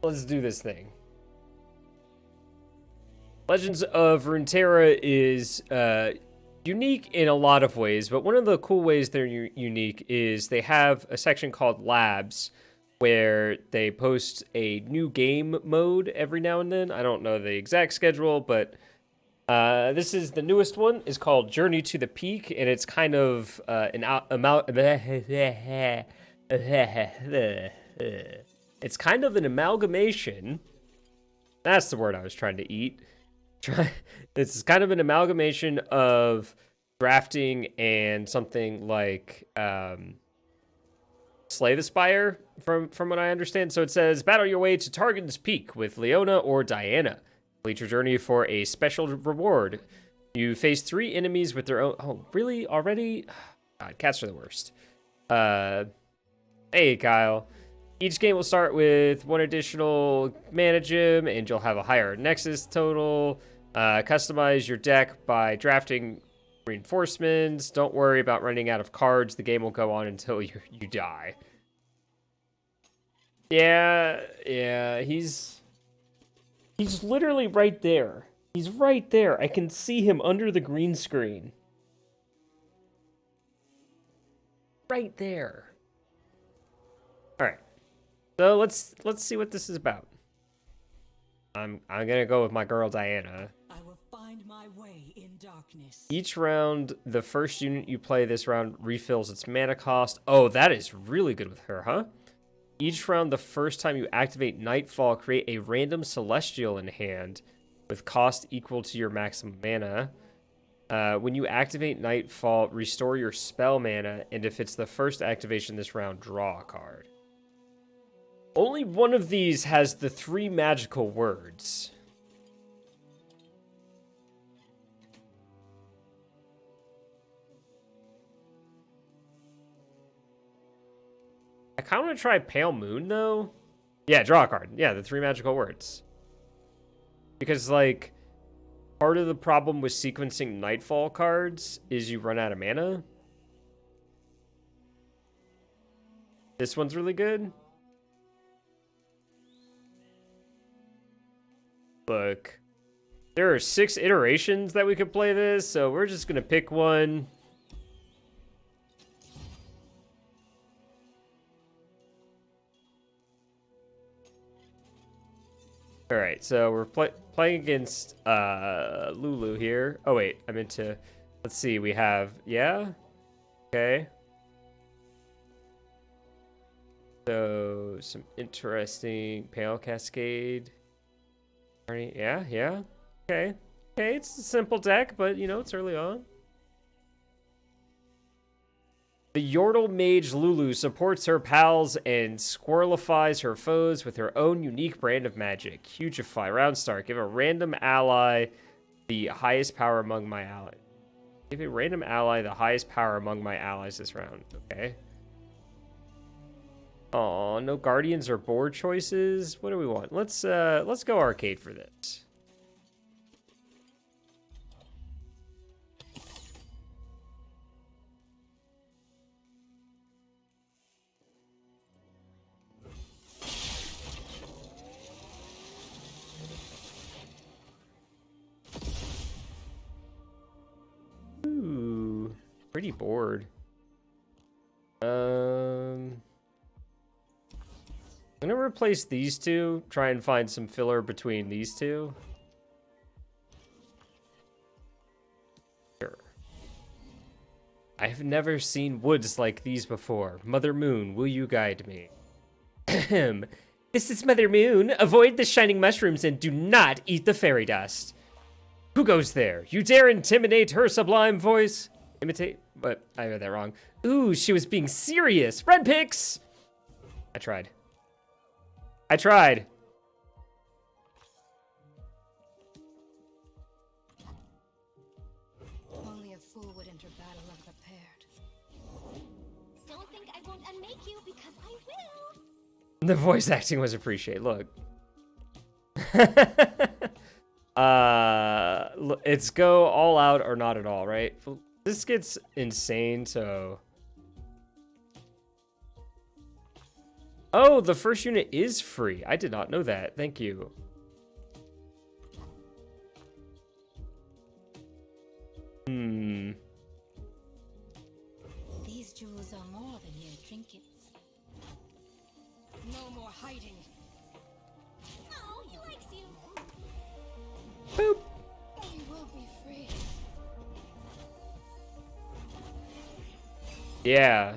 Let's do this thing. Legends of Runeterra is unique in a lot of ways, but one of the cool ways they're unique is they have a section called Labs where they post a new game mode every now and then. I don't know the exact schedule, but this is the newest one. It's called Journey to the Peak, and it's kind of it's kind of an amalgamation. That's the word I was trying to eat. It's kind of an amalgamation of drafting and something like Slay the Spire, from what I understand. So it says, battle your way to Targon's Peak with Leona or Diana. Complete your journey for a special reward. You face 3 enemies with their own... Oh, really? Already? God, cats are the worst. Hey, Kyle. Each game will start with 1 additional mana gem, and you'll have a higher Nexus total. Customize your deck by drafting reinforcements. Don't worry about running out of cards. The game will go on until you die. Yeah, he's literally right there. He's right there. I can see him under the green screen. Right there. All right. So let's see what this is about. I'm gonna go with my girl Diana. I will find my way in darkness. Each round, the first unit you play this round refills its mana cost. Oh, that is really good with her, huh? Each round, the first time you activate Nightfall, create a random Celestial in hand with cost equal to your maximum mana. When you activate Nightfall, restore your spell mana, and if it's the first activation this round, draw a card. Only one of these has the 3 magical words. I kind of want to try Pale Moon, though. Yeah, draw a card. Yeah, the 3 magical words. Because, like, part of the problem with sequencing Nightfall cards is you run out of mana. This one's really good. Look, there are 6 iterations that we could play this, so we're just gonna pick one. All right, so we're playing against Lulu here. Oh wait, I meant to. Let's see. We have okay. So some interesting Pale Cascade. Yeah. Okay, it's a simple deck, but, you know, it's early on. The Yordle Mage Lulu supports her pals and squirrelifies her foes with her own unique brand of magic. Hugify. Round start. Give a random ally the highest power among my allies. Give a random ally the highest power among my allies this round. Okay. Oh, no guardians or board choices. What do we want? Let's go arcade for this. Ooh, pretty bored. I'm gonna replace these 2. Try and find some filler between these 2. Sure. I have never seen woods like these before. Mother Moon, will you guide me? Ahem. This is Mother Moon. Avoid the shining mushrooms and do not eat the fairy dust. Who goes there? You dare intimidate her sublime voice? Imitate? But I read that wrong. Ooh, she was being serious. Red picks! I tried. Only a fool would enter battle unprepared. Don't think I won't unmake you, because I will. The voice acting was appreciated. Look. It's go all out or not at all, right? This gets insane, so Oh, the first unit is free. I did not know that. Thank you. These jewels are more than mere trinkets. No more hiding. Oh, he likes you. Boop. We will be free. Yeah.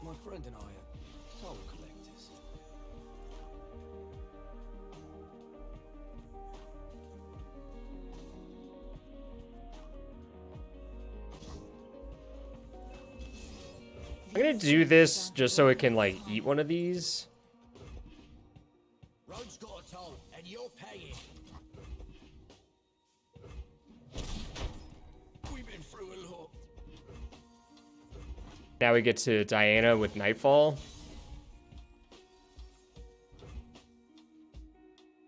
My friend and I are toll collectors. I'm gonna do this just so it can, like, eat one of these. Road's got a toll, and you're paying. We've been through a lot. Now we get to Diana with Nightfall.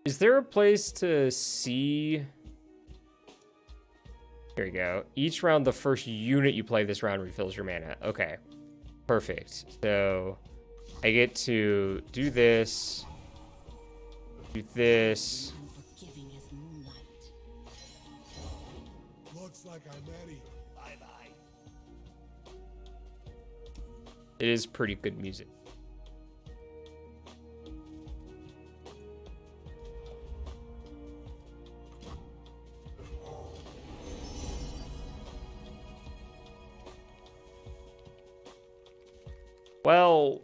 Is there a place to see? Here we go. Each round, the first unit you play this round refills your mana. Okay. Perfect. So I get to do this. Do this. Unforgiving as moonlight. Looks like I'm ready. Bye-bye. It is pretty good music. Well,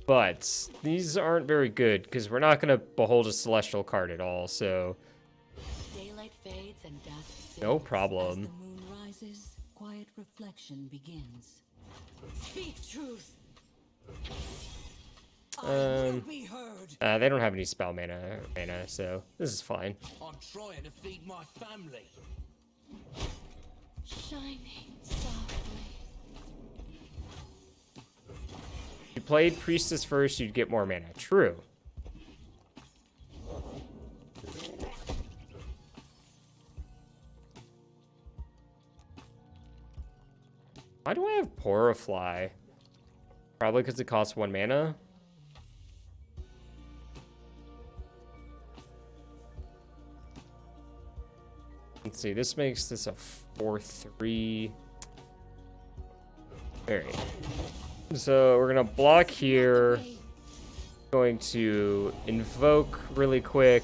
but these aren't very good because we're not going to behold a celestial card at all, so Daylight fades and dusk settles. no problem. As the moon rises, quiet reflection begins. Speak truth. I will be heard. They don't have any spell mana, so this is fine. I'm trying to feed my family. Shining softly. If you played Priestess first, you'd get more mana. True. Why do I have Porifly? Probably because it costs 1 mana. Let's see, this makes this a 4/3. Alright. So we're gonna block here. Going to invoke really quick.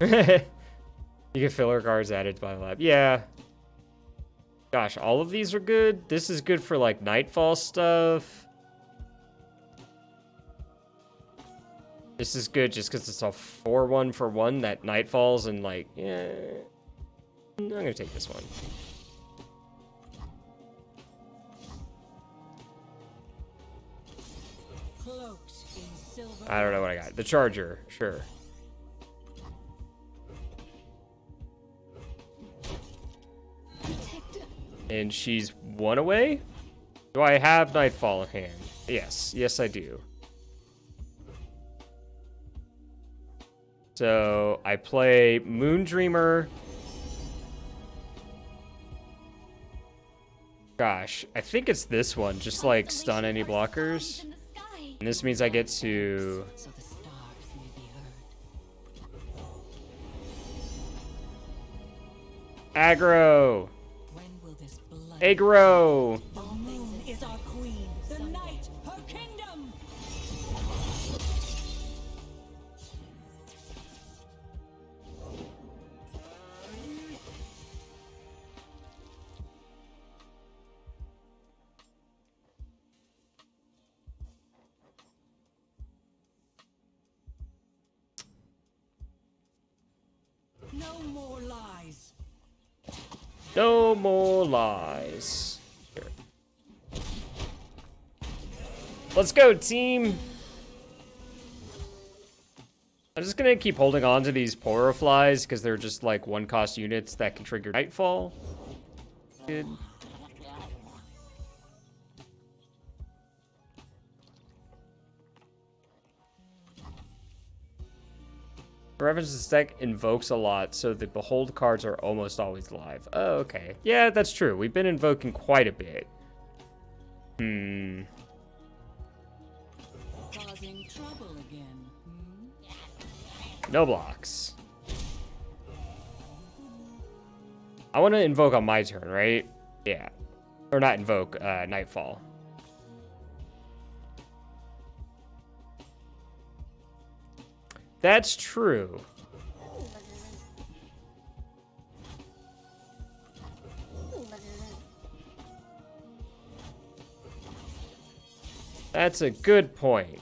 You get filler cards added by the lab. Yeah. Gosh, all of these are good. This is good for like Nightfall stuff. This is good just because it's a 4/1 for 1 that Nightfalls and like, yeah. I'm gonna take this one. Cloaked in silver. I don't know what I got. The Charger, sure. And she's 1 away? Do I have Nightfall in hand? Yes. Yes, I do. So I play Moondreamer. Gosh, I think it's this one. Just like stun any blockers. And this means I get to... So the stars may be heard. Aggro! When will this blood? Aggro! The moon is our queen. The night, her kingdom. No more lies. No more lies. Here. Let's go, team! I'm just gonna keep holding on to these Poriflies because they're just like 1-cost units that can trigger Nightfall. Good. References deck invokes a lot, so the behold cards are almost always live. Oh, okay. Yeah, that's true. We've been invoking quite a bit. Causing trouble again. No blocks. I want to invoke on my turn, right? Yeah. Or not invoke, Nightfall. That's true. That's a good point.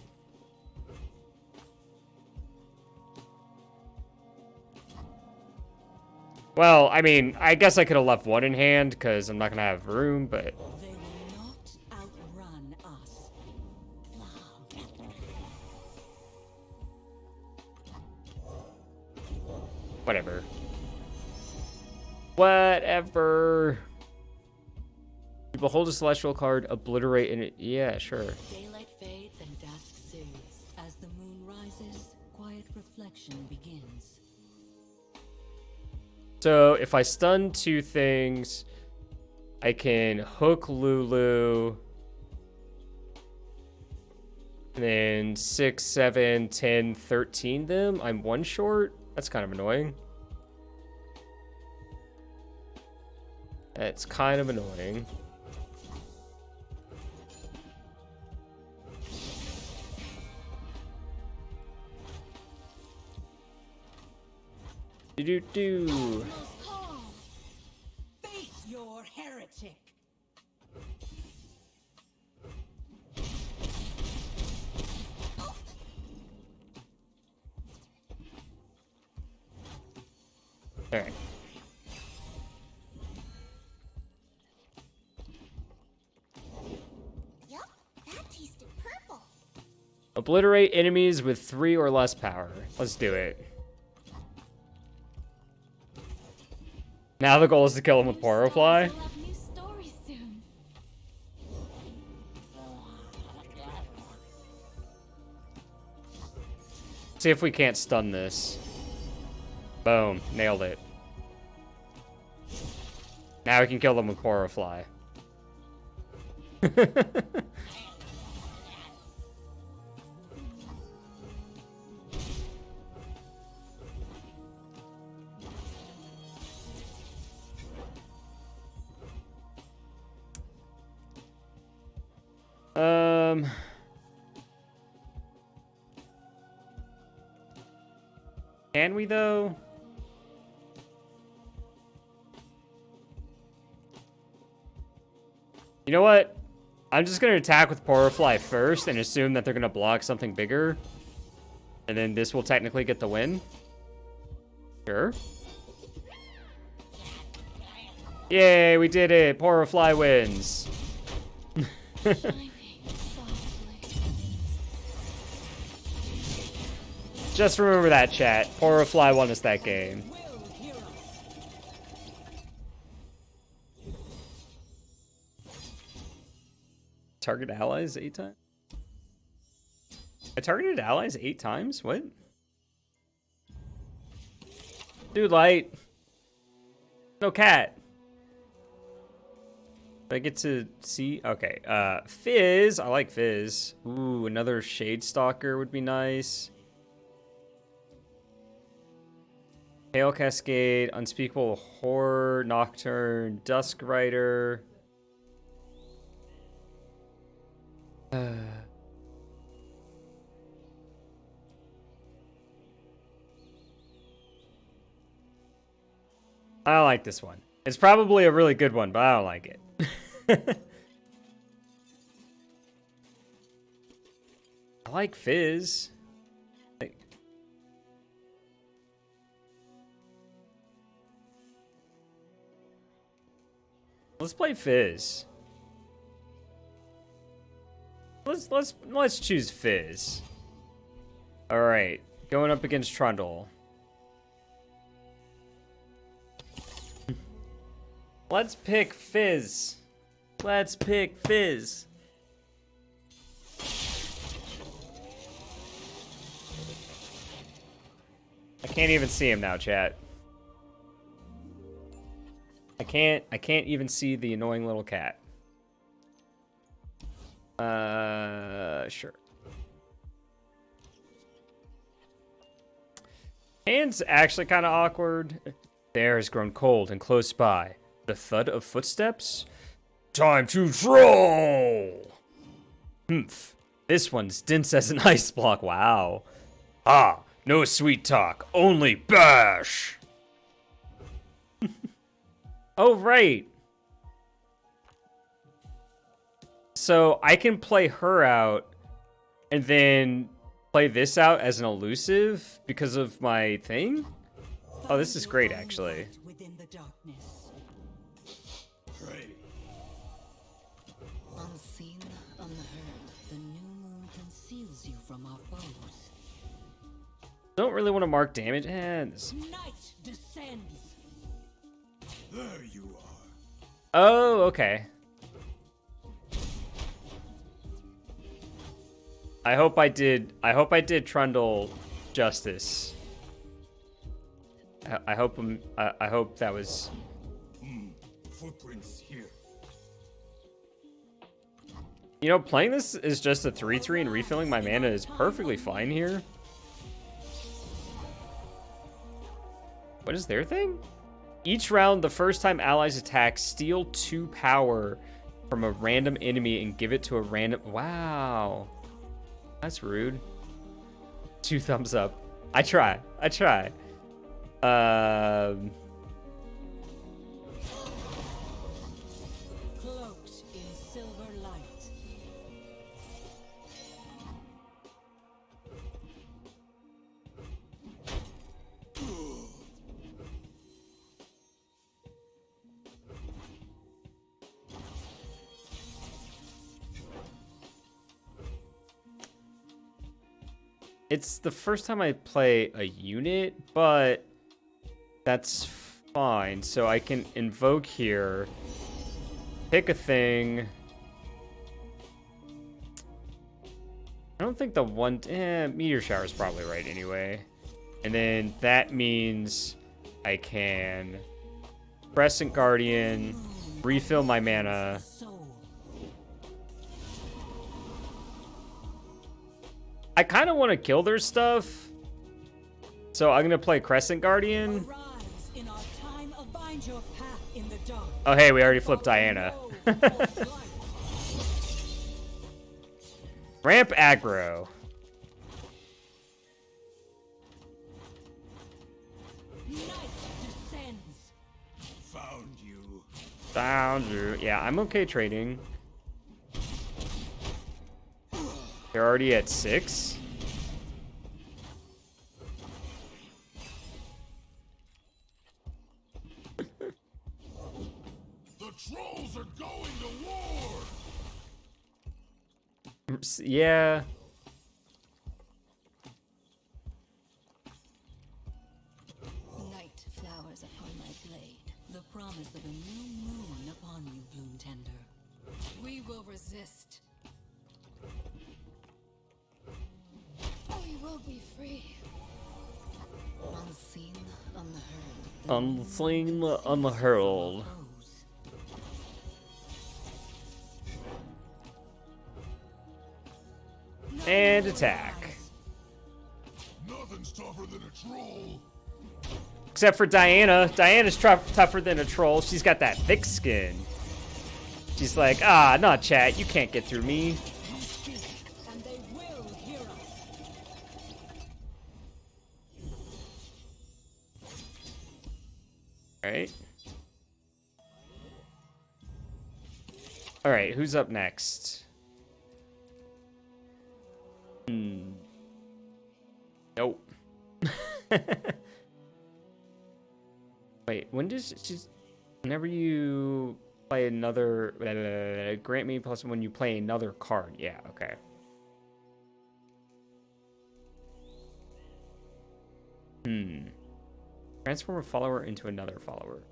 Well, I mean, I guess I could have left one in hand because I'm not going to have room, but... They will not outrun us. Whatever. Whatever. You behold a celestial card, obliterate in it. Yeah, sure. Daylight fades and dusk soothes. As the moon rises, quiet reflection begins. So if I stun 2 things, I can hook Lulu. And then 6, 7, 10, 13 them. I'm 1 short. That's kind of annoying. That's kind of annoying. Do. Face your heretic. All right. Yup, that tasted purple. Obliterate enemies with 3 or less power. Let's do it. Now the goal is to kill him with Porofly. We'll have new stories soon. See if we can't stun this. Boom. Nailed it. Now we can kill them with Porofly. Can we though? You know what? I'm just gonna attack with Porofly first and assume that they're gonna block something bigger. And then this will technically get the win. Sure. Yay, we did it. Porofly wins. Shining softly. Just remember that, chat. Porofly won us that game. Target allies 8 times? I targeted allies 8 times? What? Dude, light. No cat. Do I get to see? Okay. Fizz. I like Fizz. Ooh, another Shade Stalker would be nice. Hail Cascade, Unspeakable Horror, Nocturne, Dusk Rider. I don't like this one. It's probably a really good one, but I don't like it. I like Fizz. Let's play Fizz. Let's choose Fizz. All right, going up against Trundle. Let's pick Fizz. Let's pick Fizz. I can't even see him now, chat. I can't even see the annoying little cat. Sure. Hand's actually kind of awkward. The air has grown cold and close by. The thud of footsteps? Time to troll! Humph. This one's dense as an ice block. Wow. Ah, no sweet talk, only bash! Oh, right. So I can play her out and then play this out as an elusive because of my thing? Oh, this is great, actually. Within the darkness. Pray. Unseen, unheard, the new moon conceals you from our foes. Don't really want to mark damage. Hands. Night descends. There you are. Oh, okay. I hope I did Trundle justice. I hope that was. Footprints here. You know, playing this is just a 3/3 and refilling my mana is perfectly fine here. What is their thing? Each round, the first time allies attack, steal 2 power from a random enemy and give it to a random. Wow. That's rude. 2 thumbs up. I try. Cloaked in silver light. It's the first time I play a unit, but that's fine. So I can invoke here, pick a thing. I don't think the one... Meteor Shower is probably right anyway. And then that means I can Crescent Guardian, refill my mana. Soul. I kind of want to kill their stuff. So I'm going to play Crescent Guardian. Arise in our time, abind your path in the dark. Oh, hey, we already flipped Diana. Ramp aggro. Night descends. Found you. Found you. Yeah, I'm okay trading. They're already at 6. The trolls are going to war. Yeah. Night flowers upon my blade. The promise of a new moon upon you, Bloom Tender. We will resist. We will be free. Unseen, unheard. Unseen, unhurled. And attack. Nothing's tougher than a troll. Except for Diana. Diana's tougher than a troll. She's got that thick skin. She's like, ah, nah, chat. You can't get through me. And they will hear us. Alright. Alright, who's up next? Nope. Wait, when does she's... Whenever you play another... grant me plus when you play another card. Yeah, okay. Transform a follower into another follower.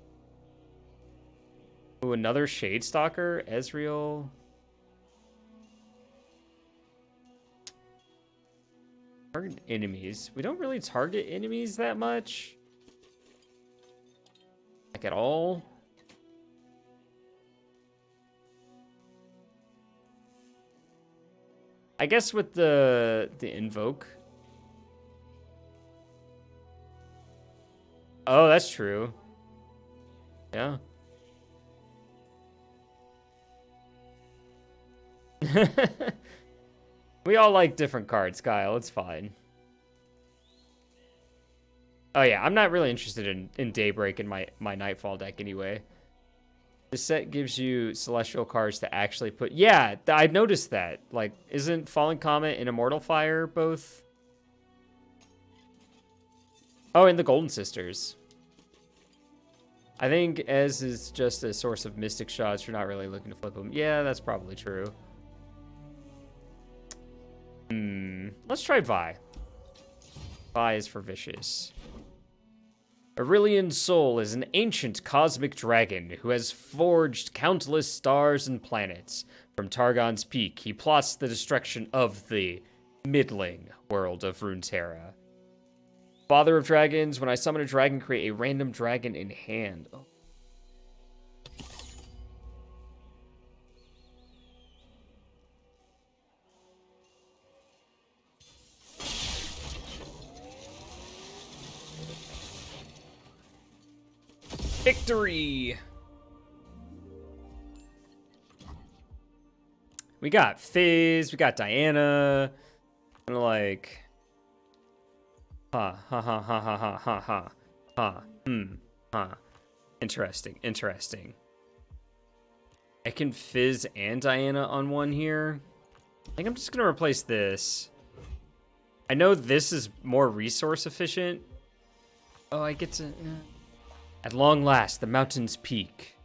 Ooh, another Shade Stalker? Ezreal? Target enemies. We don't really target enemies that much. Like at all. I guess with the invoke. Oh, that's true. Yeah. We all like different cards, Kyle. It's fine. Oh yeah, I'm not really interested in Daybreak in my Nightfall deck anyway. This set gives you Celestial cards to actually put... Yeah, I noticed that. Like, isn't Fallen Comet and Immortal Fire both... Oh, and the Golden Sisters. I think Ez is just a source of Mystic shots. You're not really looking to flip them. Yeah, that's probably true. Let's try Vi. Vi is for Vicious. Aurelian Soul is an ancient cosmic dragon who has forged countless stars and planets. From Targon's Peak, he plots the destruction of the middling world of Runeterra. Father of Dragons, when I summon a dragon, create a random dragon in hand. Oh. Victory! We got Fizz, we got Diana, and like... Interesting, interesting. I can Fizz and Diana on one here. I think I'm just gonna replace this. I know this is more resource efficient. Oh, I get to... At long last, the mountain's peak.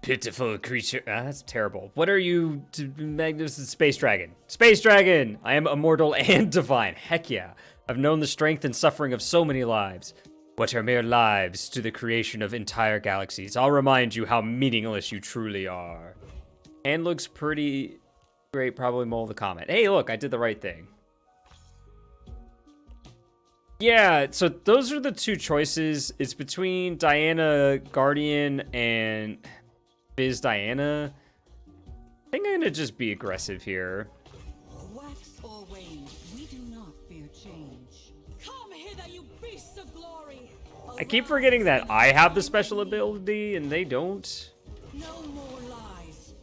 Pitiful creature. Ah, that's terrible. What are you, magnificent space dragon? Space dragon! I am immortal and divine. Heck yeah. I've known the strength and suffering of so many lives. What are mere lives to the creation of entire galaxies? I'll remind you how meaningless you truly are. And looks pretty great, probably Mole the Comet. Hey, look, I did the right thing. Yeah, so those are the two choices. It's between Diana Guardian and Fizz Diana. I think I'm gonna just be aggressive here. Wax or wane, we do not fear change. Come hither, you beasts of glory! I keep forgetting that I have the special ability and they don't. No more lies.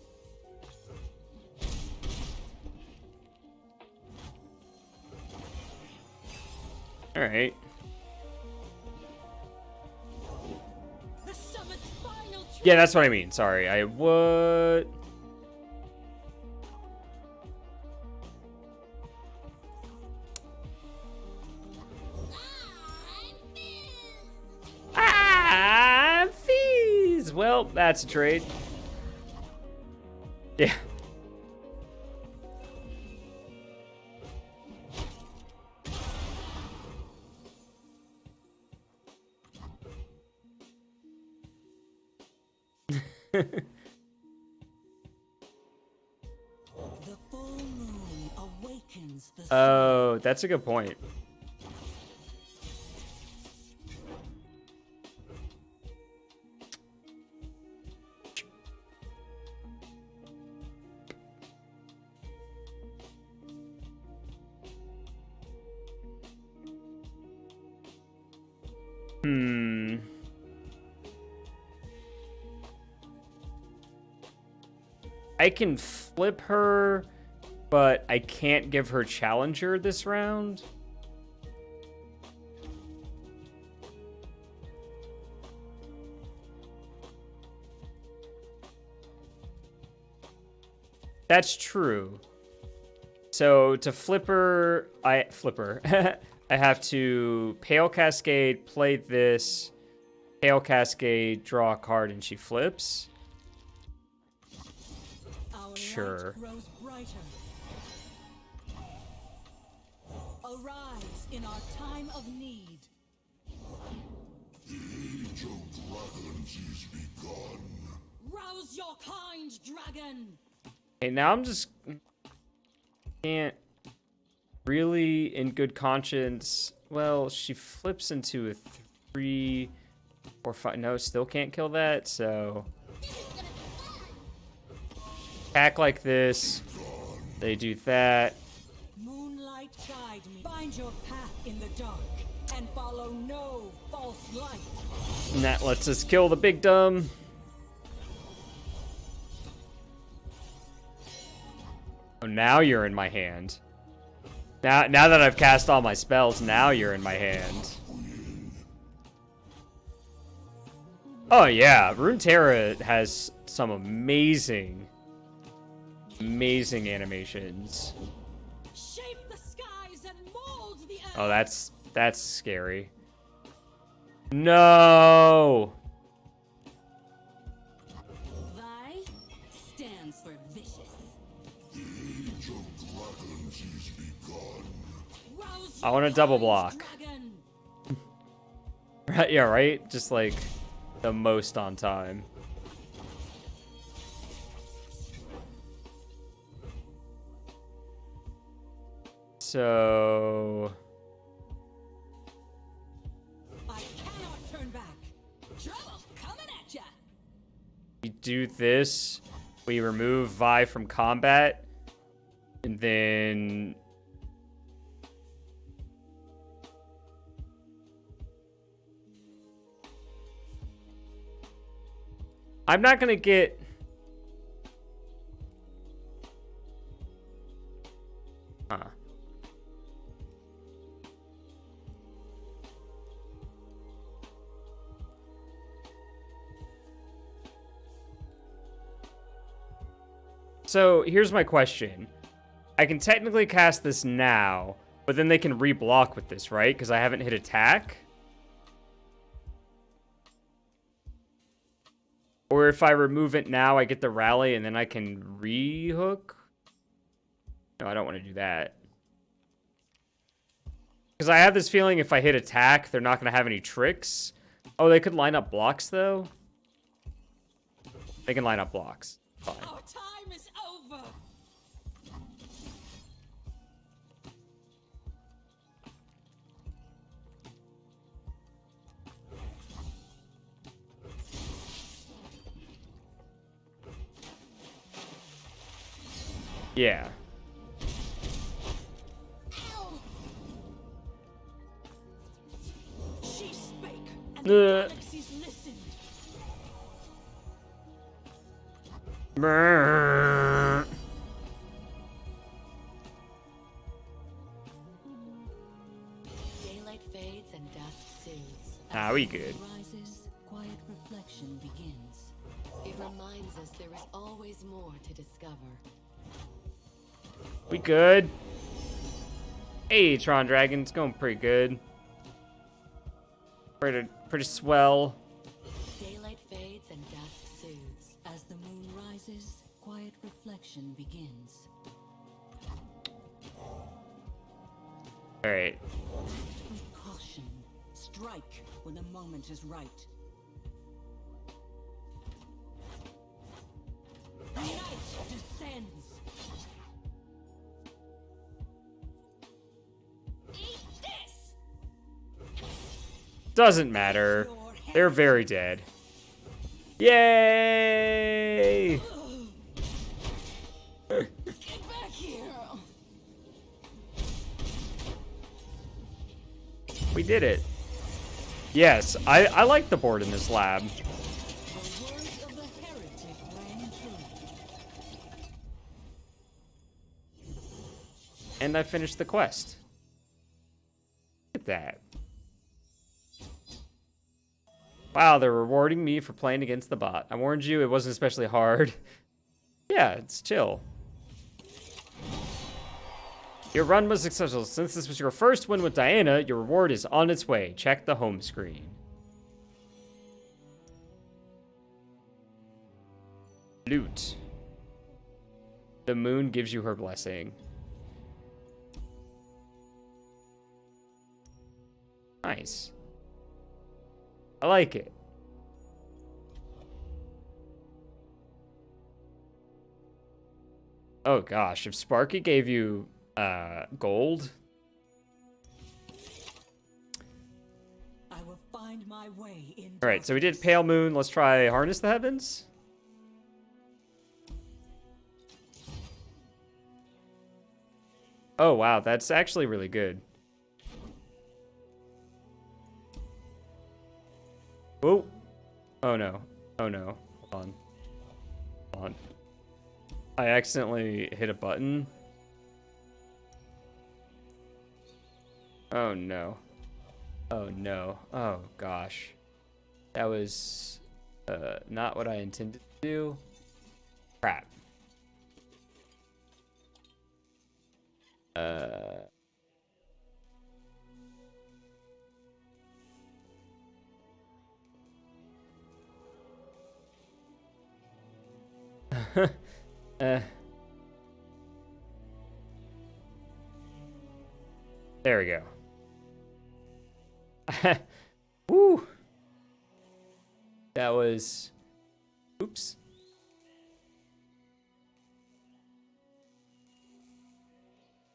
All right. The summit's final Yeah, that's what I mean. Sorry. I what? Ah, Fizz. Well, that's a trade. Yeah. The full moon awakens the Oh, that's a good point. I can flip her, but I can't give her Challenger this round. That's true. So to flip her, I have to Pale Cascade, play this, Pale Cascade, draw a card, and she flips. Our Sure. light grows brighter. Arise in our time of need. The age of dragons is begun. Rouse your kind, dragon! Okay, now I'm just can't really in good conscience. Well, she flips into a 3 or 5. No, still can't kill that. So attack like this. They do that. Moonlight guide me. Find your path in the dark and follow no false light. And that lets us kill the big dumb. Oh, now you're in my hand. Now that I've cast all my spells, now you're in my hand. Oh yeah, Runeterra has some amazing animations. Shape the skies and mold the earth. Oh, that's scary. No. Vi stands for vicious. The age of dragons is begun. Rouse I want to double block. dragon. Right, yeah, right? Just like the most on time. So I cannot turn back. Trouble coming at ya. we do this. We remove Vi from combat. And then I'm not gonna get... Huh. So here's my question. I can technically cast this now, but then they can reblock with this, right? Because I haven't hit attack. Or if I remove it now, I get the rally and then I can rehook. No, I don't want to do that. Because I have this feeling if I hit attack, they're not going to have any tricks. Oh, they could line up blocks, though. They can line up blocks. Fine. Our time is over. Yeah. She spake, and the galaxies listened. Brrr. Daylight fades and dusk soothes. Ah, we good. Rises, quiet reflection begins. It reminds us there is always more to discover. We good. Hey, Tron Dragon, it's going pretty good. Pretty swell. Daylight fades and dusk soothes. As the moon rises, quiet reflection begins. All right. With caution, strike when the moment is right. Night descends. Eat this! Doesn't matter. They're very dead. Yay! Get back here! We did it. Yes, I like the board in this lab. The words of the heretic rang true. And I finished the quest. Look at that. Wow, they're rewarding me for playing against the bot. I warned you, it wasn't especially hard. Yeah, it's chill. Your run was successful. Since this was your first win with Diana, your reward is on its way. Check the home screen. Loot. The moon gives you her blessing. Nice. I like it. Oh gosh, if Sparky gave you gold, my way in All right, so we did Pale Moon. Let's try Harness the Heavens. Oh, wow. That's actually really good. Oh. Oh, no. Oh, no. Hold on. Hold on. I accidentally hit a button. Oh, no. Oh, no. Oh, gosh. That was not what I intended to do. Crap. There we go. Woo! That was... Oops.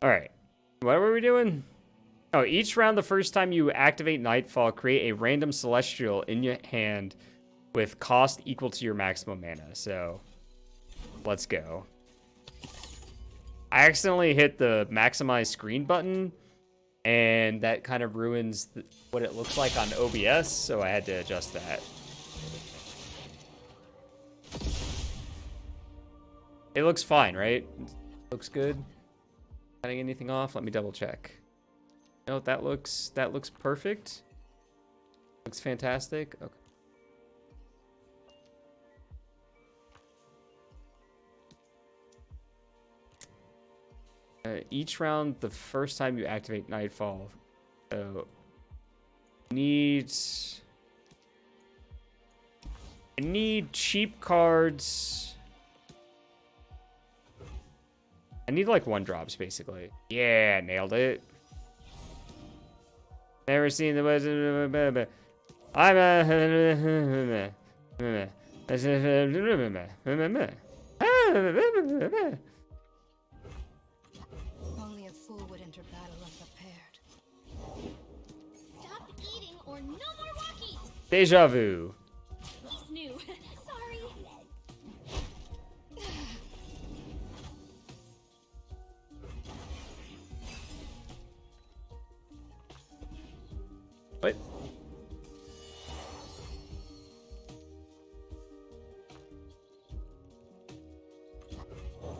Alright. What were we doing? Oh, each round the first time you activate Nightfall, create a random Celestial in your hand with cost equal to your maximum mana. So, let's go. I accidentally hit the maximize screen button, and that kind of ruins what it looks like on OBS, so I had to adjust that. It looks fine, right? Looks good. Cutting anything off? Let me double check. No, that looks perfect. Looks fantastic. Okay. Each round, the first time you activate Nightfall, so I need cheap cards. I need like 1-drops basically. Yeah, nailed it. Never seen the I'm Only a fool would enter battle unprepared. Stop eating or no more walkies! Deja vu. He's new. Sorry. What?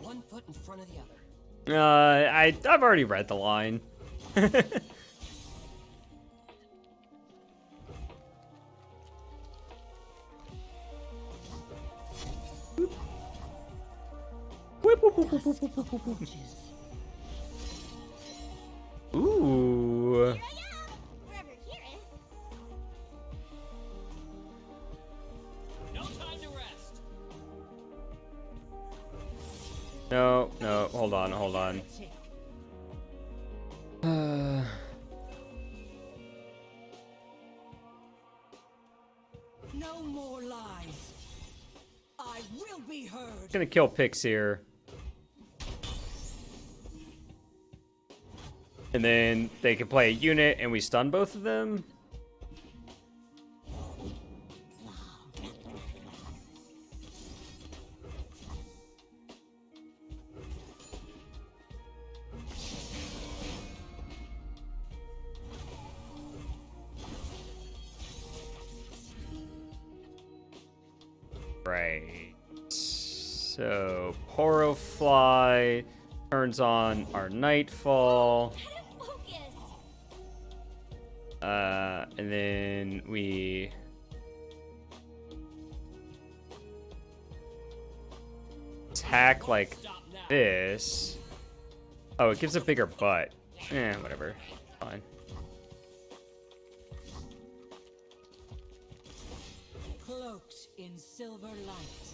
One foot in front of the other. I've already read the line. Whip, whoop, whoop, whoop, whoop, whoop, whoop, whoop. Ooh. Here I am! Wherever here is. No time to rest. No, hold on. No more lies. I will be heard. Gonna kill Pix here. And then they can play a unit and we stun both of them. Right. So Porofly turns on our Nightfall. Focus! And then we attack like this. Oh, it gives a bigger butt. Whatever. Fine. Cloaked in silver light.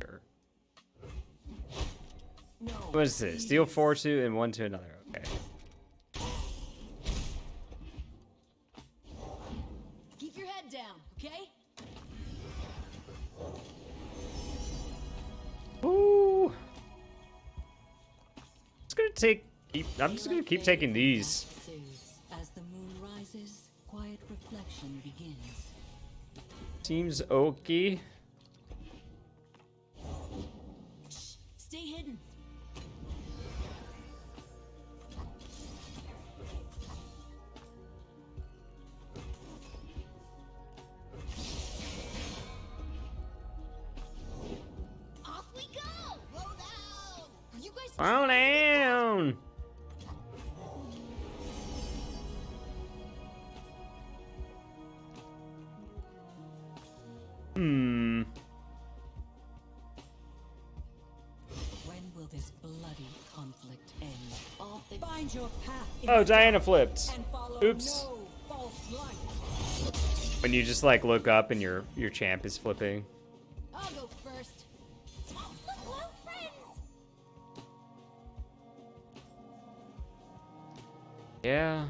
Sure. No. What is this? Deal 4 to and 1 to another. Okay. Keep your head down, okay? I'm just gonna keep taking these. Soothes. As the moon rises, quiet reflection begins. Seems okay. Stay hidden. Off we go! Roll down! You guys Slow down. Hmm. When will this bloody conflict end? Find your path. Oh, Diana flipped. And follow Oops. no false light. When you just like look up and your champ is flipping. I'll go first. Oh, look, little friends! Yeah.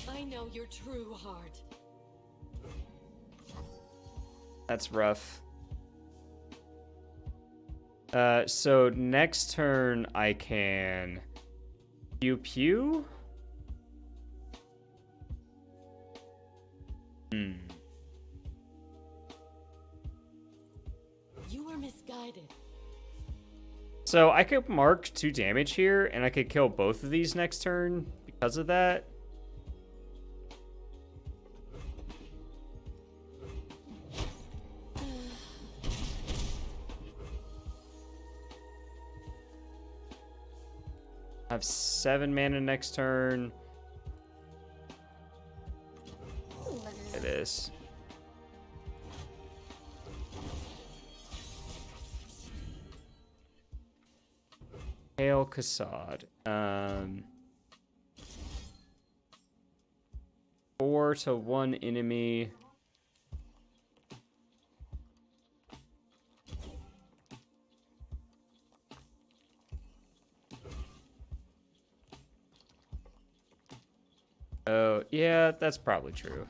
I know your true heart. That's rough. So next turn I can pew pew. You were misguided. So I could mark 2 damage here, and I could kill both of these next turn because of that. I have 7 mana next turn. Look at this. Hail Kassad. 4 to 1 enemy. Oh, yeah, that's probably true.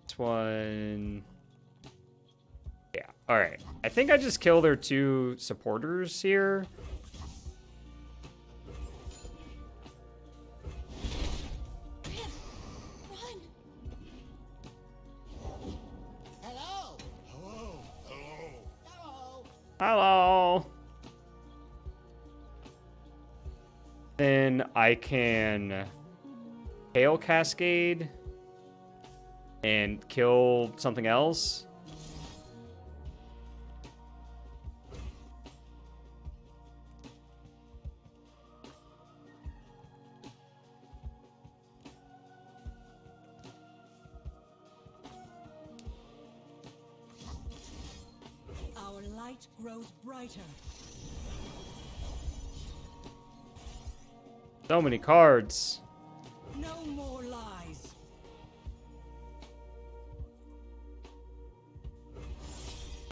This one. Yeah, alright. I think I just kill their 2 supporters here. Run! Hello. Hello. Hello. Hello! Hello. Then I can Hail Cascade and kill something else. Our light grows brighter. So many cards. No more lies.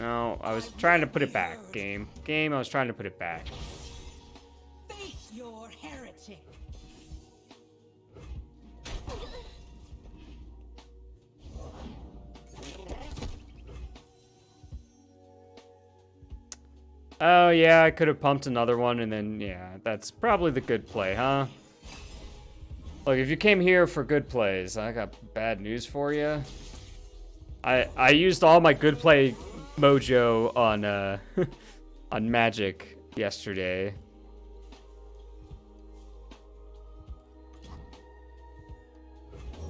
No, I was trying to put it back, game. Game, I was trying to put it back. Face your heretic. Oh, yeah, I could have pumped another one, and then, yeah, that's probably the good play, huh? Look, if you came here for good plays, I got bad news for you. I used all my good play mojo on, on Magic yesterday.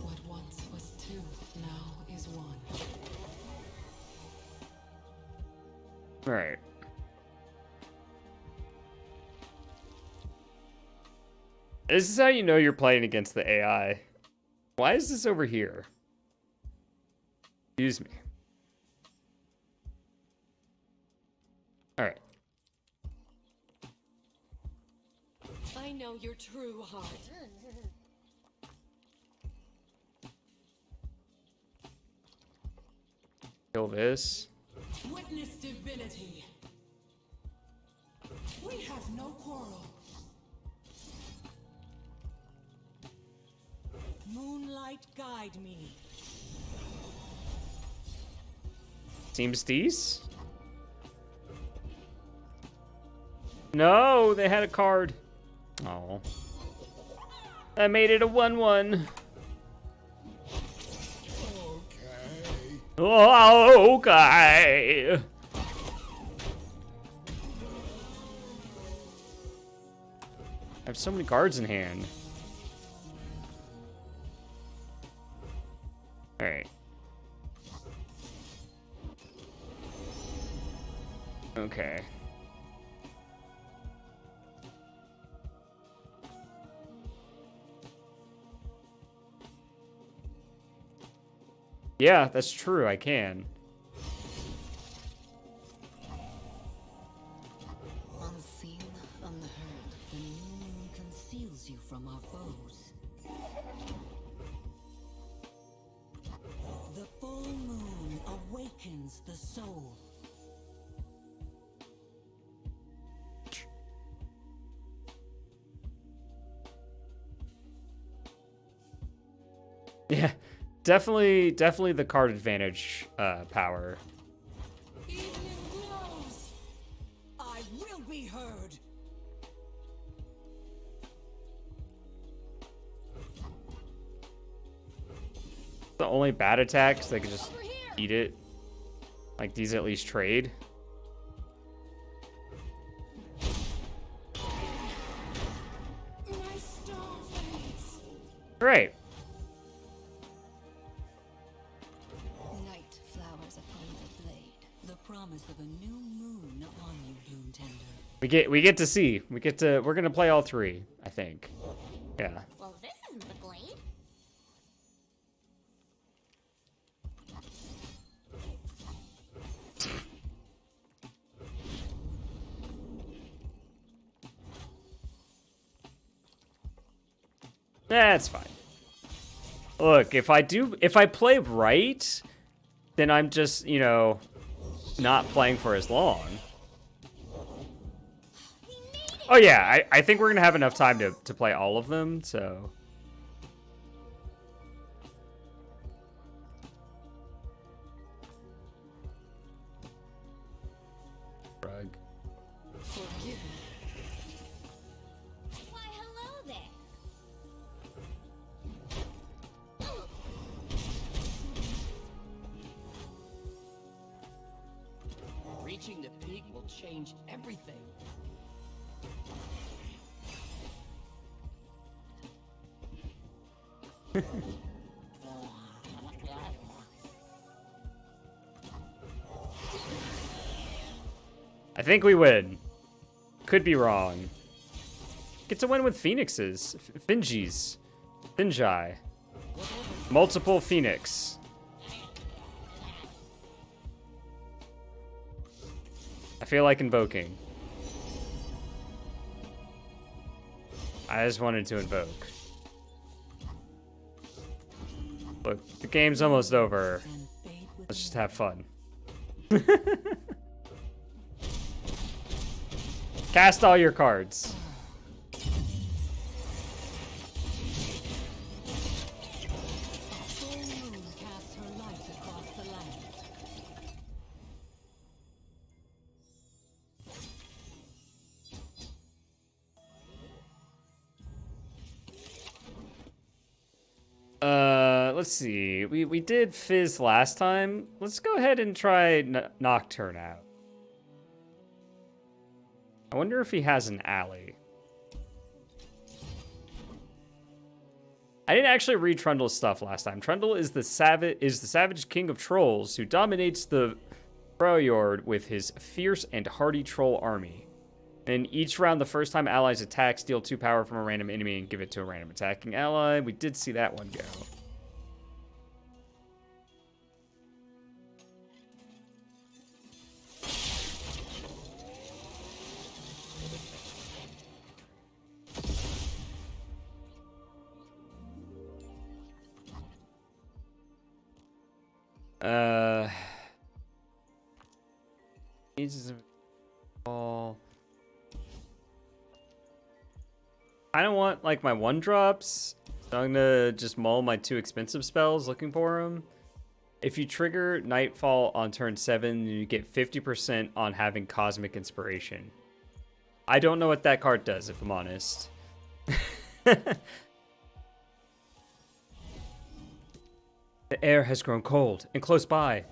What once was 2 now is 1. Alright. This is how you know you're playing against the AI. Why is this over here? Excuse me. Alright. I know your true heart. Kill this. Witness divinity. We have no quarrel. Moonlight guide me. Seems decent. No, they had a card. Oh. I made it a 1/1. Okay. Oh, okay. I have so many cards in hand. Alright. Okay. Yeah, that's true, I can. Unseen, unheard, the new moon conceals you from our foes. The full moon awakens the soul. Yeah, definitely the card advantage power. Evening glows. I will be heard. The only bad attacks, they can just eat it. Like these at least trade. My star fades. Great. Night flowers upon my blade. The promise of a new moon upon you, Runeterra. We get to see. We're gonna play all three, I think. Yeah. Well, this isn't the blade. That's fine. Look, if I play right, then I'm just, you know, not playing for as long. Oh yeah, I think we're gonna have enough time to play all of them, so. Rug. Forgive me. Why, hello there. Reaching the peak will change everything. I think we win. Could be wrong. Get to win with Phoenixes. Fingies. Fingi. Multiple Phoenix. I feel like invoking. I just wanted to invoke. Look, the game's almost over. And fade with Let's just have fun. Cast all your cards. full moon casts her light across the land. Let's see. We did Fizz last time. Let's go ahead and try Nocturne out. I wonder if he has an alley. I didn't actually read Trundle's stuff last time. Trundle is the savage king of trolls who dominates the Freljord with his fierce and hardy troll army. And each round, the first time allies attack, steal 2 power from a random enemy and give it to a random attacking ally. We did see that one go. Needs a ball. I don't want like my 1-drops, so I'm gonna just mull my 2 expensive spells looking for them. If you trigger Nightfall on turn 7, you get 50% on having Cosmic Inspiration. I don't know what that card does, if I'm honest. The air has grown cold and close by.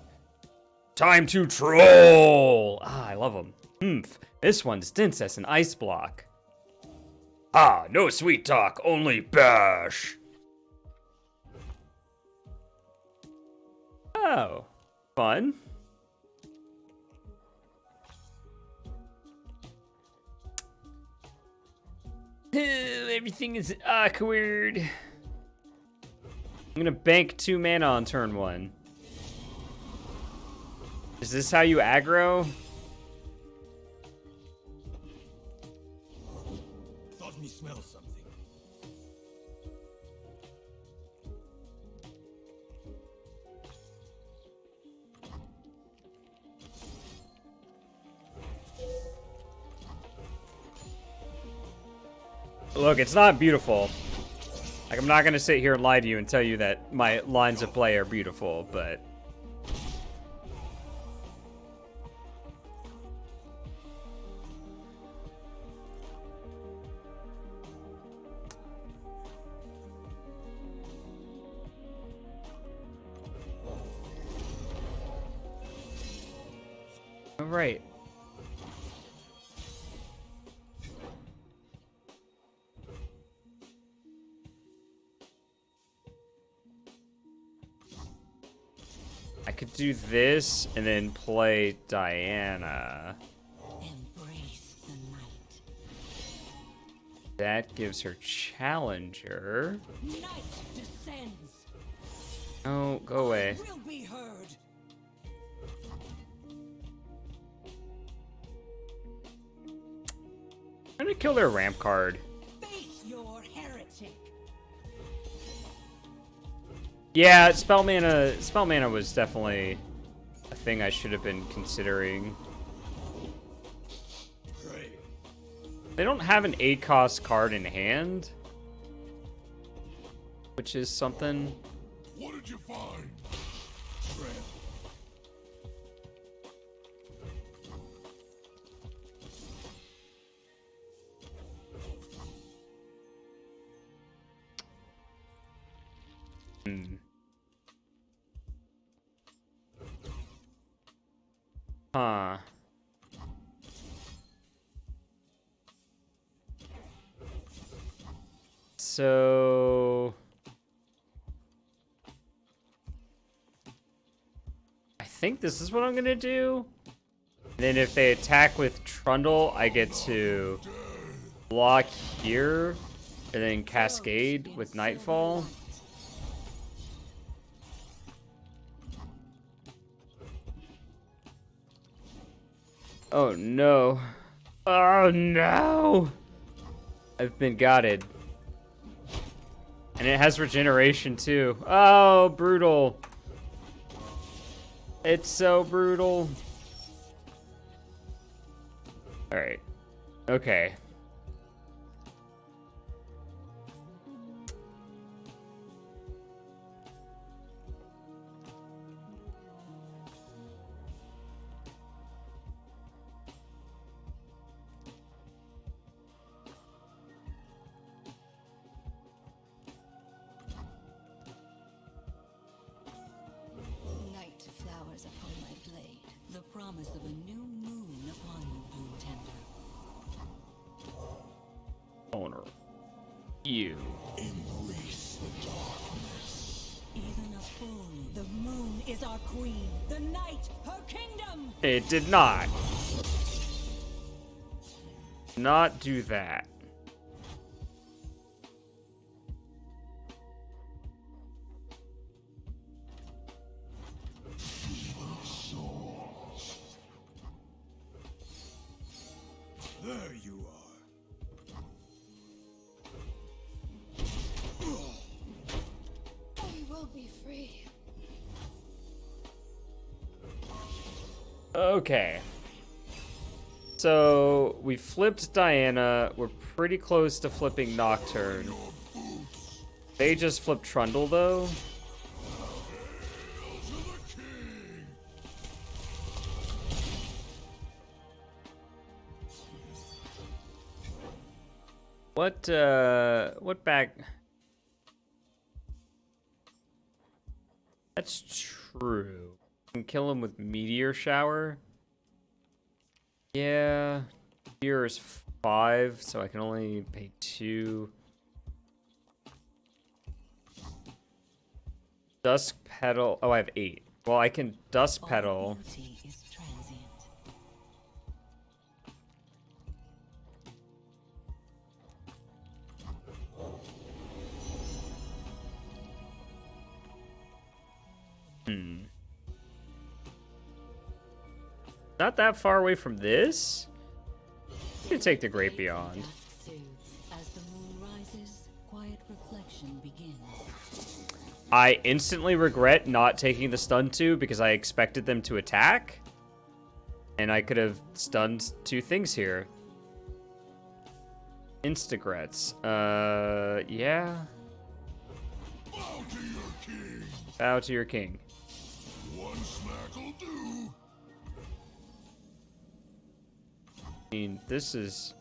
Time to troll! Ah, I love them. This one's dense as an ice block. Ah, no sweet talk, only bash. Oh, fun. Everything is awkward. I'm gonna bank 2 mana on turn 1. Is this how you aggro? Thought me smell something. Look, it's not beautiful. Like, I'm not gonna sit here and lie to you and tell you that my lines of play are beautiful, but... All right. I could do this and then play Diana. Embrace the night. That gives her Challenger. Night descends. Oh, go away. Will be heard. I'm gonna kill their ramp card. Face your heretic. Yeah, spell mana was definitely a thing I should have been considering. Pray. They don't have an 8-cost card in hand, which is something. What did you find? Tramp. Huh. So I think this is what I'm gonna do. And then if they attack with Trundle, I get to block here and then Cascade with Nightfall. Oh no. Oh no. I've been gotted. And it has regeneration too. Oh, brutal. It's so brutal. Alright. Okay. Night flowers upon my blade. The promise of a new moon upon you, Blue Tender. Owner. You. Embrace the darkness. Even a full moon. The moon is our queen. The night, her kingdom. It did not. Not do that. There you are. We will be free. Okay. So we flipped Diana. We're pretty close to flipping Nocturne. They just flipped Trundle though. What bag? That's true. You can kill him with meteor shower. Yeah. Meteor is 5, so I can only pay 2. Dusk petal. Oh, I have 8. Well, I can dust petal. Beauty is transient. Not that far away from this. You can take the Great Beyond. Dusk soothes. As the moon rises, quiet reflection begins. I instantly regret not taking the stun 2 because I expected them to attack. And I could have stunned 2 things here. Instagrets. Yeah. Bow to your king. Bow to your king. One smack'll do. I mean, this is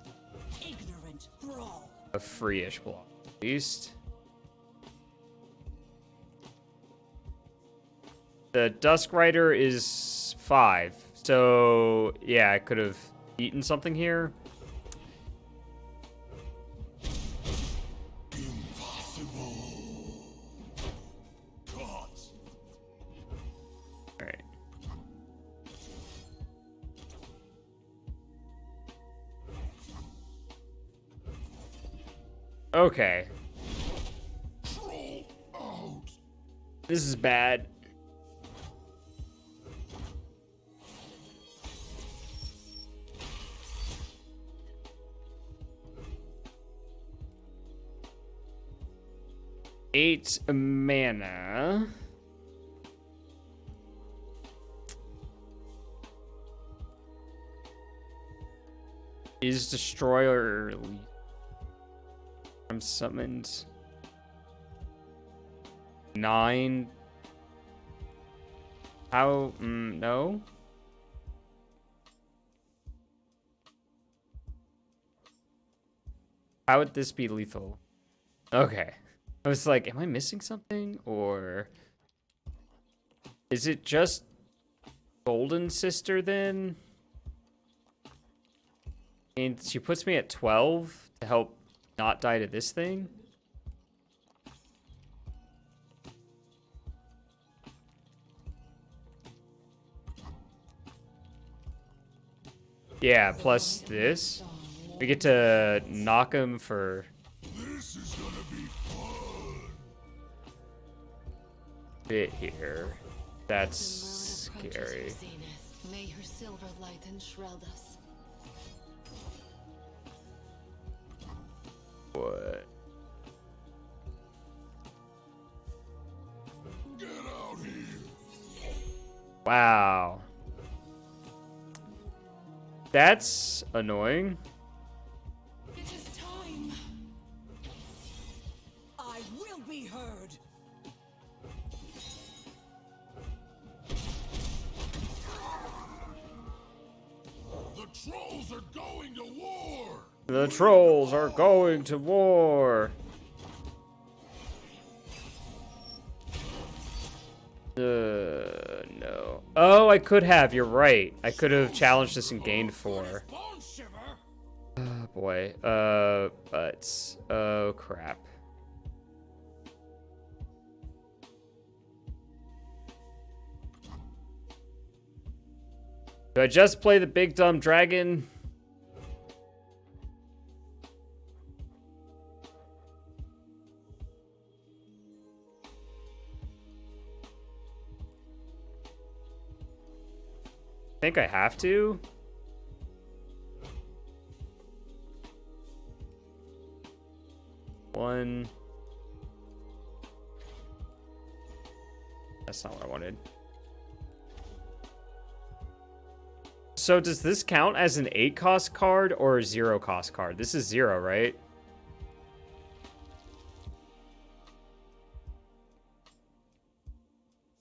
Ignorant brawl. a free-ish block, at least. The Dusk Rider is 5. So, yeah, I could have eaten something here. Impossible. Caught. Alright. Okay. Troll out. This is bad. Eight mana. Is Destroyer I'm summoned 9. How? No. How would this be lethal? Okay. I was like, am I missing something? Or is it just Golden Sister then? And she puts me at 12 to help not die to this thing? Yeah, plus this. We get to knock him for This is gonna be fun. a bit here. That's The moon approaches scary. her zenith. May her silver light enshroud us. What? Get out here. Wow. That's annoying. It is time. I will be heard. The trolls are going to war. The trolls are going to war. No. Oh, I could have. You're right. I could have challenged this and gained 4. Bone shiver. Oh, boy. But... Oh, crap. Do I just play the big dumb dragon? I think I have to. One. That's not what I wanted. So does this count as an 8 cost card or a 0 cost card? This is 0, right?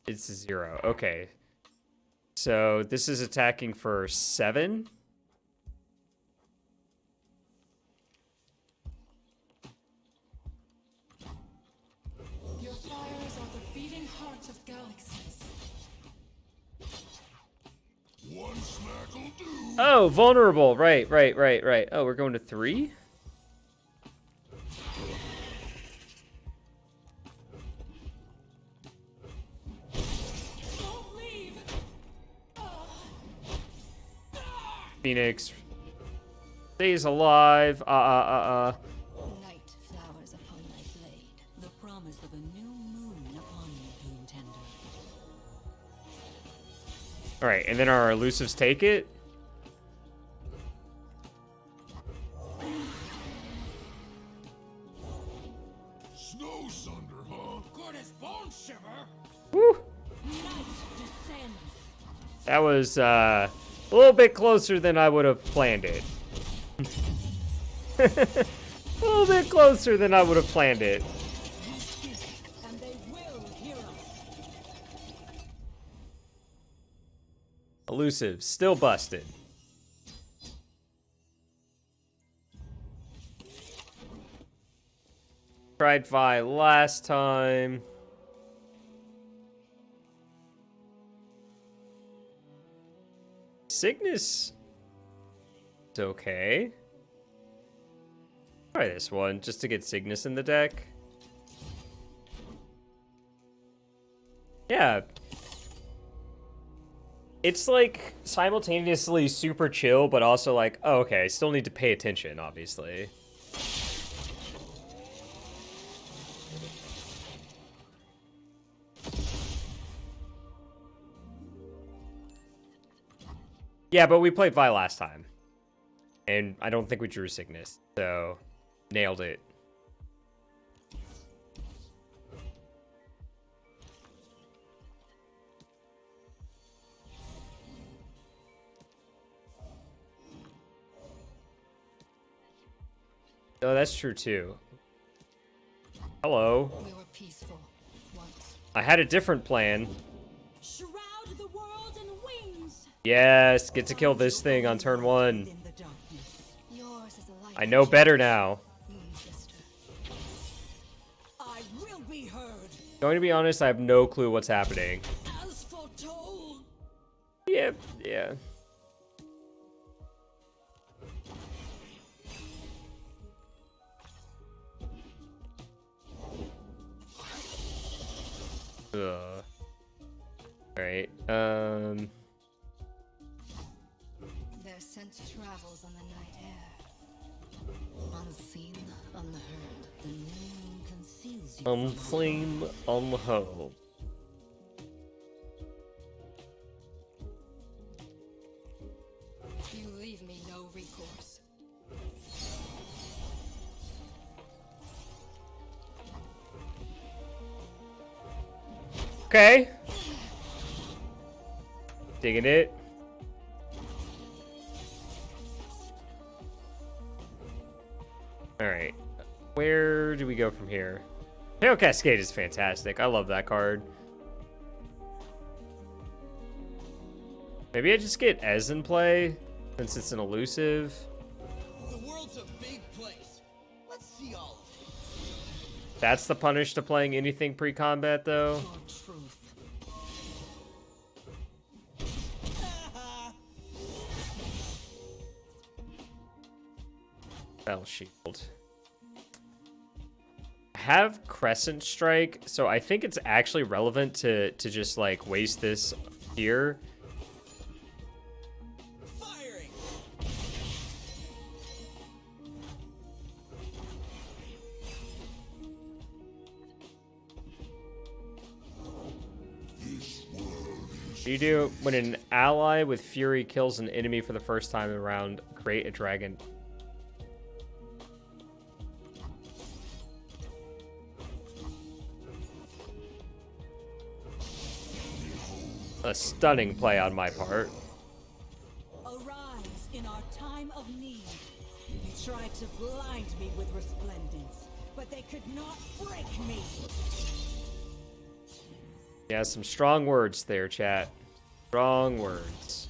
It's 0. Okay. So this is attacking for 7. Oh, vulnerable. Right. Oh, we're going to 3? Phoenix stays alive. Night flowers upon my blade. The promise of a new moon upon you, Runeterra. All right, and then our elusives take it. Snow Sunder, huh? Good as bone shiver. Woo! Night descends. That was a little bit closer than I would have planned it. A little bit closer than I would have planned it. And they will hear us. Elusive, still busted. Tried Vi last time. Cygnus. It's okay. Try this one just to get Cygnus in the deck. Yeah. It's like simultaneously super chill, but also like, oh, okay, I still need to pay attention, obviously. Yeah, but we played Vi last time. And I don't think we drew Cygnus, so nailed it. Oh, that's true too. Hello. We were peaceful once. I had a different plan. Shroud the world in wings. Yes, get to kill this thing on turn 1. In the darkness. Yours is a light. I know better now. Moon sister. I will be heard. Going to be honest, I have no clue what's happening. As foretold. Yep, yeah. Ugh. Alright, Their scent travels on the night air. Unseen, unheard, the new moon conceals you. unseen, unheard. You leave me no recourse. Okay. Digging it. Alright. Where do we go from here? Tail Cascade is fantastic. I love that card. Maybe I just get Ez in play, since it's an elusive. The world's a big place. Let's see all of it. That's the punish to playing anything pre-combat, though. For truth. Battle Shield. I have Crescent Strike, so I think it's actually relevant to just, like, waste this here. Firing. You do when an ally with Fury kills an enemy for the first time in a round, create a dragon. A stunning play on my part. Arise in our time of need. You tried to blind me with resplendence, but they could not break me. Yeah, some strong words there, chat. Strong words.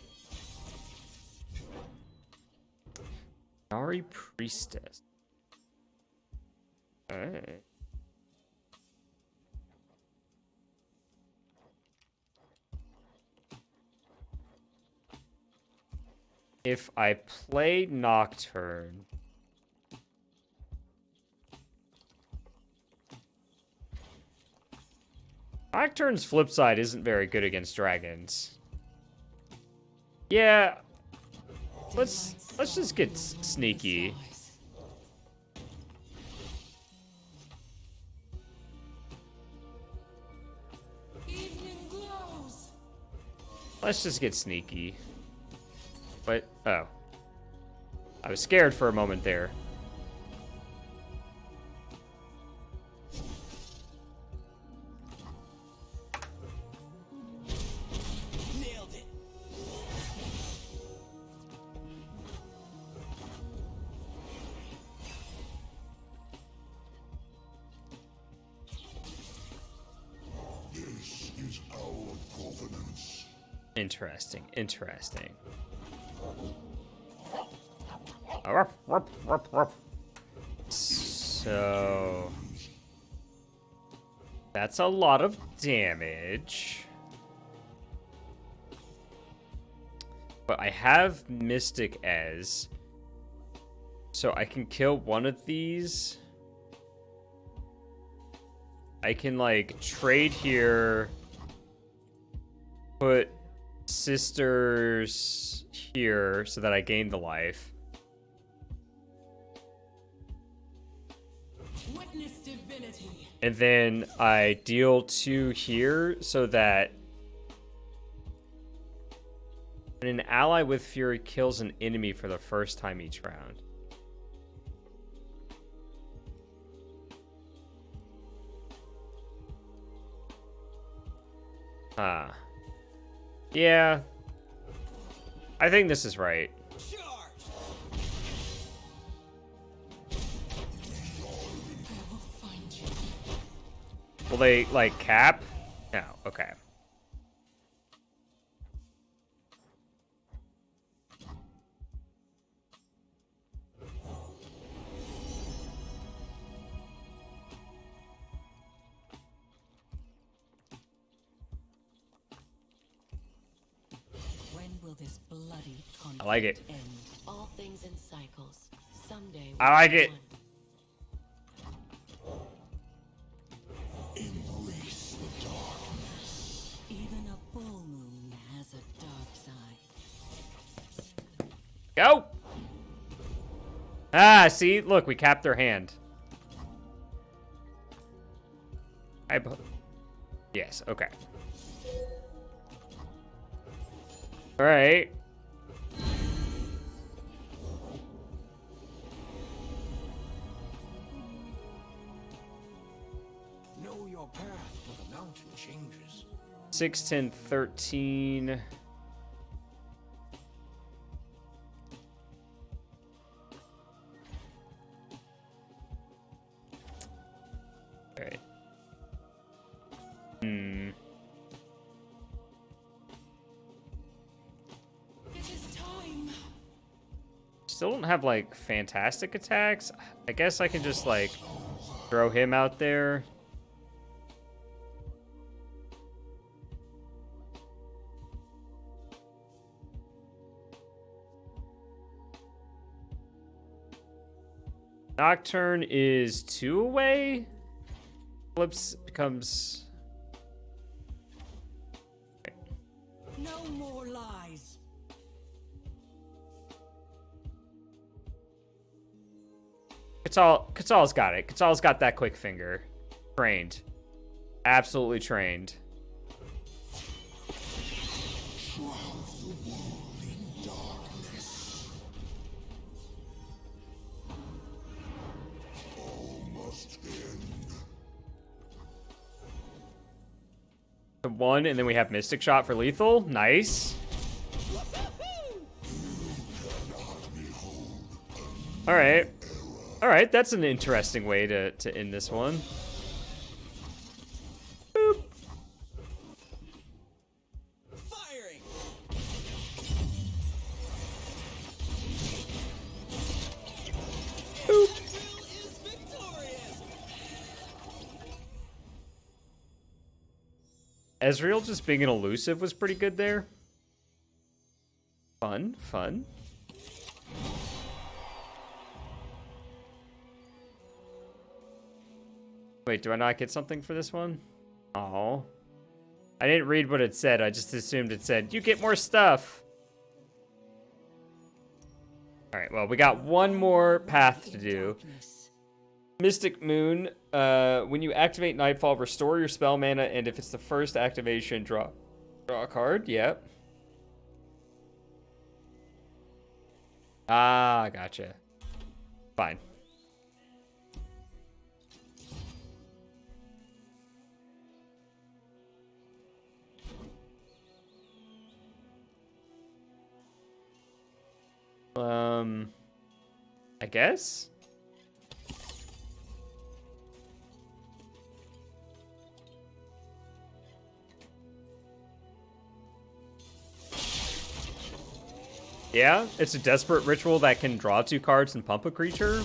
Nari Priestess. Alright. if I play Nocturne... Nocturne's flip side isn't very good against dragons. Yeah, let's just get sneaky. Let's just get sneaky. But oh, I was scared for a moment there. Interesting, interesting. So that's a lot of damage. But I have Mystic Ez, so I can kill one of these. I can like trade here, put sisters here so that I gain the life. Witness divinity. And then I deal 2 here so that when an ally with Fury kills an enemy for the first time each round. Ah. Yeah. I think this is right. Charge. I will find you. Will they, like, cap? No. Okay. This bloody I like it. end. All things in cycles. Someday I like it. Embrace the darkness. Even a full moon has a dark side. Go! Ah, see? Look, we capped their hand. Yes, okay. All right. Know your path, for the mountain changes. 6, 10, 13. All right. Still don't have, like, fantastic attacks. I guess I can just, like, throw him out there. Nocturne is 2 away. Flips becomes... No more lies. Catal's got it. Catal's got that quick finger. Trained. Absolutely trained. Shroud the world in darkness. All must end. The 1, and then we have Mystic Shot for lethal. Nice. All right. All right, that's an interesting way to end this one. Boop. Firing. Boop. Ezreal is victorious. Ezreal just being an elusive was pretty good there. Fun, fun. Wait, do I not get something for this one? Oh. I didn't read what it said. I just assumed it said, you get more stuff. Alright, well, we got one more path to do. Mystic Moon. When you activate Nightfall, restore your spell mana, and if it's the first activation, draw a card. Yep. Ah, gotcha. Fine. I guess? Yeah, it's a desperate ritual that can draw 2 cards and pump a creature.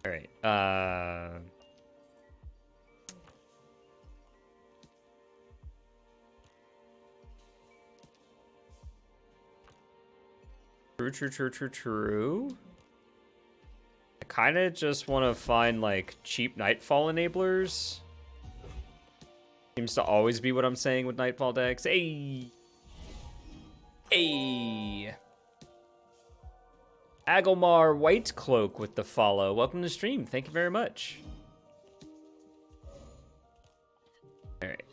Alright, True. I kind of just want to find, like, cheap Nightfall enablers. Seems to always be what I'm saying with Nightfall decks. Hey! Hey! Agomar White Cloak with the follow. Welcome to stream. Thank you very much. Alright.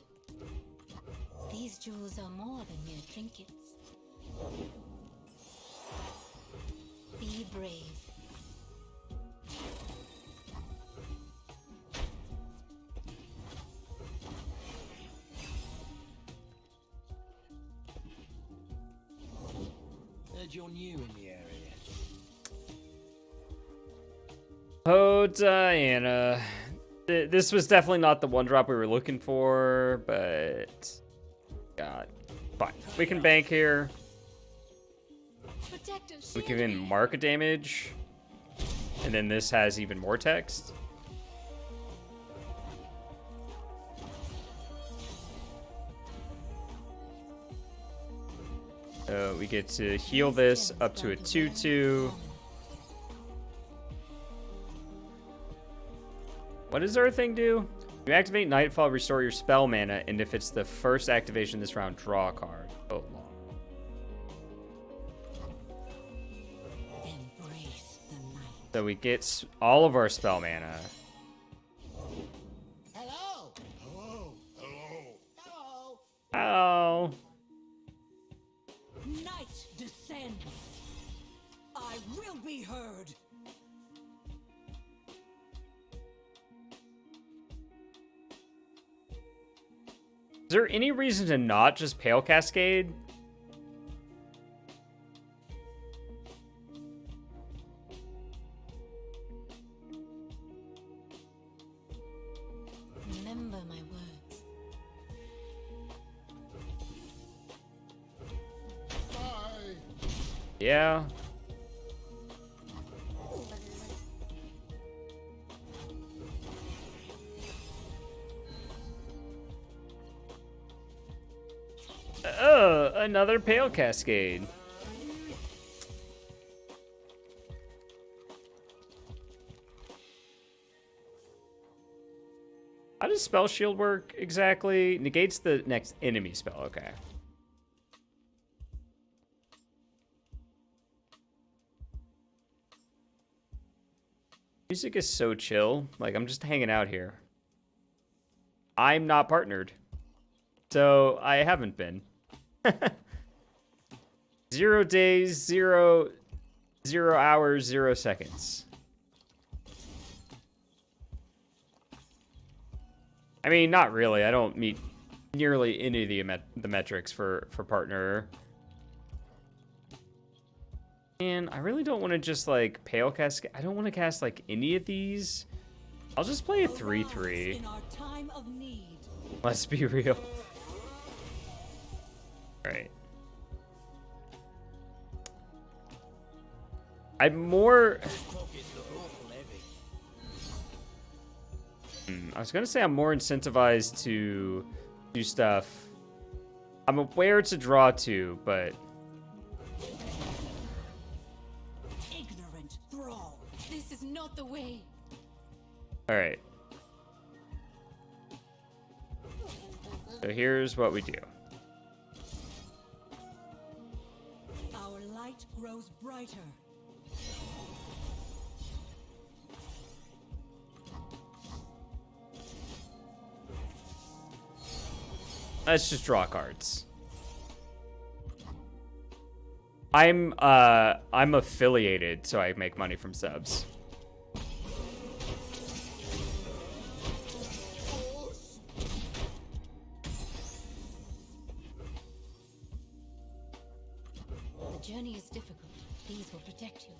These jewels are more than mere trinkets. Be brave. Heard you're new in the area. Oh, Diana. This was definitely not the one drop we were looking for, but... God. Fine. We can bank here. We can even mark a damage. And then this has even more text. We get to heal this up to a 2/2. What does our thing do? You activate Nightfall, restore your spell mana, and if it's the first activation this round, draw a card. Oh, long. So we get all of our spell mana. Hello! Hello. Hello. Hello! Oh. Night descends! I will be heard! Is there any reason to not just Pale Cascade? Remember my words. Bye. Yeah. Another Pale Cascade. How does Spell Shield work exactly? Negates the next enemy spell. Okay. Music is so chill. Like, I'm just hanging out here. I'm not partnered. So, I haven't been. 0 days, 0 hours, 0 seconds. I mean, not really. I don't meet nearly any of the metrics for partner. And I really don't want to just, like, Pale Cascade. I don't want to cast, like, any of these. I'll just play a 3/3. In our time of need. Let's be real. Right. I'm more... I was gonna say I'm more incentivized to do stuff I'm aware to draw 2, but Ignorant thrall. This is not the way. all right. So here's what we do. Our light grows brighter. Let's just draw cards. I'm affiliated, so I make money from subs. The journey is difficult. These will protect you.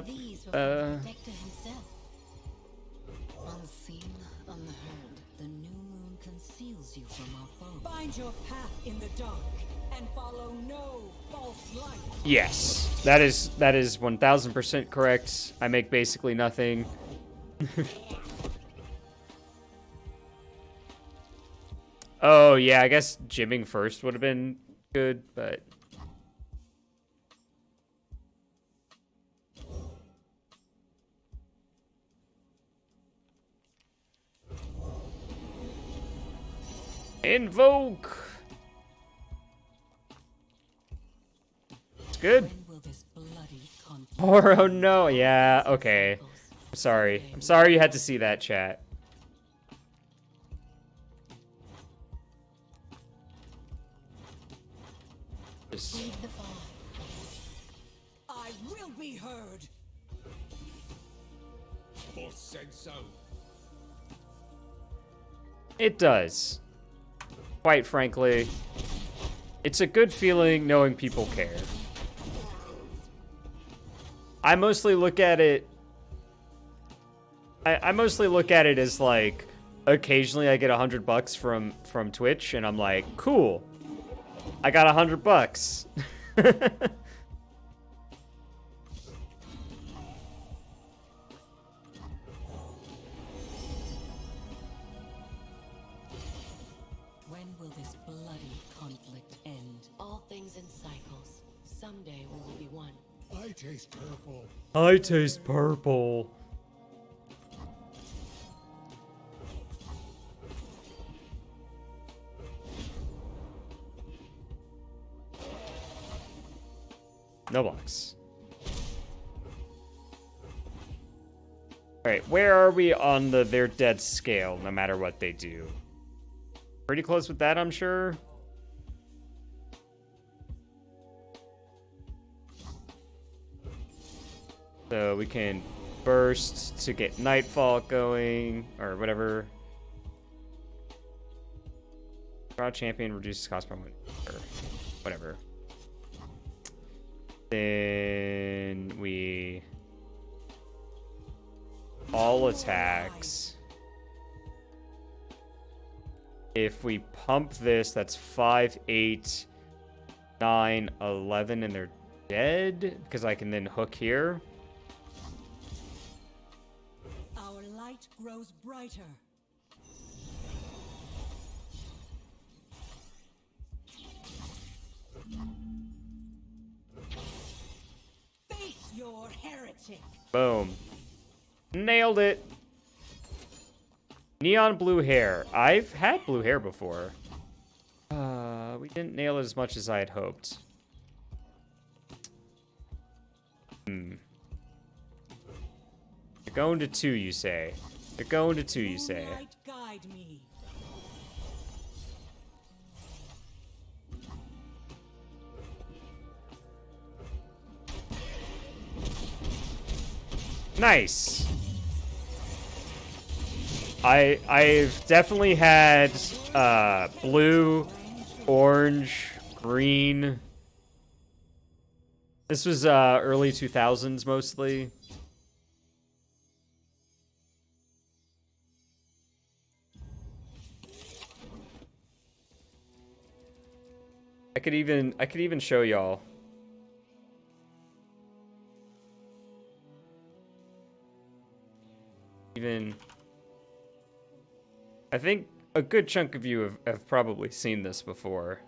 These will protect himself. Unseen, unheard, the new moon conceals you from our foe. Find your path in the dark and follow no false light. Yes, that is 1000% correct. I make basically nothing. Oh yeah, I guess gymming first would have been good, but invoke. It's good. When will this bloody conflict Oh no, yeah, okay. I'm sorry. I'm sorry you had to see that, chat. Just- heed the fall? I will be heard. Boss said so. It does. Quite frankly, it's a good feeling knowing people care. I mostly look at it I mostly look at it as like occasionally I get $100 from Twitch and I'm like, cool. I got $100. When will this bloody conflict end? All things in cycles. Someday we will be one. I taste purple. I taste purple. No blocks. Alright, where are we on the they're dead scale, no matter what they do? Pretty close with that, I'm sure. So we can burst to get Nightfall going, or whatever. Draw champion reduces cost per one, or whatever. Then we all attacks. If we pump this, that's 5, 8, 9, 11, and they're dead because I can then hook here. Our light grows brighter. Face your heretic. Boom. Nailed it. Neon blue hair. I've had blue hair before. We didn't nail it as much as I had hoped. They're going to 2, you say. They're going to 2, you say. Moonlight guide me. Nice. I've definitely had blue, orange, green. This was early 2000s mostly. I could even show y'all. even... I think a good chunk of you have probably seen this before.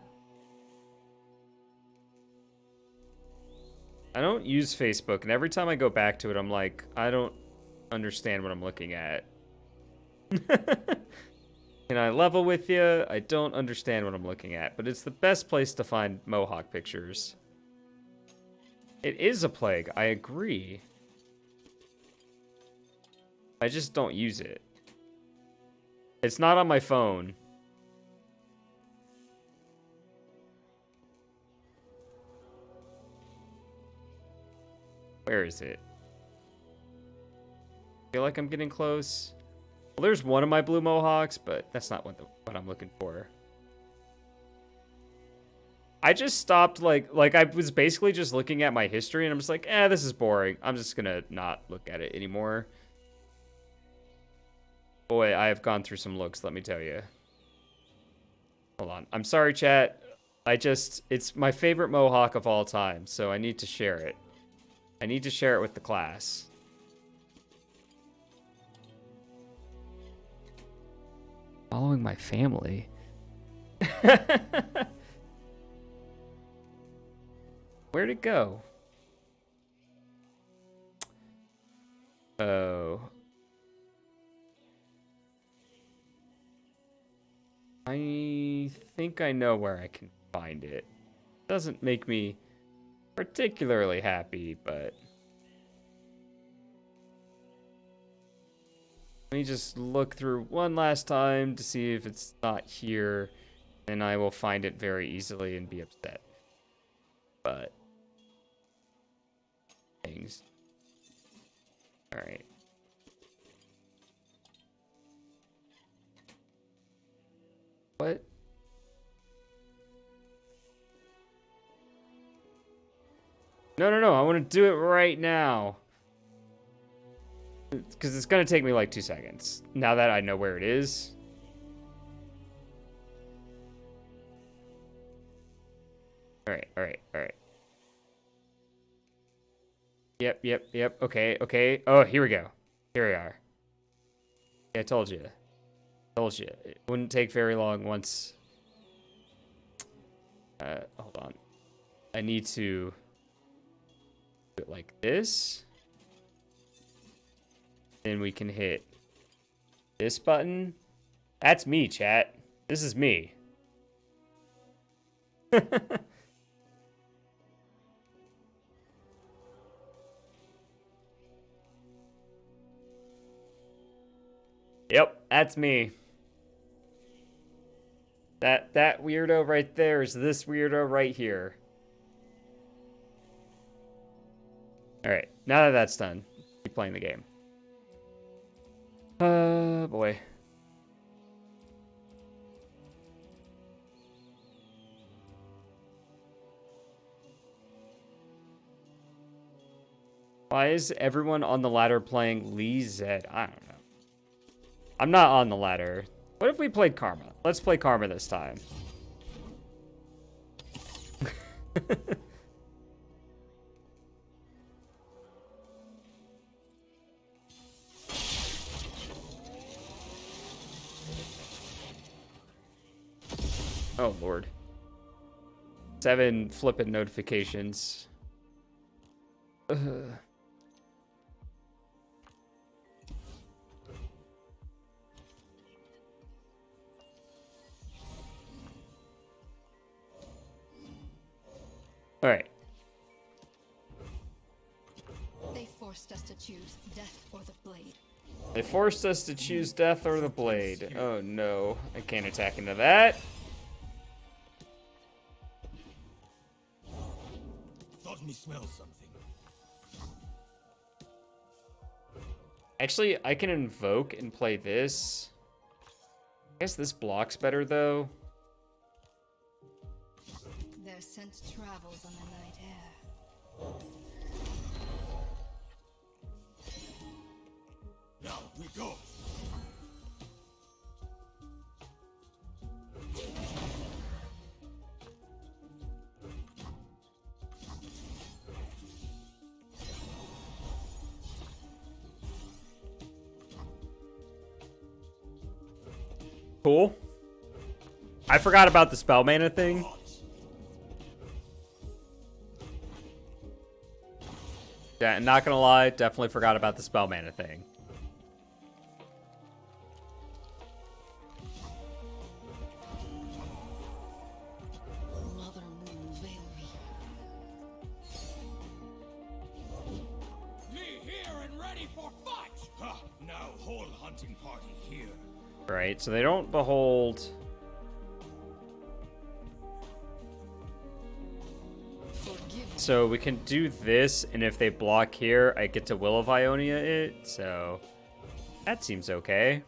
I don't use Facebook, and every time I go back to it, I'm like, I don't understand what I'm looking at. Can I level with you? I don't understand what I'm looking at, but it's the best place to find Mohawk pictures. It is a plague, I agree. I just don't use it. It's not on my phone. Where is it? Feel like I'm getting close. Well, there's one of my blue Mohawks, but that's not what I'm looking for. I just stopped, like I was basically just looking at my history, and I'm just like, this is boring. I'm just gonna not look at it anymore. Boy, I have gone through some looks, let me tell you. Hold on. I'm sorry, chat. It's my favorite Mohawk of all time, so I need to share it. I need to share it with the class. Following my family. Where'd it go? Oh. I think I know where I can find it. Doesn't make me particularly happy, but... Let me just look through one last time to see if it's not here, and I will find it very easily and be upset. But... things. Alright. What? No, I want to do it right now. Because it's going to take me like 2 seconds. Now that I know where it is. Alright. Yep. Okay. Oh, here we go. Here we are. Yeah, I told you. It wouldn't take very long once... hold on. I need to... do it like this. Then we can hit this button. That's me, chat. This is me. Yep, that's me. That weirdo right there is this weirdo right here. Alright, now that that's done, keep playing the game. Boy. Why is everyone on the ladder playing Lee Zed? I don't know. I'm not on the ladder. What if we played Karma? Let's play Karma this time. Oh, Lord. 7 flippin' notifications. Ugh. All right. They forced us to choose death or the blade. They forced us to choose death or the blade. Oh no, I can't attack into that. Thought me smell something. Actually, I can invoke and play this. I guess this blocks better though. Their scent travels on the night air. Now we go. Cool. I forgot about the spell mana thing. Yeah, not gonna lie, definitely forgot about the spell mana thing. Mother Moon veil me. Me here and ready for fight! Ha! Now whole hunting party here. Right, so they don't behold. So we can do this, and if they block here, I get to Will of Ionia it, so that seems okay.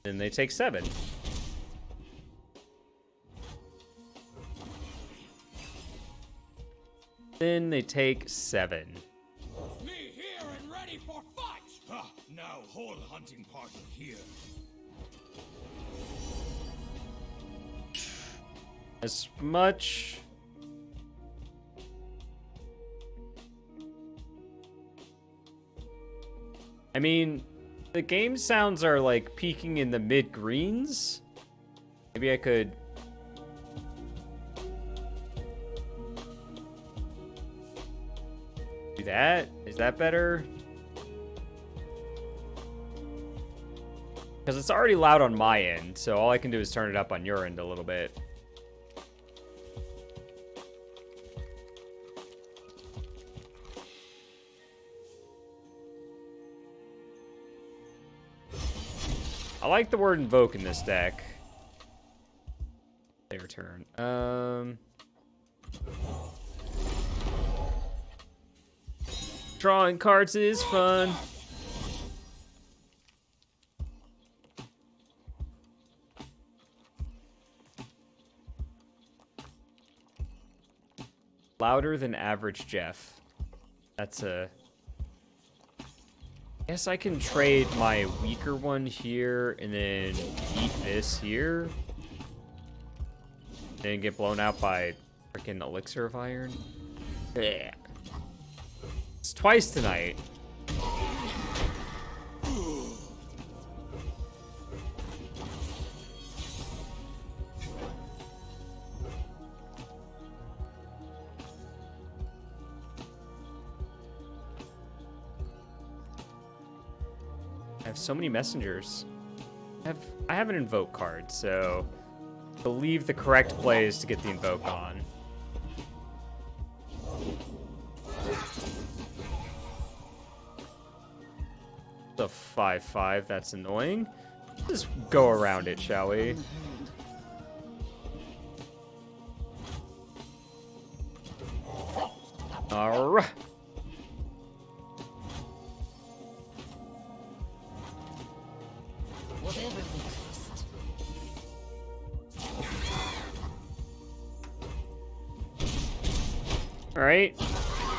Then they take 7. Then they take 7. Me here and ready for fight! Ha! Now whole hunting party here. As much. I mean, the game sounds are like peaking in the mid greens. Maybe I could. Do that? Is that better? Because it's already loud on my end, so all I can do is turn it up on your end a little bit. I like the word invoke in this deck. They return. Drawing cards is fun. Louder than average Jeff. That's a... Guess I can trade my weaker one here and then eat this here. Then get blown out by freaking Elixir of Iron. Yeah. It's twice tonight. I have so many messengers. I have an invoke card, so I believe the correct play is to get the invoke on. The 5/5, that's annoying. Just go around it, shall we? Alright. Whatever the cost. Alright.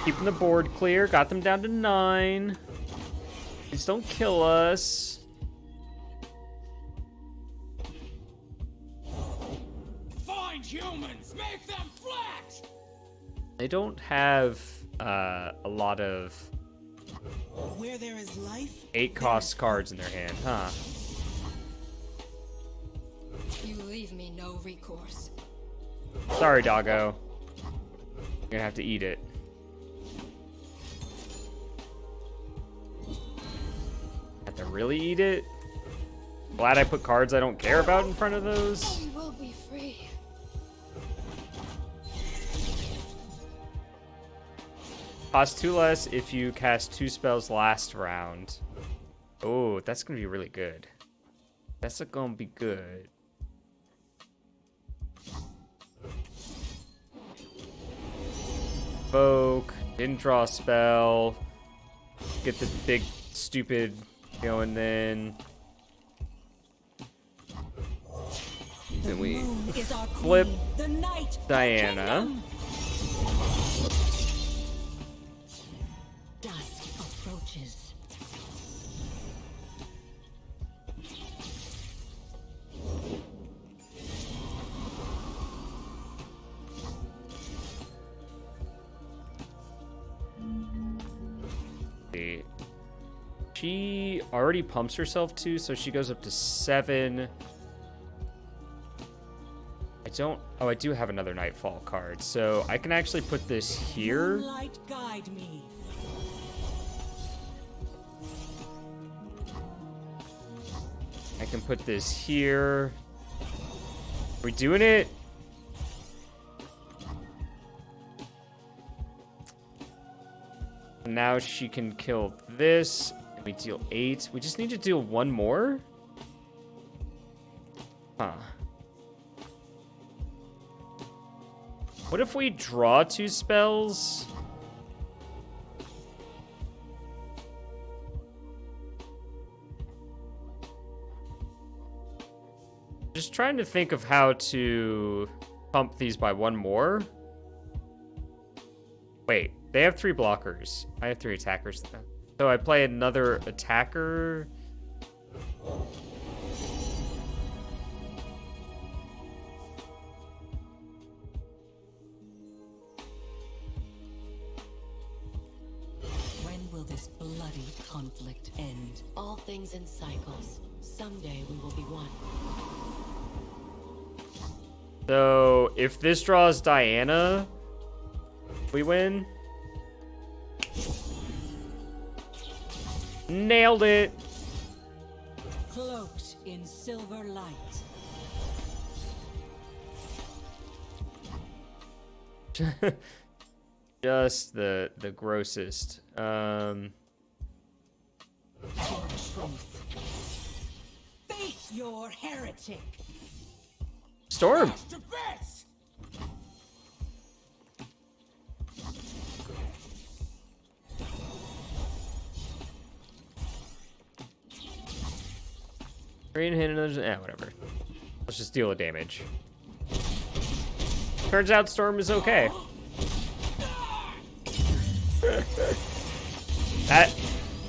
Keeping the board clear. Got them down to 9. Please don't kill us. Find humans! Make them flat! They don't have a lot of Where there is life, 8-cost cards in their hand, huh? You leave me no recourse. Sorry, doggo. You're gonna have to eat it. Have to really eat it? Glad I put cards I don't care about in front of those. We will be free. Cost 2 less if you cast 2 spells last round. Oh, that's gonna be really good. That's gonna be good. Invoke, didn't draw a spell. Get the big stupid going then. Then we Is our flip queen, the night, Diana. Dusk approaches. see. She already pumps herself too, so she goes up to 7. I do have another Nightfall card, so I can actually put this here. Moonlight guide me. I can put this here. Are we doing it? Now she can kill this. We deal 8. We just need to deal 1 more? Huh. What if we draw 2 spells? Just trying to think of how to pump these by 1 more. Wait, they have 3 blockers. I have 3 attackers. So I play another attacker. When will this bloody conflict end? All things in cycles. Someday we will be one. So if this draws Diana, we win. Nailed it. Cloaked in silver light. Just the grossest. Truth. Face your heretic. Storm. To best! Green hit another. Whatever. Let's just deal with damage. Turns out Storm is okay.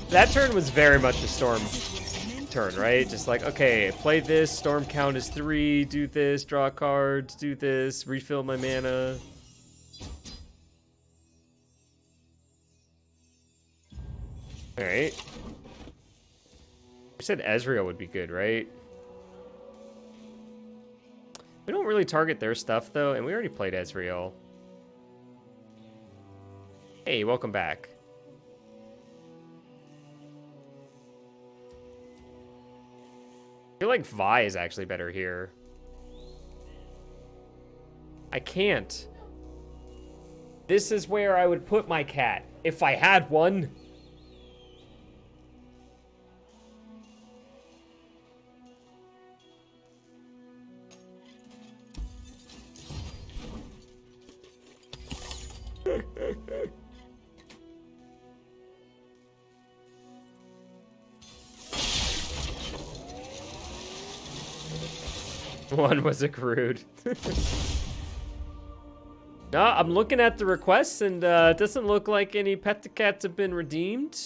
That turn was very much a Storm turn, right? Just like, okay, play this, Storm count is 3, do this, draw cards, do this, refill my mana. Alright. We said Ezreal would be good, right? We don't really target their stuff, though, and we already played Ezreal. Hey, welcome back. I feel like Vi is actually better here. I can't. This is where I would put my cat, if I had one. One was accrued. No, I'm looking at the requests, and it doesn't look like any Petticats have been redeemed.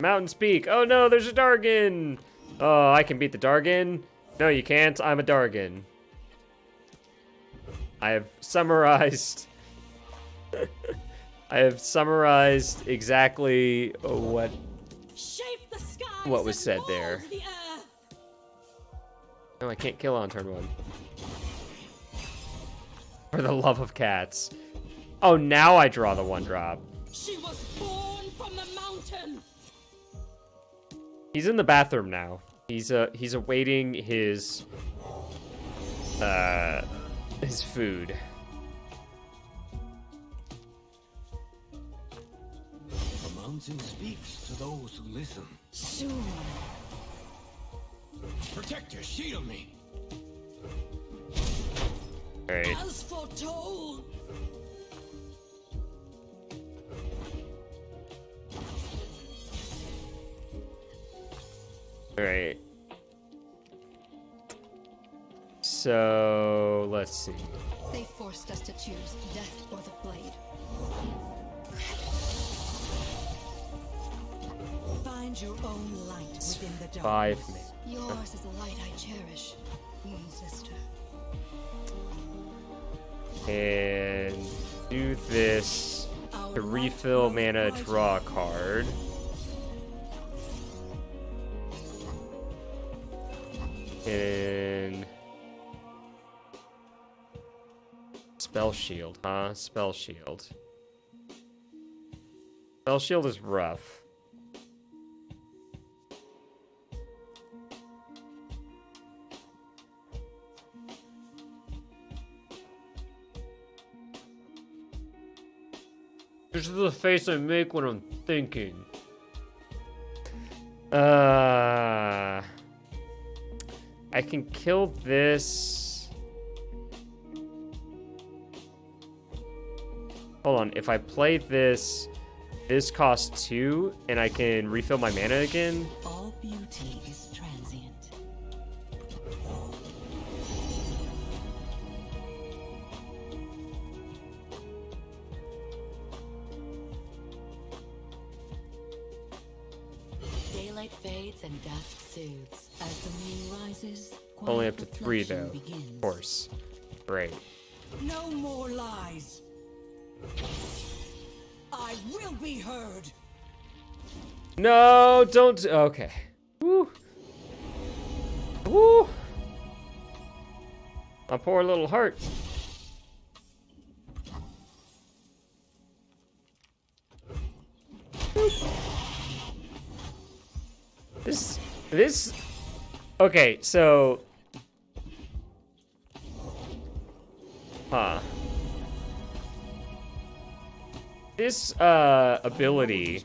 Mountains Peak. Oh no, there's a Dargon. Oh, I can beat the Dargon. No, you can't. I'm a Dargon. I have summarized. I have summarized exactly what was said there. No, I can't kill on turn 1. For the love of cats. Oh, now I draw the 1-drop. She was born from the mountain. He's in the bathroom now. He's awaiting his food. The mountain speaks to those who listen. Soon. Protector, shield me. All right. As foretold. All right. So let's see. They forced us to choose death or the blade. Find Find your own light within the dark. 5 mana. Yours is a light I cherish, Moon Sister. And do this to refill mana, draw a card. And spell shield, huh? Spell shield. Spell shield is rough. This is the face I make when I'm thinking. I can kill this. Hold on, if I play this, this costs 2, and I can refill my mana again. All beauty is transient. Daylight fades and dusk soothes. As the moon rises, Only up quiet to 3 reflection though, begins. of course. Great. No more lies. I will be heard. No, don't. Okay. Woo. Woo. My poor little heart. This. Okay, so. Huh. This ability,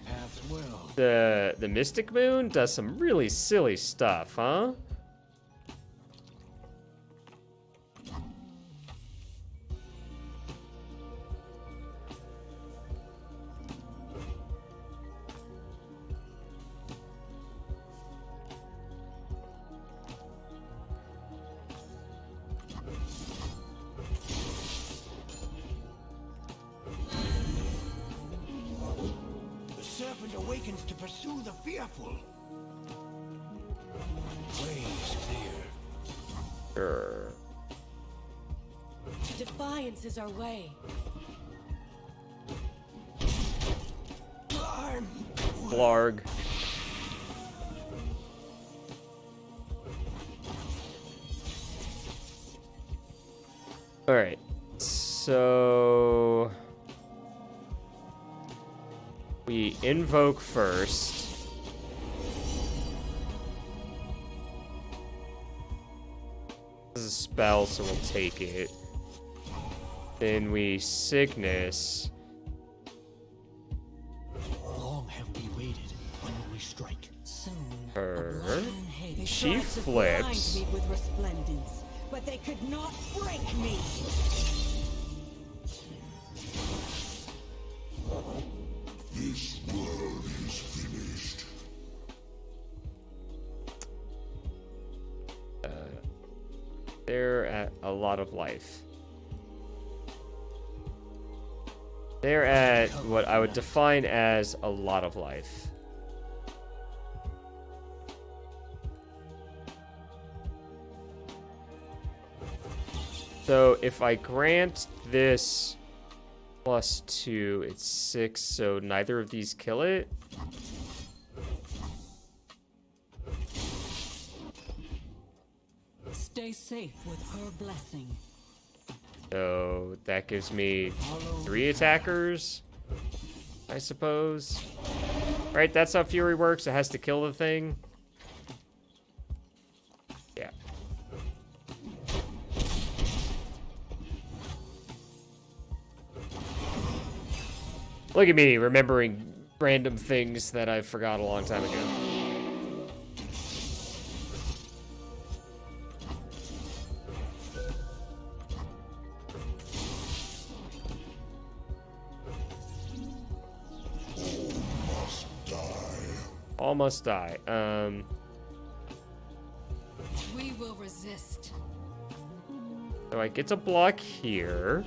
the Mystic Moon, does some really silly stuff, huh? The serpent awakens to pursue the fearful. Way is clear. Sure. Defiance is our way. Climb! Blarg. Alright. So we invoke first. This is a spell, so we'll take it. Then we Cygnus. Long have we waited. When will we strike? Soon, Her. a blood moon haze. She Tried to flips. blind me with resplendence, but they could not break me. This world is finished. They're at a lot of life. They're at what I would define as a lot of life. So if I grant this +2, it's 6, so neither of these kill it. Stay safe with her blessing. So that gives me 3 attackers, I suppose. Right, that's how Fury works. It has to kill the thing. Yeah. Look at me remembering random things that I forgot a long time ago. All must die. We will resist. So I get to block here.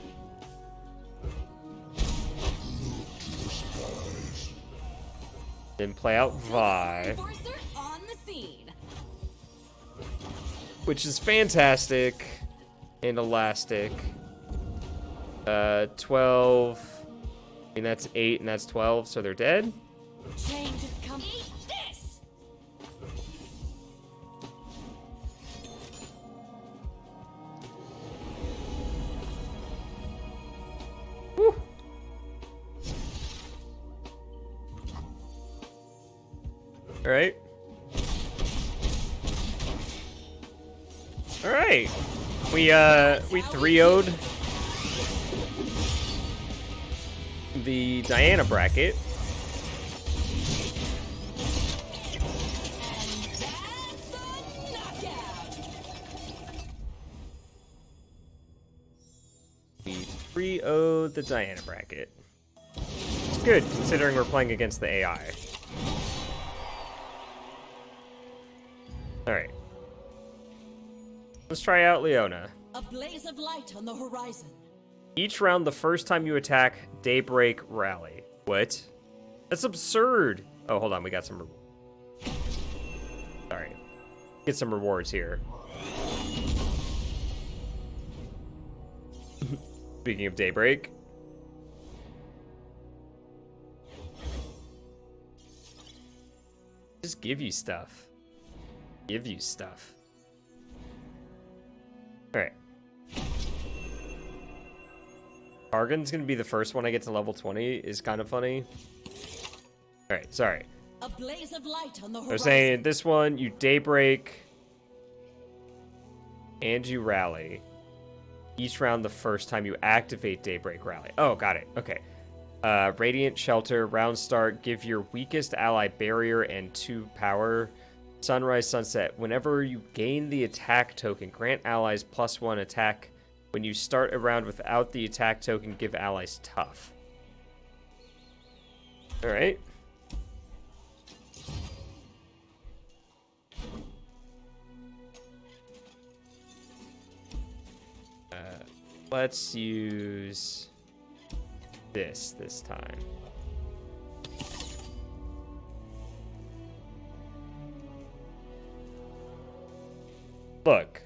Then play out Vi, Enforcer on the scene. which is fantastic and elastic. 12. I mean, that's 8 and that's 12, so they're dead. Change is coming. Eat this! Woo. All right. All right. We 3-0'd the Diana bracket. That's a knockout! We 3-0'd the Diana bracket. It's good considering we're playing against the AI. All right. Let's try out Leona. A blaze of light on the horizon. Each round, the first time you attack, Daybreak Rally. What? That's absurd. Oh, hold on. We got some... Sorry. Get some rewards here. Speaking of Daybreak. Just give you stuff. Give you stuff. Alright. Argon's gonna be the first one I get to level 20 is kind of funny. Alright, sorry. A blaze of light on the I horizon. was saying this one, you Daybreak and you Rally. Each round the first time you activate Daybreak Rally. Oh, got it. Okay. Radiant Shelter, round start, give your weakest ally barrier and 2 power. Sunrise Sunset, whenever you gain the attack token, grant allies +1 attack. When you start a round without the attack token, give allies tough. Alright. Let's use this time. Look.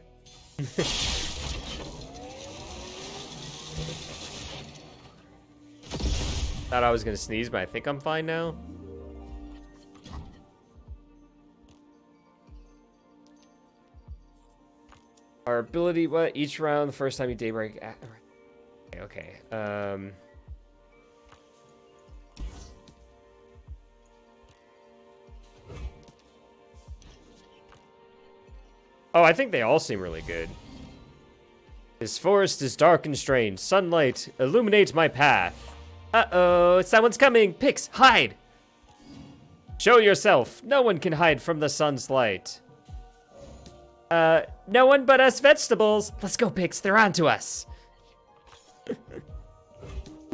Thought I was gonna sneeze, but I think I'm fine now. Our ability, what? Each round, the first time you Daybreak... Okay, Oh, I think they all seem really good. This forest is dark and strange. Sunlight illuminates my path. Uh-oh, someone's coming. Pix, hide! Show yourself. No one can hide from the sun's light. No one but us vegetables. Let's go, Pix. They're on to us.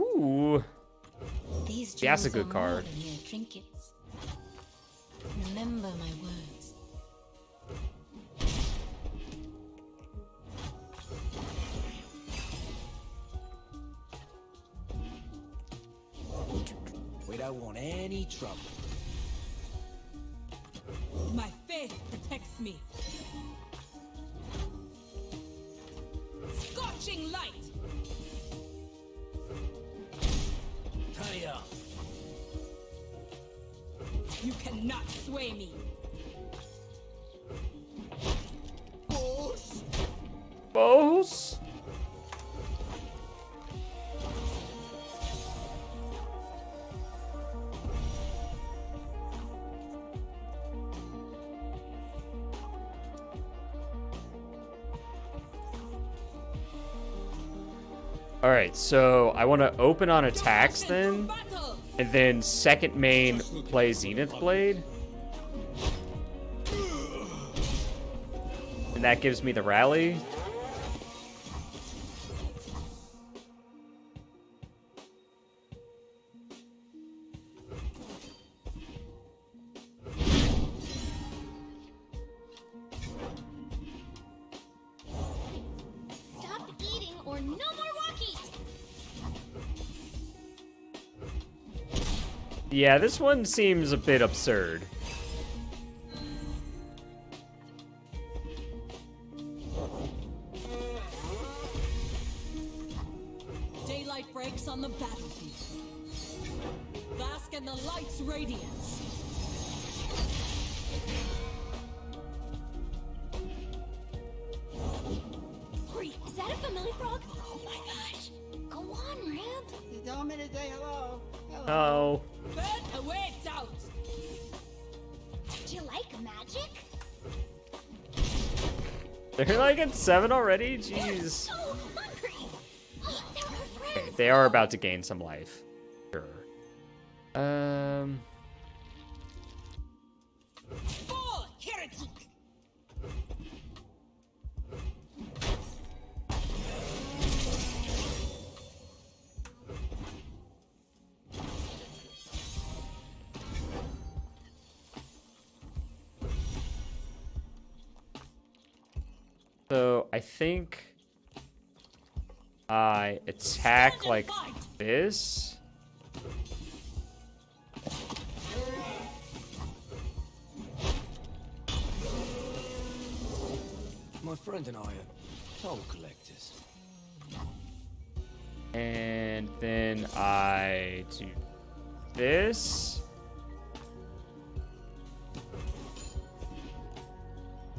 Ooh. These Yeah, that's a jewels good are card. more than mere trinkets. Remember my words. We don't want any trouble. My faith protects me. Scorching light. Hurry up. You cannot sway me. Boss. Boss? All right, so I want to open on attacks then, Battle. and then second main play Zenith Blade. And that gives me the rally. Stop eating or no more walkies! Yeah, this one seems a bit absurd. Daylight breaks on the battlefield. Bask in the light's radiance. Wait, is that a familiar frog? Oh my gosh. Go on, Ramp. You told me to say hello. Hello. Oh. But away it's out. Do you like magic? They're like at 7 already? They're Jeez. so hungry. Oh, they're our Okay, friends. they are about to gain some life. Sure. Fall, heretic. So I think I attack like this. My friend and I are toll collectors. And then I do this.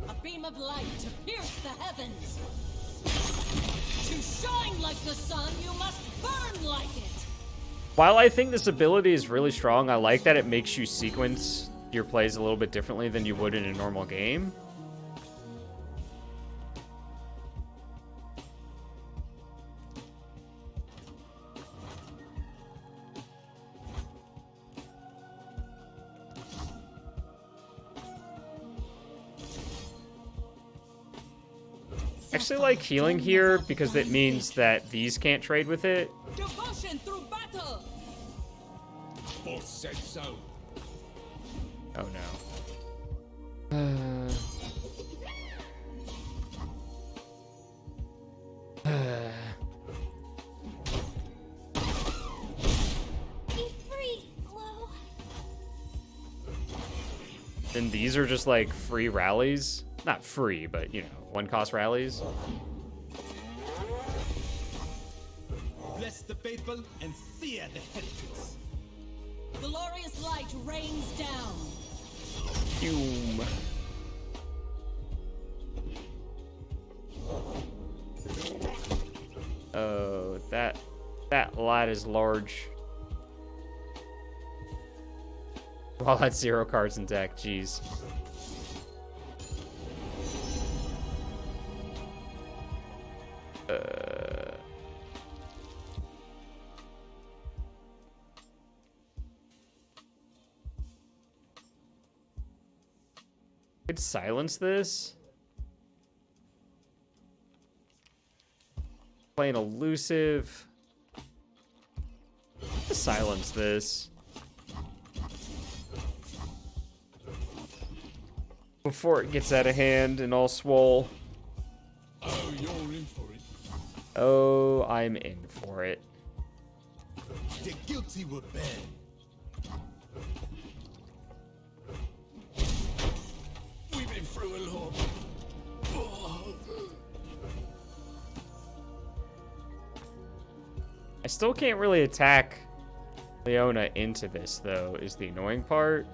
A beam of light to pierce the heavens. To shine like the sun, you must burn like it. While I think this ability is really strong, I like that it makes you sequence your plays a little bit differently than you would in a normal game. Actually like healing here because it means that these can't trade with it. Devotion through battle. Boss said so. Oh no. Be free, Lo. And these are just like free rallies. Not free, but you know, one cost rallies. Bless the people and sear the heretics. Glorious light rains down. Fume. Oh, that light is large. Well, that's 0 cards in deck, jeez. Could silence this. Playing elusive. Silence this. Before it gets out of hand and all swole. Oh, you're in for it. Oh, I'm in for it. The guilty will bear. We've been through a lot. I still can't really attack Leona into this, though, is the annoying part.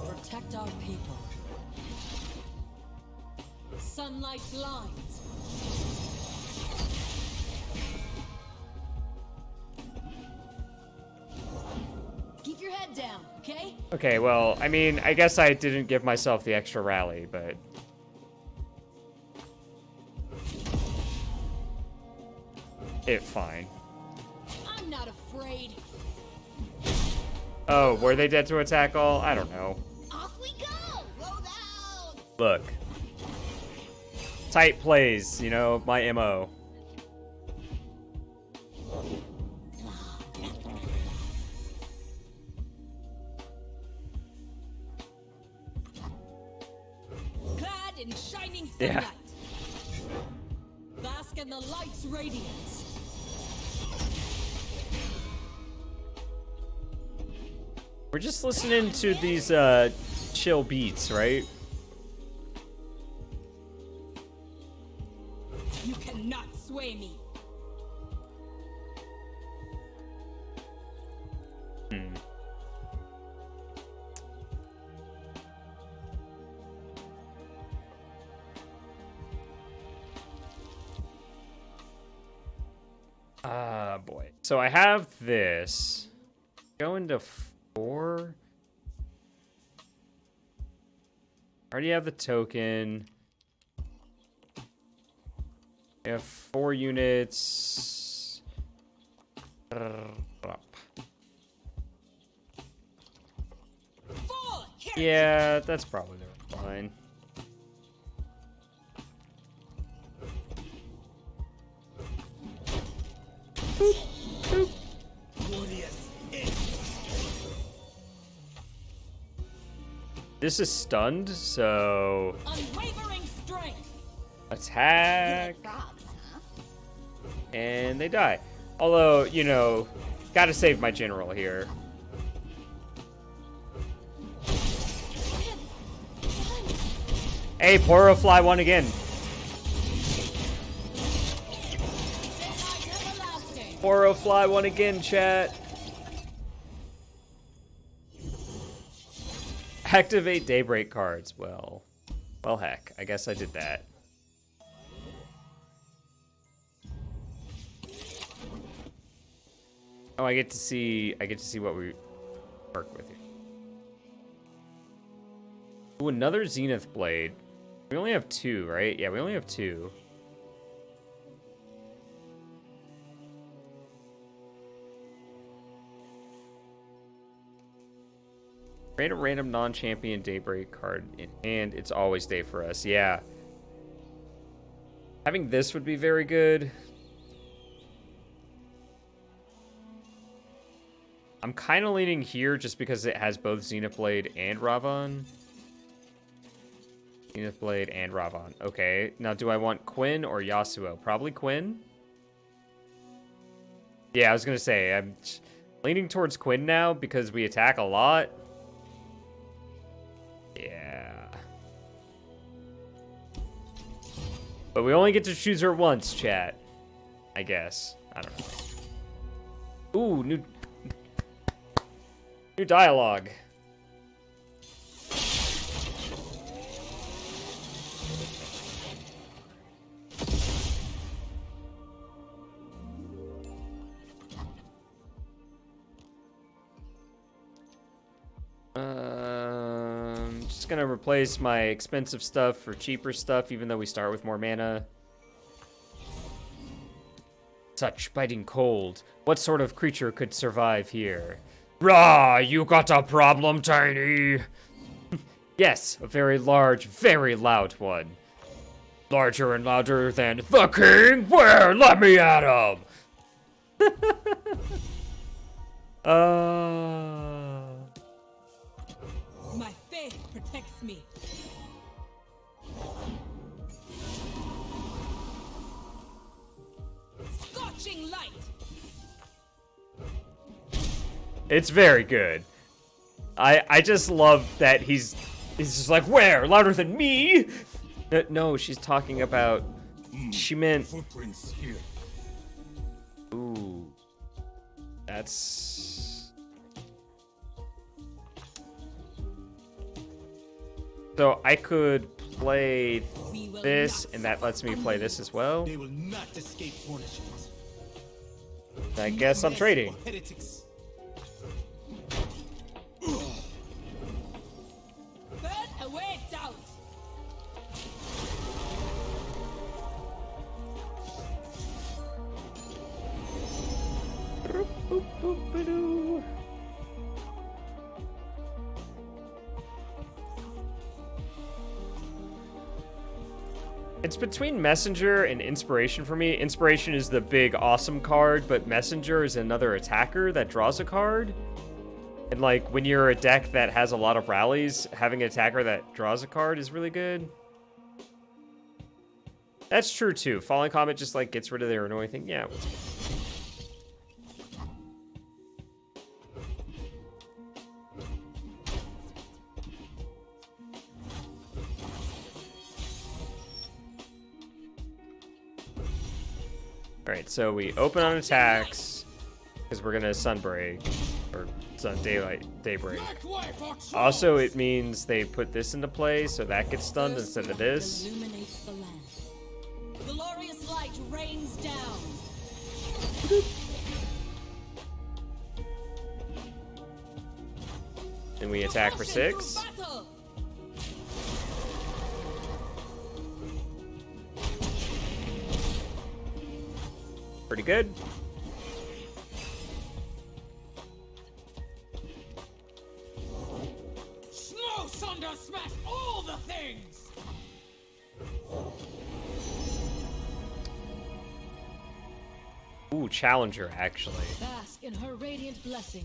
Protect our people. Sunlight blinds. Keep your head down, okay? Okay, well, I mean, I guess I didn't give myself the extra rally, but... fine. I'm not afraid. Oh, were they dead to attack all? I don't know. Off we go. Slow down. Look. Tight plays, you know, my MO. in shining Yeah. sunlight. Bask in the light's radiance. We're just listening to these chill beats, right? You cannot sway me. Ah, boy. So I have this. Going to 4. Already have the token. We have 4 units. Yeah, that's probably fine. Boop, boop. This is stunned, so Unwavering strength. attack, and they die. Although, you know, gotta save my general here. Hey, Porofly won again. Porofly won again, chat. Activate Daybreak cards. Well, heck. I guess I did that. Oh, I get to see what we work with here. Ooh, another Zenith Blade. We only have 2, right? Yeah, we only have 2. Create a random non-champion Daybreak card in hand. It's always day for us. Yeah. Having this would be very good. I'm kind of leaning here just because it has both Zenith Blade and Ravan. Zenith Blade and Ravan. Okay. Now, do I want Quinn or Yasuo? Probably Quinn. Yeah, I was going to say, I'm leaning towards Quinn now because we attack a lot. Yeah. But we only get to choose her once, chat. I guess. I don't know. Ooh, new dialogue. Just gonna replace my expensive stuff for cheaper stuff, even though we start with more mana. Such biting cold. What sort of creature could survive here? Rah! You got a problem, Tiny? Yes, a very large, very loud one. Larger and louder than the king? Where? Let me at him! My faith protects me. Scorching light. It's very good. I just love that he's just like, where? Louder than me? No, she's talking about, she meant, Footprints here. ooh, that's, so I could play We will this, not and that lets me play this as well. They will not escape punishment. I guess I'm trading. Heretics. burn away doubt. It's between Messenger and Inspiration for me. Inspiration is the big awesome card, but Messenger is another attacker that draws a card. And like when you're a deck that has a lot of rallies, having an attacker that draws a card is really good. That's true too. Falling Comet just like gets rid of their annoying thing. Yeah. Alright, so we open on attacks because we're gonna sunbreak or daybreak. Also, it means they put this into play, so that gets stunned instead of this. Illuminates the land. Glorious light rains down. Then we attack for 6. Battle. Pretty good. Snow Sunder smash all the things! Ooh, Challenger, actually. Bask in her radiant blessing.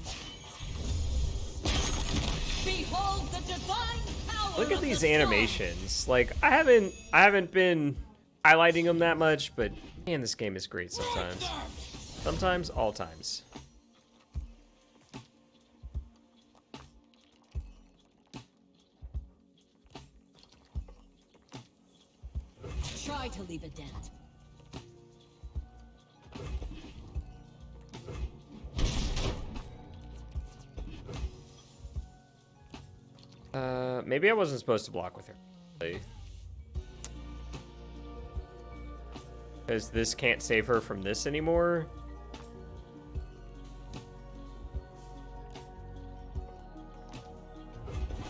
Behold the divine power. Look at of these the animations. Like, I haven't been highlighting them that much, but man, this game is great sometimes. Sometimes, all times. Storm. Try to leave a dent. Maybe I wasn't supposed to block with her. Because this can't save her from this anymore.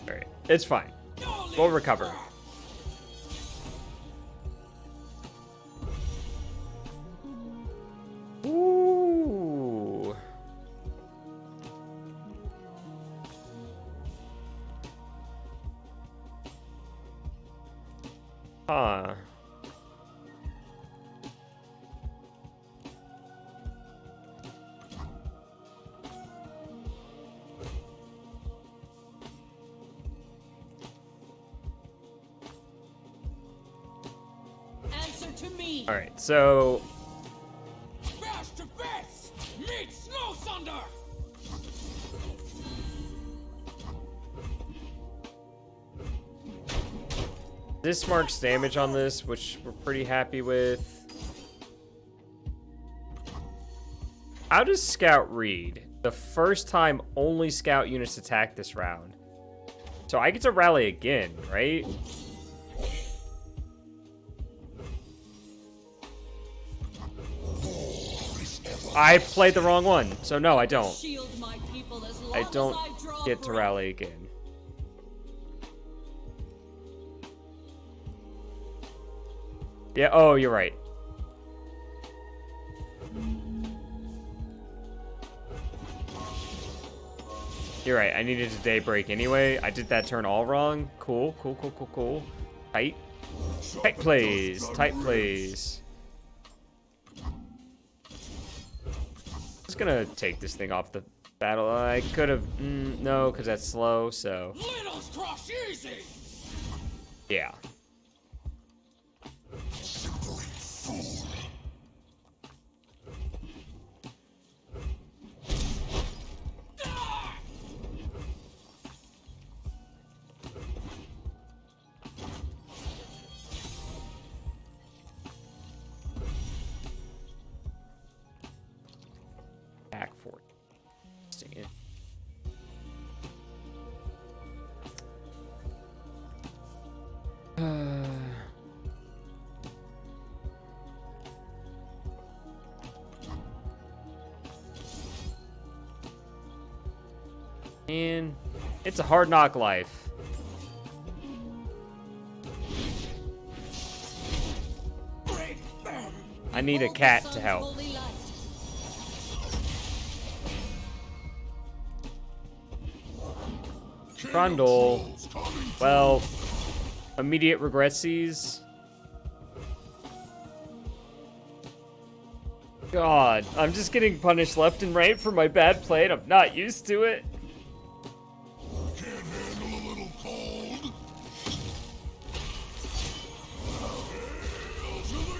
Alright, it's fine. We'll recover. Ooh. Huh. Answer to me. All right, so Bash to base! Meet Snow Sunder! this marks damage on this, which we're pretty happy with. How does Scout read? The first time only Scout units attack this round. So I get to rally again, right? I played the wrong one, so no, I don't. Shield my people as long I as don't I draw get to breath. rally again. Yeah, oh, you're right. You're right, I needed a daybreak anyway. I did that turn all wrong. Cool, cool, cool, cool, cool. Tight. Tight plays, tight plays. Just gonna take this thing off the battle. I could have, no, because that's slow, so. Littles crush easy! Yeah. Back for it. Sting it. And it's a hard knock life. I need a Hold the cat sun's to help. holy light. Trundle. Well, immediate regressies. God, I'm just getting punished left and right for my bad play, and I'm not used to it. Can't handle a little cold? Hail to the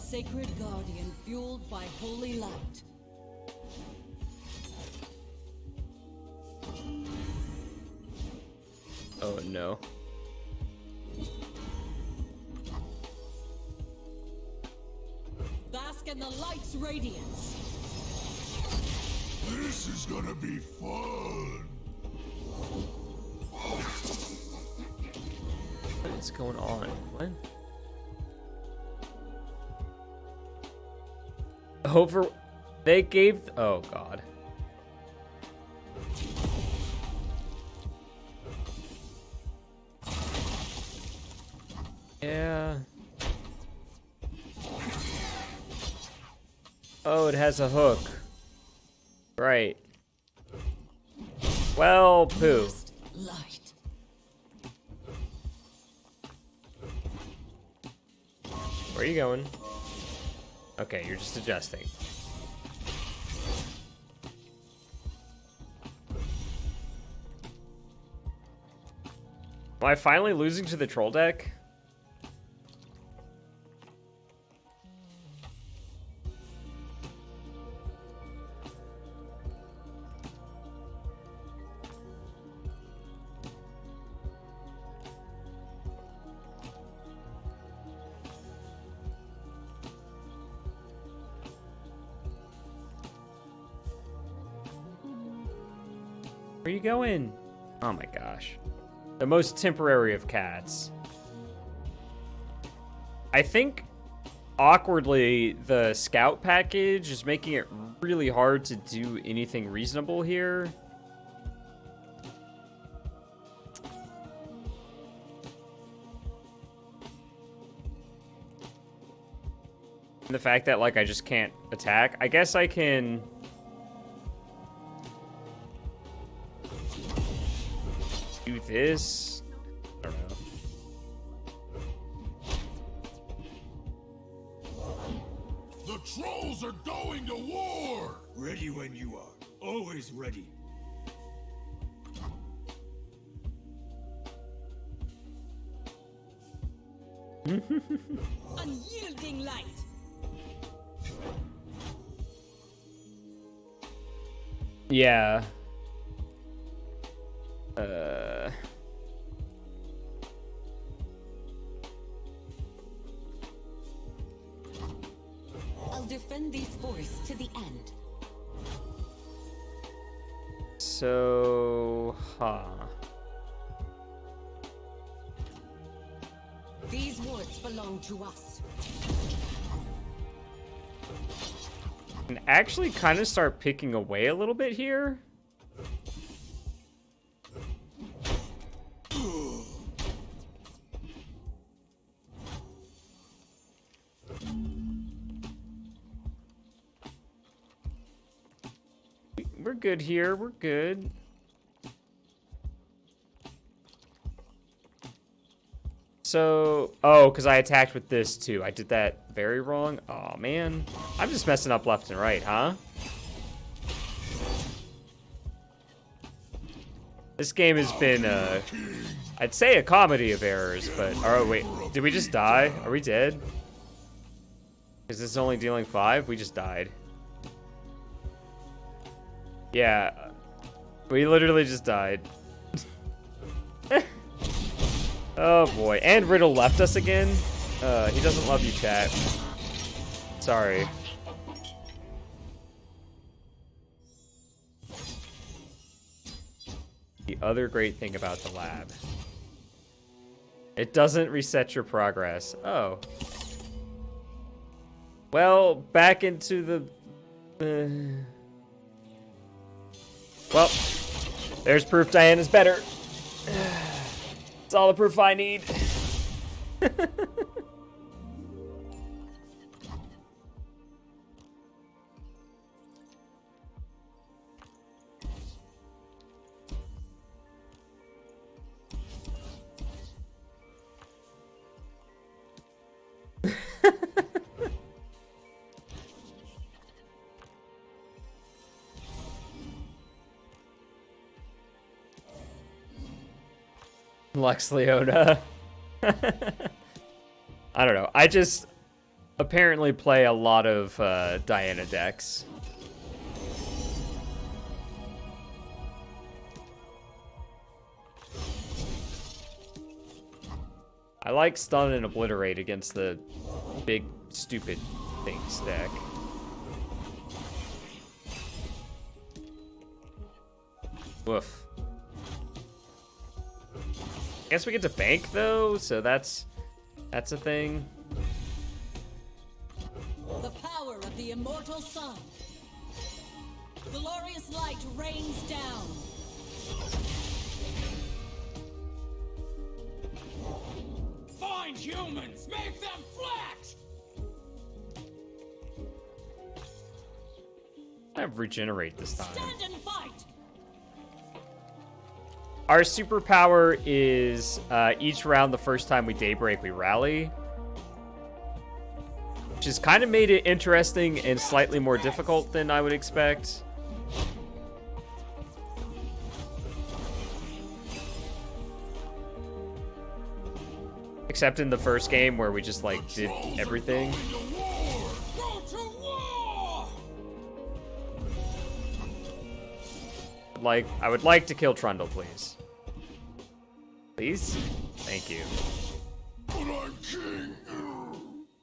sacred guardian fueled by holy light. Oh no. Bask in the light's radiance. This is gonna be fun. What is going on? What? Over. They gave. Oh god. Yeah. Oh, it has a hook. Right. Well, poo. Light. Where are you going? Okay, you're just adjusting. Am I finally losing to the troll deck? Where are you going? Oh my gosh. The most temporary of cats. I think, awkwardly, the scout package is making it really hard to do anything reasonable here. And the fact that, like, I just can't attack. I guess I can... do this. I don't know. The trolls are going to war! Ready when you are. Always ready. Unyielding light. Yeah. I'll defend these forests to the end. So, These woods belong to us. can actually kind of start picking away a little bit here. We're good here. We're good. So, oh, because I attacked with this too. I did that very wrong. Oh man, I'm just messing up left and right, huh? This game has been, I'd say a comedy of errors, but, oh wait, did we just die? Are we dead? Is this only dealing 5? We just died. Yeah, we literally just died. Oh boy, and Riddle left us again. He doesn't love you, chat. Sorry. The other great thing about the lab. It doesn't reset your progress. Oh. Well, back into the... Well, there's proof Diana's better. It's all the proof I need. Lux Leona. I don't know. apparently play a lot of Diana decks. I like stun and obliterate against the big stupid things deck. Woof. I guess we get to bank though, so that's a thing. The power of the immortal sun. Glorious light rains down. Find humans! Make them flat! I have regenerate this time. Stand and fight. Our superpower is each round the first time we daybreak, we rally. Which has kind of made it interesting and slightly more difficult than I would expect. Except in the first game where we just like did everything. Go to war! Like, I would like to kill Trundle, please. Please? Thank you. But I'm king.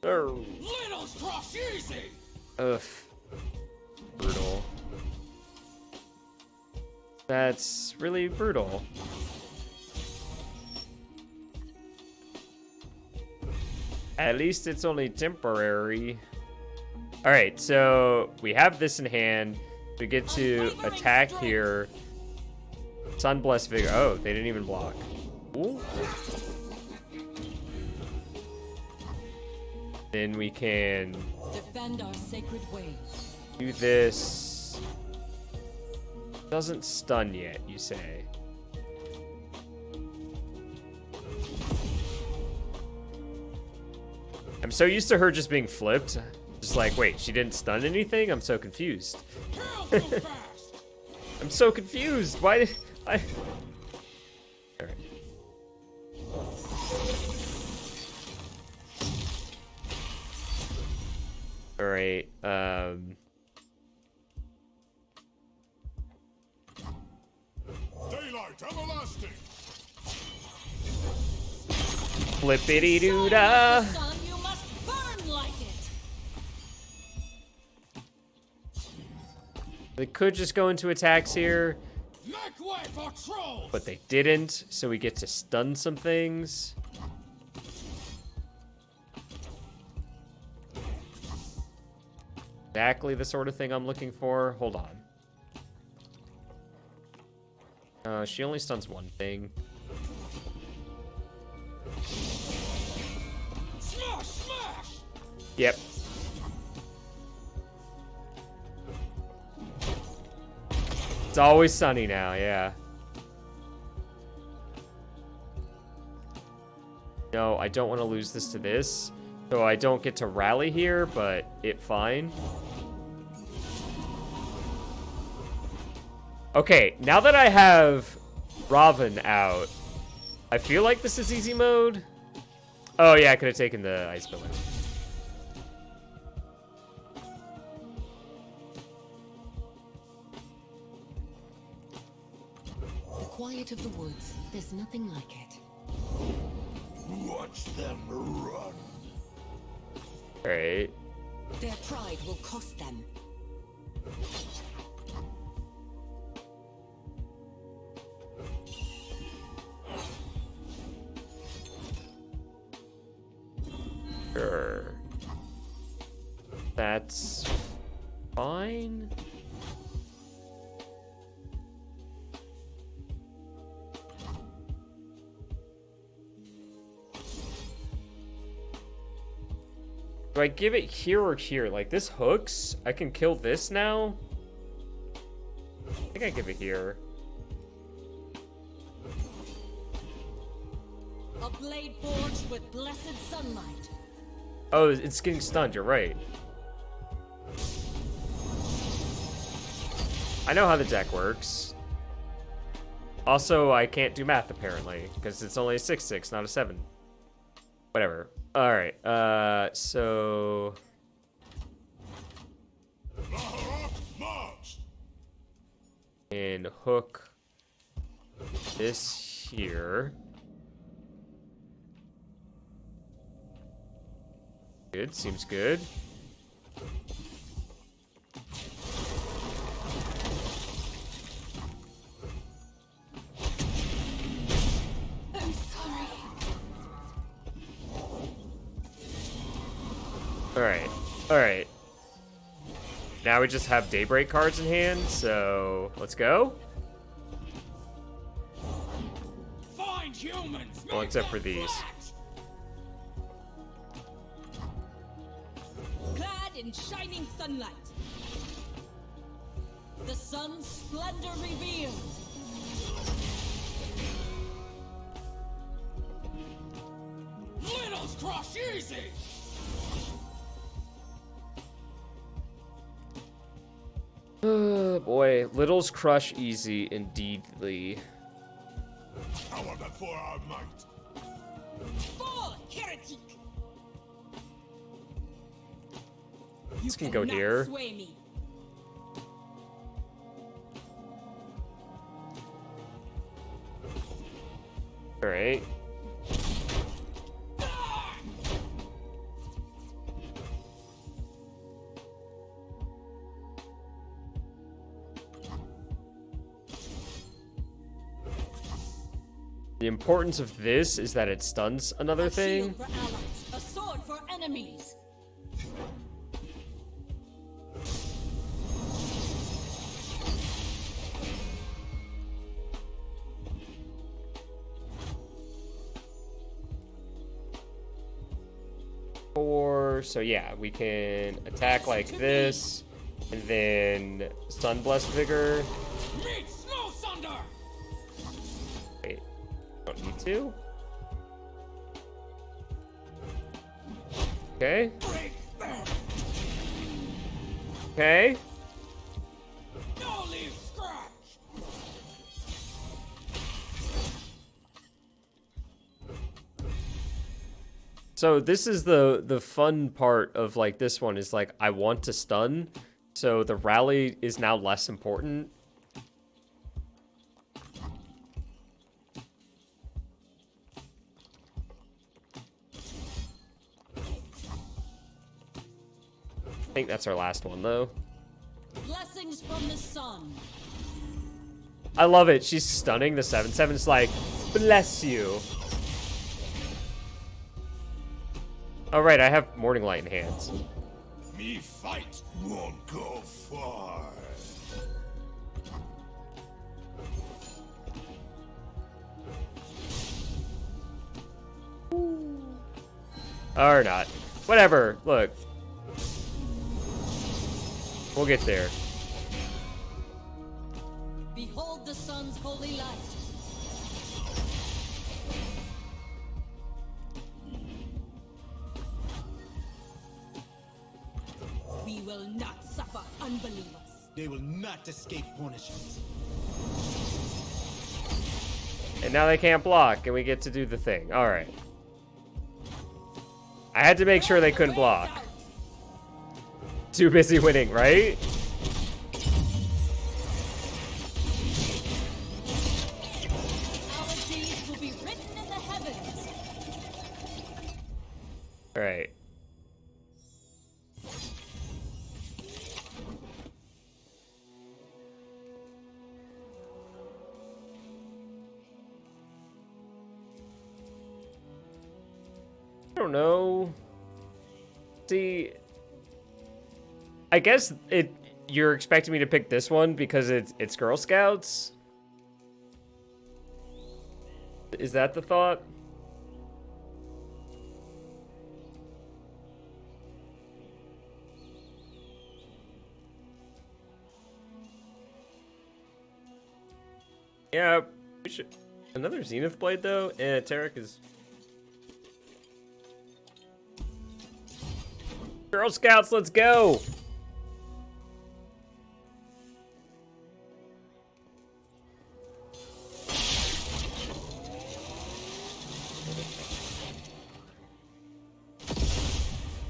Littles cross easy! Ugh. Brutal. That's really brutal. At least it's only temporary. Alright, so we have this in hand. We get to attack here. Sunblessed Vigor. Oh, they didn't even block. Ooh. Then we can Defend our sacred ways. do this. Doesn't stun yet, you say. I'm so used to her just being flipped. Just like, wait, she didn't stun anything? I'm so confused. Kill so fast! I'm so confused. Why did I... Alright. Alright, Daylight everlasting. flippity-doo-dah. Sun, you must burn like it. They could just go into attacks here, Make way for trolls! but they didn't, so we get to stun some things. Exactly the sort of thing I'm looking for. Hold on. She only stuns one thing. Smash! Smash! Yep. It's always sunny now, yeah. No, I don't want to lose this to this. So I don't get to rally here, but it fine. Okay, now that I have Raven out, I feel like this is easy mode. Oh yeah, I could have taken the ice building. The quiet of the woods, there's nothing like it. Watch them run. Alright. Their pride will cost them. Sure. That's fine. Do I give it here or here? Like, this hooks. I can kill this now. I think I give it here. A blade forged with blessed sunlight. Oh, it's getting stunned. You're right. I know how the deck works. Also, I can't do math, apparently, because it's only a 6/6, not a 7. Whatever. Alright, so... then hook this here. Good, seems good. I'm sorry. Alright, alright. Now we just have Daybreak cards in hand, so let's go. Find humans. Well, make except for them these. flat. Clad in shining sunlight. The sun's splendor revealed. Littles crush easy. Oh boy, Littles crush easy indeedly. I want that 4-hour might. Fall, heretic! This can go here. Sway me. Alright. The importance of this is that it stuns another A thing. shield for allies, a sword for enemies. So yeah, we can attack like this, and then Stun Blessed Vigor. Meet Snow Thunder. Wait, don't need to. Okay. Break them. Okay. No leave scratch. So this is the fun part of like this one is like I want to stun, so the rally is now less important. I think that's our last one though. Blessings from the sun. I love it. She's stunning the 7/7. It's like, bless you. Oh right, I have Morning Light in hands. Me fight won't go far. Or not. Whatever. Look. We'll get there. Behold the sun's holy light. We will not suffer unbelievers. They will not escape punishment. And now they can't block, and we get to do the thing. Alright. I had to make sure they couldn't block. Too busy winning, right? Our deeds will be written in the heavens. Alright. I don't know. See, I guess you're expecting me to pick this one because it's Girl Scouts? Is that the thought? Yeah, we should. Another Zenith Blade though? Tarek is. Girl Scouts, let's go!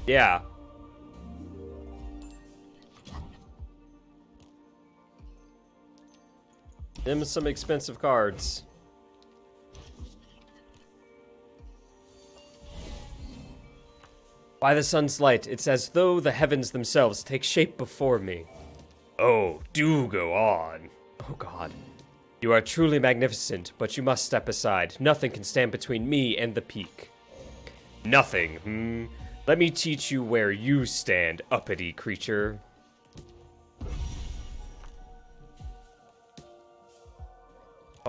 Yeah. Them some expensive cards. By the sun's light, it's as though the heavens themselves take shape before me. Oh, do go on. Oh god. You are truly magnificent, but you must step aside. Nothing can stand between me and the peak. Nothing, Let me teach you where you stand, uppity creature.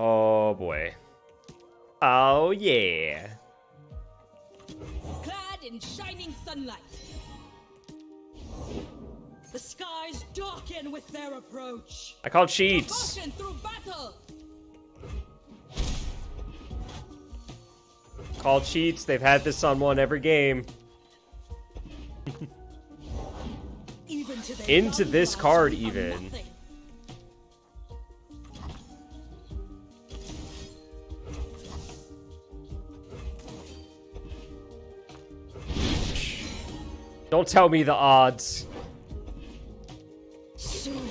Oh boy. Oh yeah. Clad in shining sunlight. The skies darken with their approach. I called cheats. Caution through battle. Called cheats. They've had this on one every game. Even to their Into young this gods card are even. nothing. Don't tell me the odds. Soon.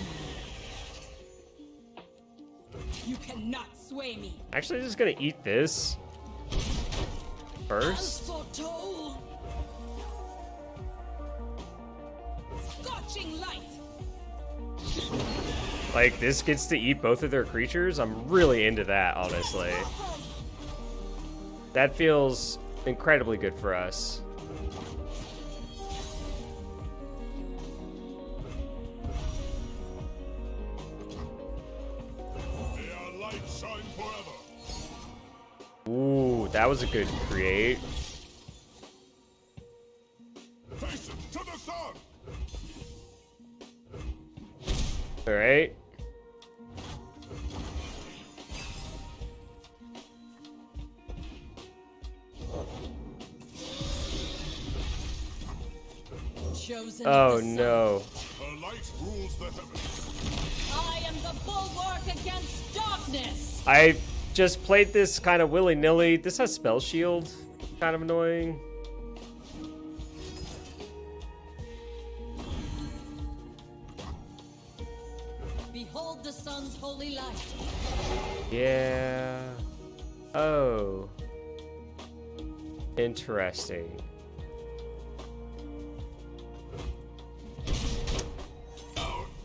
You cannot sway me. Actually, just gonna eat this As first. foretold. Scorching light. Like, this gets to eat both of their creatures? I'm really into that, honestly. That feels incredibly good for us. May our light shine forever. Ooh, that was a good create. Face it to the sun. Alright. Chosen Oh of the sun. no. The light rules the heavens. I am the bulwark against darkness. I just played this kind of willy-nilly. This has spell shield. Kind of annoying. Behold the sun's holy light. Yeah. Oh. Interesting.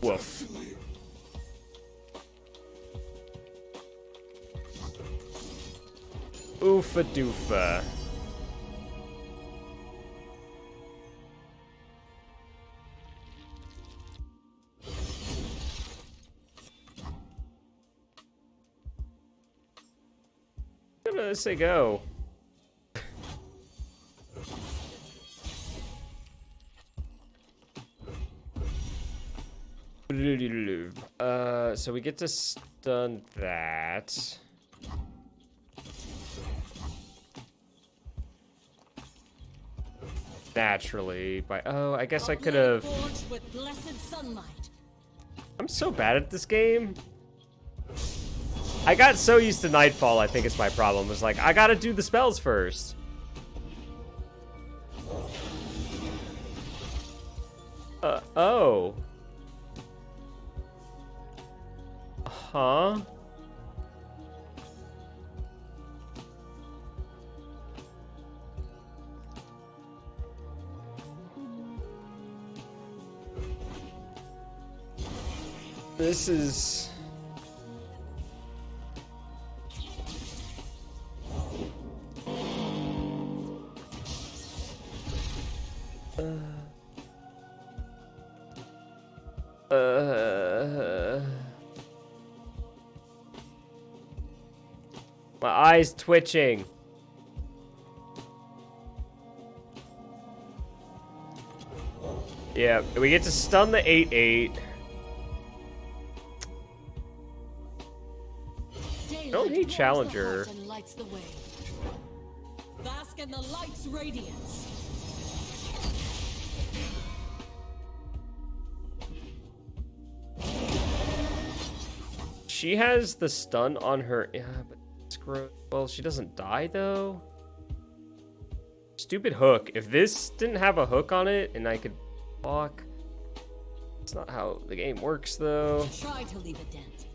Woof. Oofa doofa. I'm gonna say go. So we get to stun that. Naturally, by I guess I could have. Forged with blessed sunlight. I'm so bad at this game. I got so used to Nightfall, I think it's my problem. It's like, I gotta do the spells first. Oh. Huh? This is... My eyes twitching. Yeah, we get to stun the 8/8. Don't hate Challenger. And lights the way. Bask in the light's radiance. She has the stun on her. Yeah, but screw. Well, she doesn't die though. Stupid hook. If this didn't have a hook on it and I could block, it's not how the game works though. Try to leave a dent.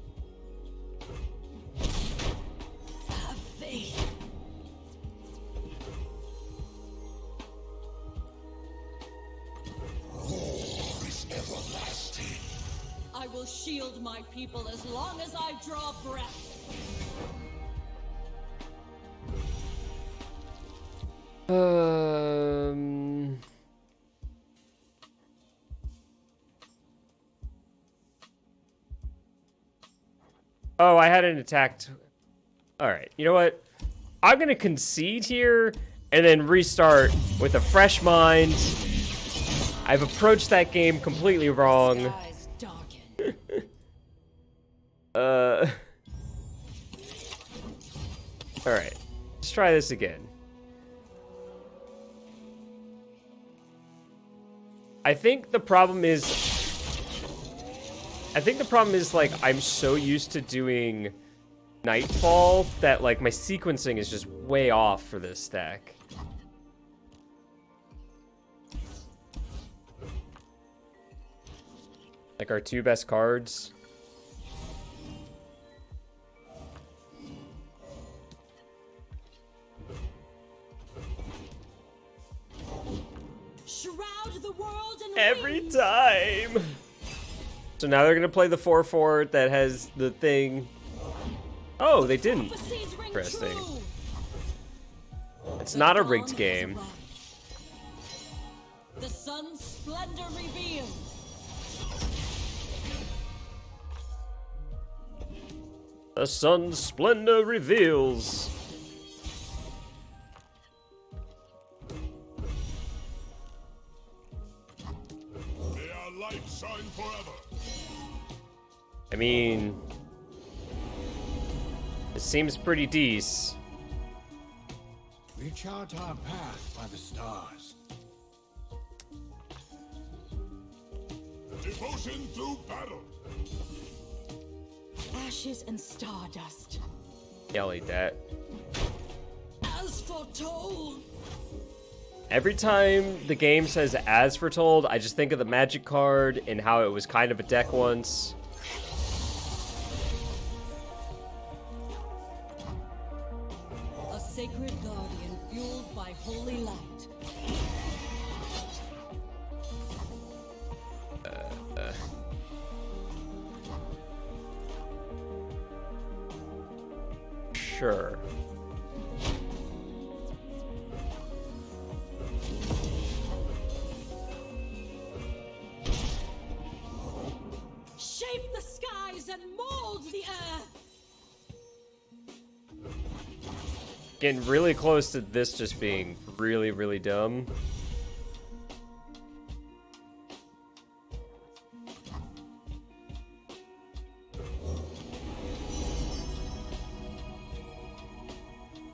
I will shield my people as long as I draw breath. Oh, I hadn't attacked. All right, you know what? I'm gonna concede here and then restart with a fresh mind. I've approached that game completely wrong. Skies darken. All right, let's try this again. I think the problem is like I'm so used to doing Nightfall that like my sequencing is just way off for this stack. Like our two best cards. Shroud the world in Every wings. time. So now they're gonna play the 4/4 that has the thing. Oh, they didn't. Prophecies ring Interesting. true. It's The not a dawn rigged has game. arrived. The sun's splendor revealed. The sun's splendor reveals. May our light shine forever. I mean, it seems pretty decent. We chart our path by the stars. Devotion through battle. Ashes and stardust. Yeah, I'll eat that. As foretold. Every time the game says as foretold, I just think of the magic card and how it was kind of a deck once. A sacred guardian fueled by holy light. Sure. Shape the skies and mold the earth. Getting really close to this just being really, really dumb.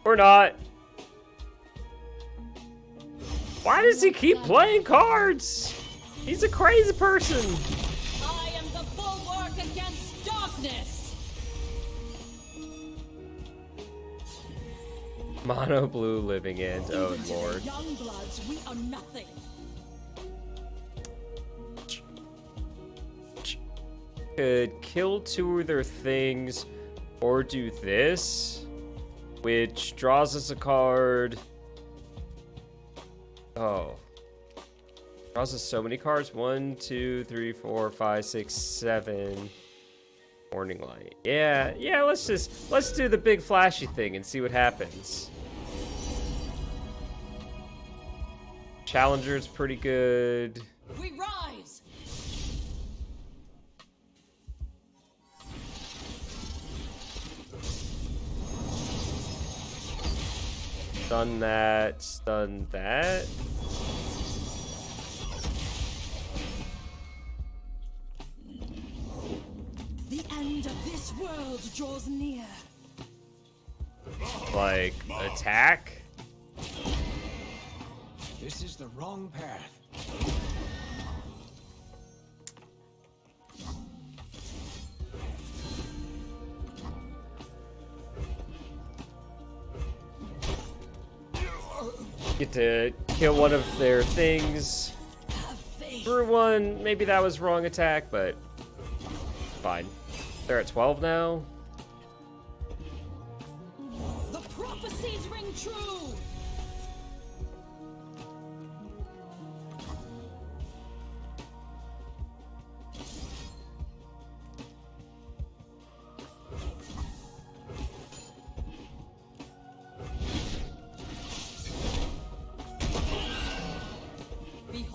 Or not. Why does he keep playing cards? He's a crazy person. I am the bulwark against darkness. Mono blue living end. Oh Even to the lord. young bloods, we are nothing. Could kill two of their things or do this, which draws us a card. Oh. Draws us so many cards. 1, 2, 3, 4, 5, 6, 7. Morning light. Yeah, let's do the big flashy thing and see what happens. Challenger's pretty good. We rise. Stun that, stun that. The end of this world draws near. Like, attack? This is the wrong path. Get to kill one of their things. Have faith. Through one, maybe that was wrong attack, but fine. They're at 12 now. The prophecies ring true.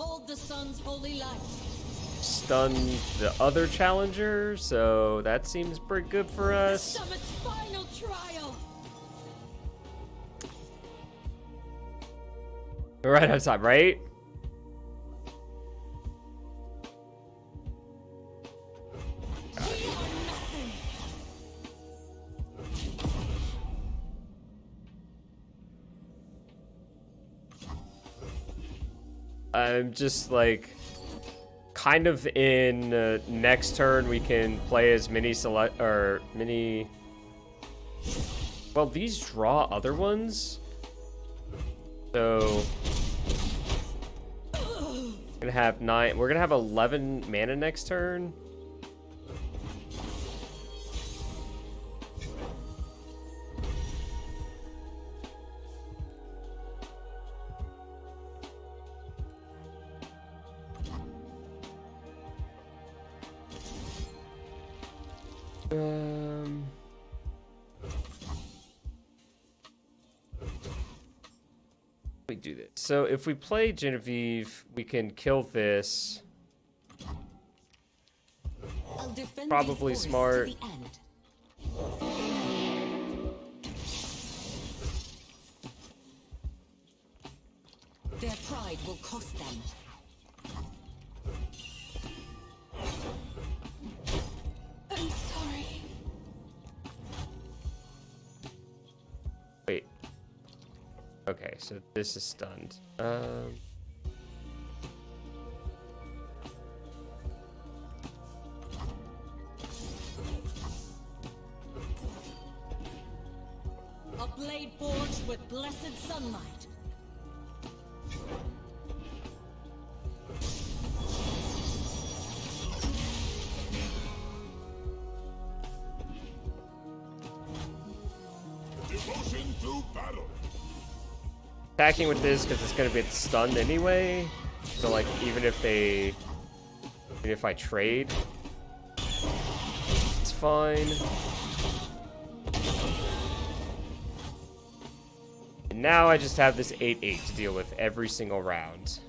behold the sun's holy light. Stun the other challenger, so that seems pretty good for The us. summit's final trial. We're right on time, right? We are nothing. I'm just like kind of in next turn we can play as many well, these draw other ones, so we're gonna have 9. We're gonna have 11 mana next turn. We do this. So if we play Genevieve, we can kill this. I'll defend Probably these smart. forests to the end. Their pride will cost them. I'm sorry. Wait. Okay, so this is stunned. A blade forged with blessed sunlight. Devotion to battle. Attacking with this because it's gonna get stunned anyway. So like even if I trade, it's fine. And now I just have this 8/8 to deal with every single round.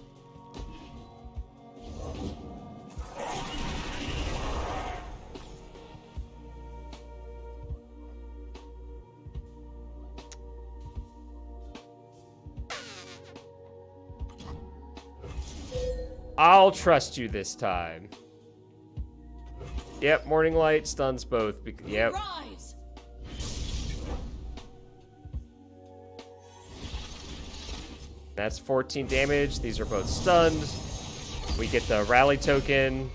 I'll trust you this time. Yep, Morning Light stuns both. Yep. Rise. That's 14 damage. These are both stunned. We get the rally token.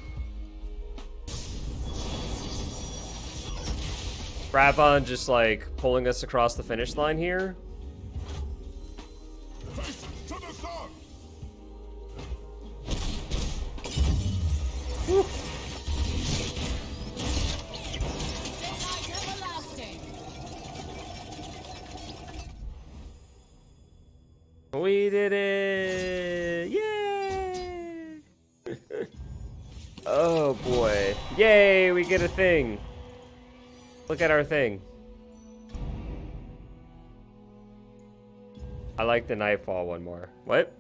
Ravon just like pulling us across the finish line here. Face to the sun. Daylight everlasting. We did it! Yay! Oh boy. Yay, we get a thing. Look at our thing. I like the Nightfall one more. What?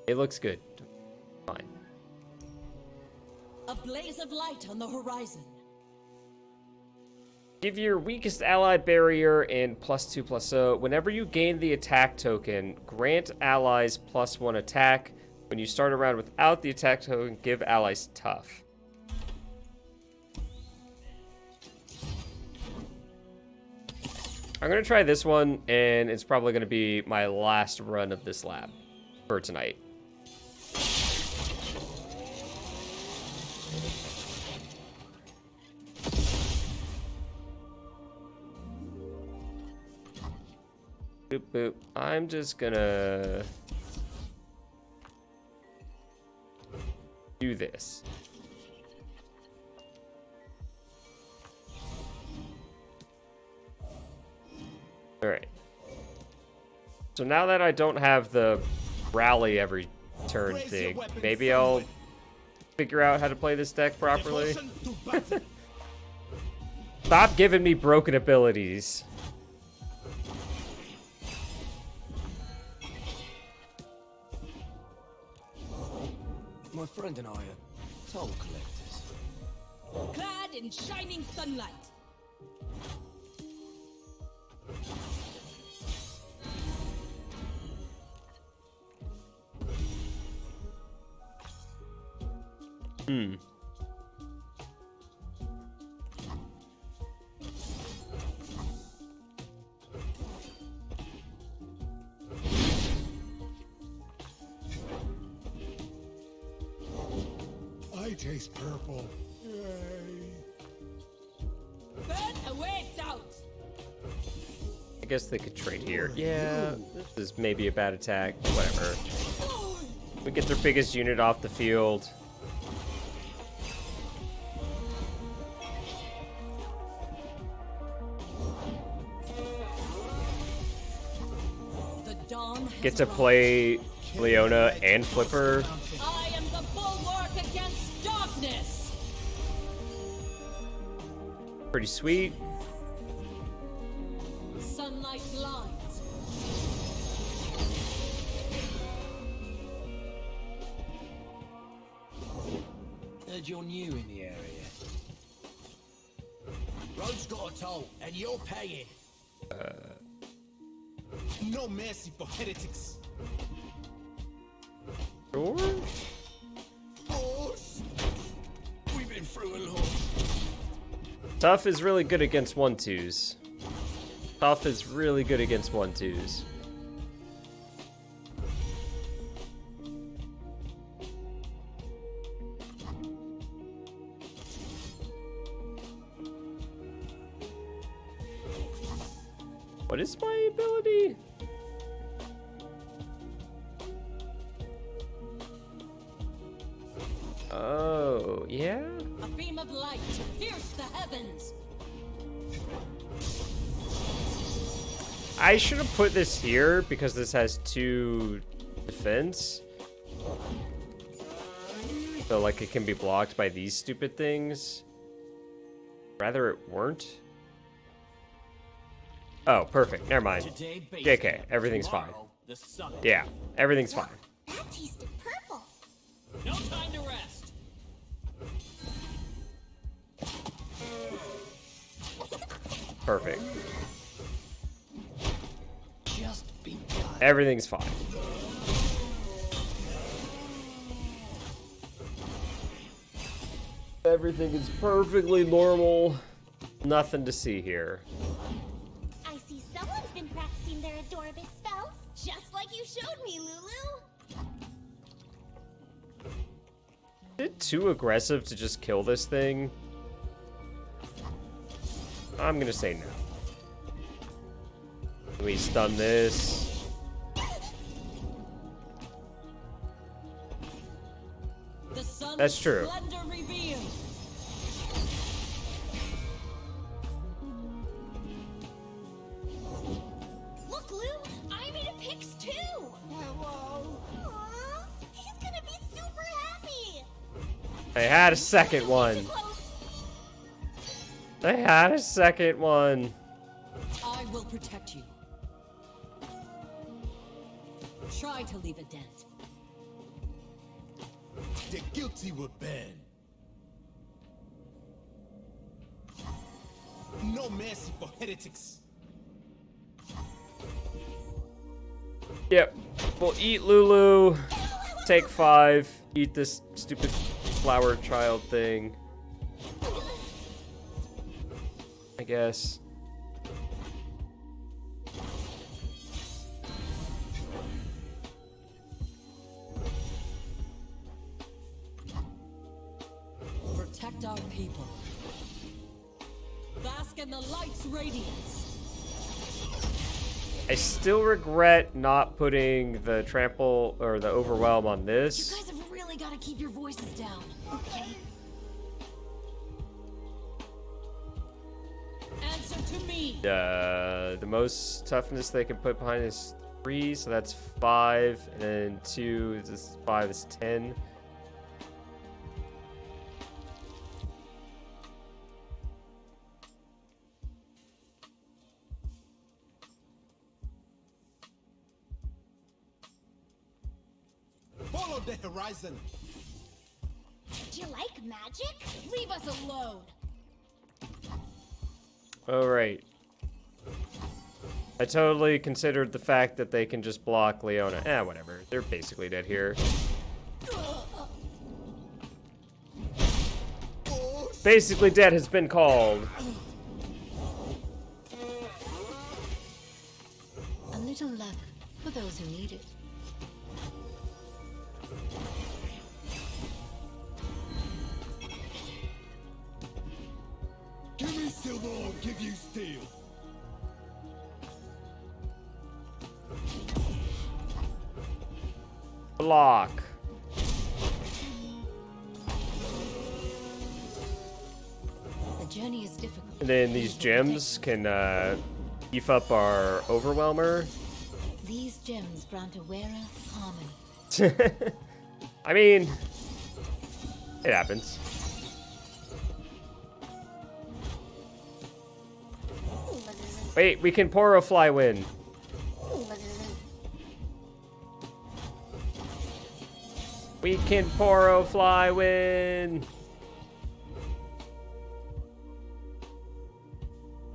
It looks good. Fine. A blaze of light on the horizon. Give your weakest ally barrier and +2/+0. Whenever you gain the attack token, grant allies +1 attack. When you start a round without the attack token, give allies tough. I'm gonna try this one, and it's probably gonna be my last run of this lab for tonight. Boop, boop. I'm just gonna do this. All right. So now that I don't have the rally every turn thing, maybe I'll figure out how to play this deck properly. Devotion to battle. Stop giving me broken abilities. My friend and I are toll collectors. Clad in shining sunlight. I taste purple. Yay. Burn awaits out. I guess they could trade here. Yeah, this is maybe a bad attack. Whatever. We get their biggest unit off the field. The dawn has Get to arrived. play Leona and Flipper. I am the bulwark against darkness. Pretty sweet. Sunlight blinds. Heard you're new in the area. Road's got a toll, and you're paying. No mercy for heretics. Sure. Boss, we've been through a lot. Tough is really good against 1-2s. Tough is really good against 1-2s. What is my ability? Oh, yeah? A beam of light to pierce the heavens. I should have put this here because this has 2 defense. So, like, it can be blocked by these stupid things. Rather it weren't. Oh, perfect. Never mind. JK, everything's fine. Yeah, everything's fine. That tasted purple. No time to rest. Perfect. Just begun. Everything's fine. Everything is perfectly normal. Nothing to see here. I see someone's been practicing their Adorabus spells, just like you showed me, Lulu. Is it too aggressive to just kill this thing? I'm gonna say no. Can we stun this? The sun's That's true. splendor revealed. Look, Lou, I made a Pix too. Whoa. Aw, he's gonna be super happy. I had a second one. Too close. I had a second one. I will protect you. Try to leave a dent. The guilty will burn. No mercy for heretics. Yep. We'll eat Lulu. Take 5. Eat this stupid flower child thing. I guess. Protect our people. Bask in the light's radiance. I still regret not putting the trample or the overwhelm on You this. guys have really got to keep your voices down. Okay. Answer to me. The most toughness they can put behind is 3, so that's 5, and then 2 is 5 is 10. Follow the horizon. Do you like magic? Leave us alone. All right. I totally considered the fact that they can just block Leona. Whatever. They're basically dead here. Basically dead has been called. A little luck for those who need it. Give me silver, I'll give you steel. Block. The journey is difficult. And then these gems can beef up our Overwhelmer. These gems grant a wearer harmony. I mean, it happens. Wait, we can Poro Fly win. We can Poro Fly win.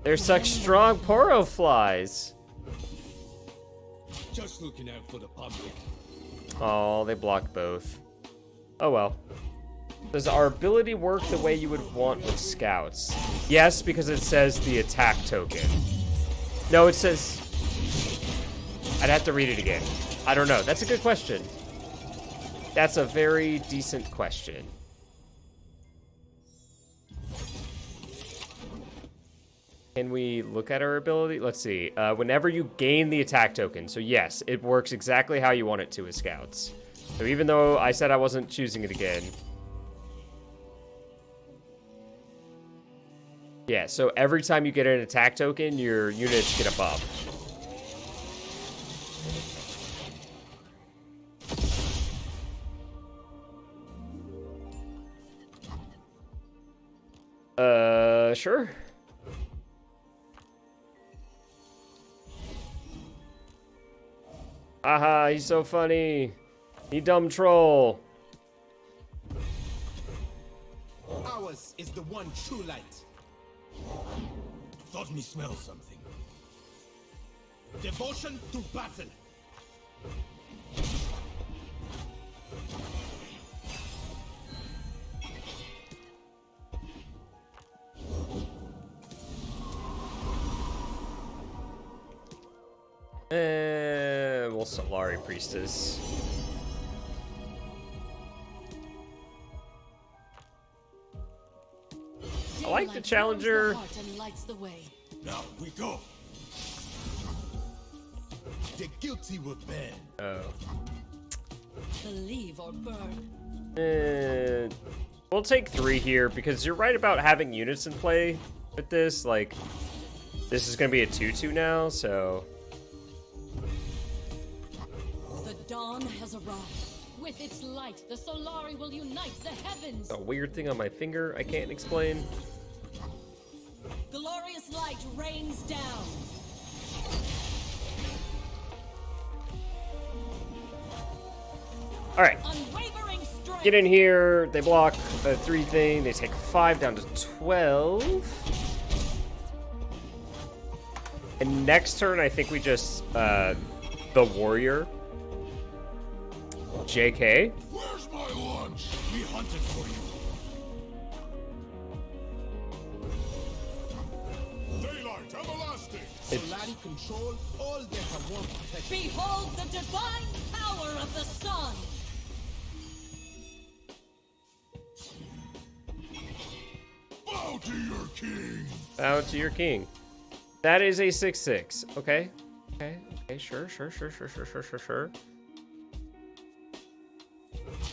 They're such strong Poro Flies. Just looking out for the public. Oh, they blocked both. Oh well. Does our ability work the way you would want with scouts? Yes, because it says the attack token. No, it says... I'd have to read it again. I don't know. That's a good question. That's a very decent question. Can we look at our ability? Let's see. Whenever you gain the attack token. So yes, it works exactly how you want it to with scouts. So even though I said I wasn't choosing it again. Yeah, so every time you get an attack token, your units get a buff. Sure. Aha, he's so funny. You dumb troll. Ours is the one true light. Thought me smell something. Devotion to battle. Well, Solari Priestess. I like the Challenger. Now we go. The guilty will burn. Oh. Believe or burn. We'll take 3 here because you're right about having units in play with this. Like, this is going to be a 2-2 now, so... The dawn has arrived. With its light, the Solari will unite the heavens. A weird thing on my finger I can't explain. Glorious light rains down. All right. Unwavering strength. Get in here. They block the 3 thing. They take 5 down to 12. And next turn, I think we just, the warrior. JK. Where's my lunch? We hunted for you. Daylight, everlasting. Solari control all that have one protection. Behold the divine power of the sun. Bow to your king. Bow to your king. That is a 6/6. Okay. Okay. Sure.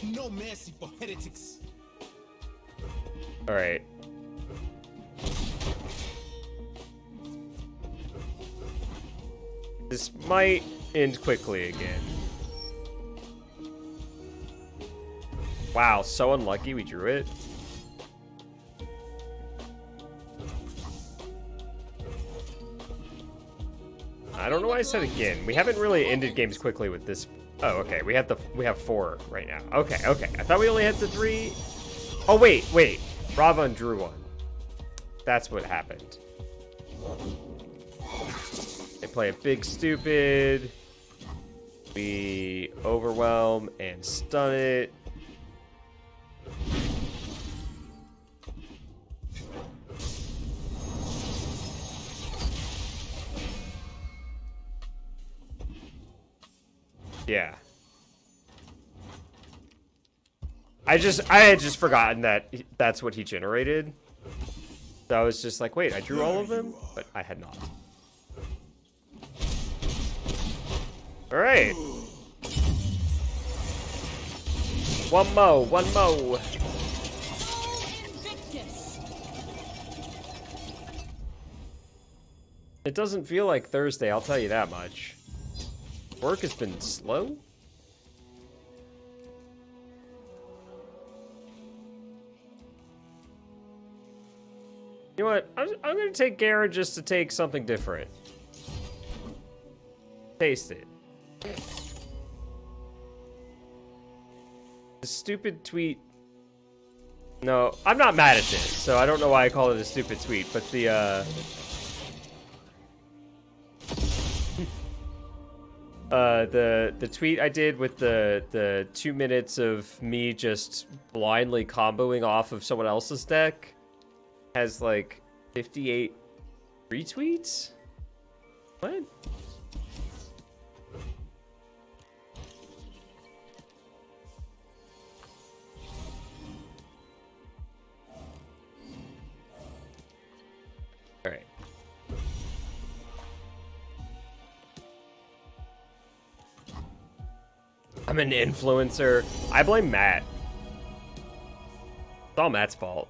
No mercy for heretics. All right. This might end quickly again. Wow, so unlucky we drew it. I don't know why I said again. We haven't really ended games quickly with this. Oh, okay. We have 4 right now. Okay. I thought we only had the 3. Oh, wait. Rava drew one. That's what happened. They play a big stupid. We overwhelm and stun it. Yeah. I had just forgotten that that's what he generated. So I was just like, wait, I drew all of them? But I had not. Alright. One mo. It doesn't feel like Thursday, I'll tell you that much. Work has been slow? You know what? I'm gonna take Garen just to take something different. Taste it. The stupid tweet. No, I'm not mad at this, so I don't know why I call it a stupid tweet, but the the tweet I did with the 2 minutes of me just blindly comboing off of someone else's deck has like 58 retweets? What? All right. I'm an influencer. I blame Matt. It's all Matt's fault.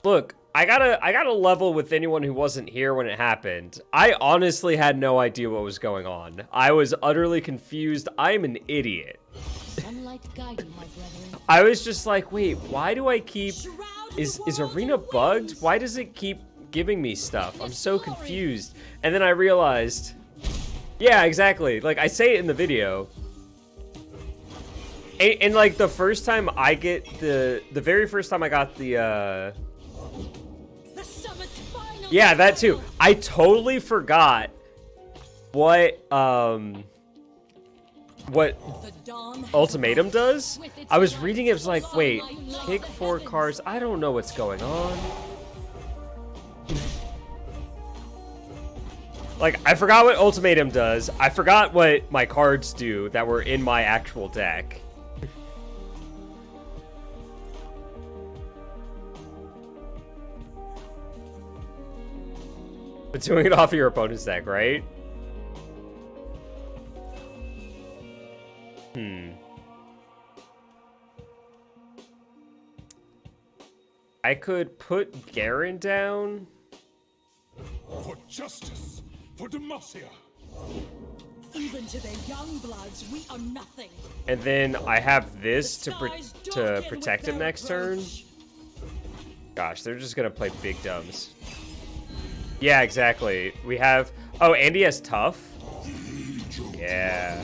Look, I gotta level with anyone who wasn't here when it happened. I honestly had no idea what was going on. I was utterly confused. I'm an idiot. Sunlight guide you, my brethren. I was just like, wait, why do I keep... Is Arena bugged? Why does it keep giving me stuff? I'm so confused. And then I realized... Yeah, exactly. Like, I say it in the video. And like, the first time I get the very first time I got the, yeah, that too. I totally forgot what Ultimatum does. I was reading it, was like, wait, pick 4 cards. I don't know what's going on. Like, I forgot what Ultimatum does. I forgot what my cards do that were in my actual deck. But doing it off of your opponent's deck, right? I could put Garen down. For justice, for Demacia. Even to the young bloods, we are nothing. And then I have this to protect him next turn. Gosh, they're just gonna play big dumbs. Yeah, exactly. We have... Oh, and he has tough? Yeah.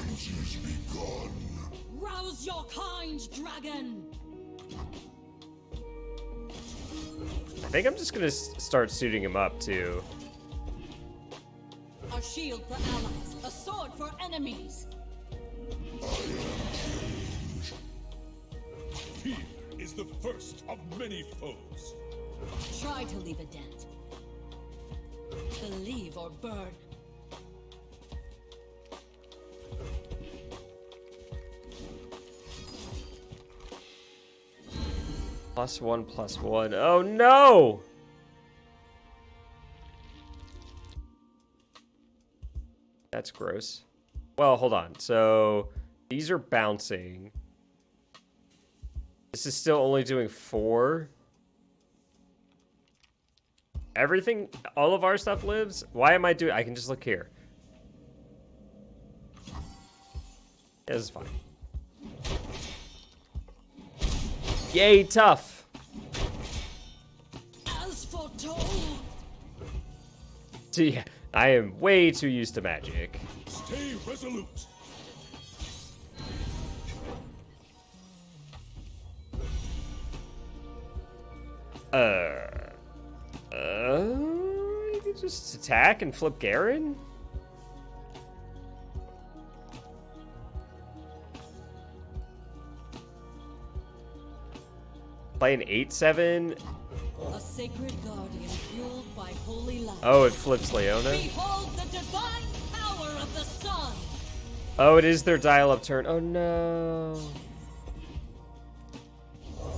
Rouse your kind, dragon. I think I'm just gonna start suiting him up, too. A shield for allies, a sword for enemies. Fear is the first of many foes. Try to leave a dent. Believe or burn. +1/+1. Oh no! That's gross. Well, hold on. So these are bouncing. This is still only doing 4. Everything, all of our stuff lives. Why am I doing? I can just look here. Yeah, this is fine. Yay, tough. As foretold. See, I am way too used to magic. Stay resolute. You can just attack and flip Garen? Play an 8/7. A sacred guardian fueled by holy light. Oh, it flips Leona. Behold the divine power of the sun. Oh, it is their dial-up turn. Oh no.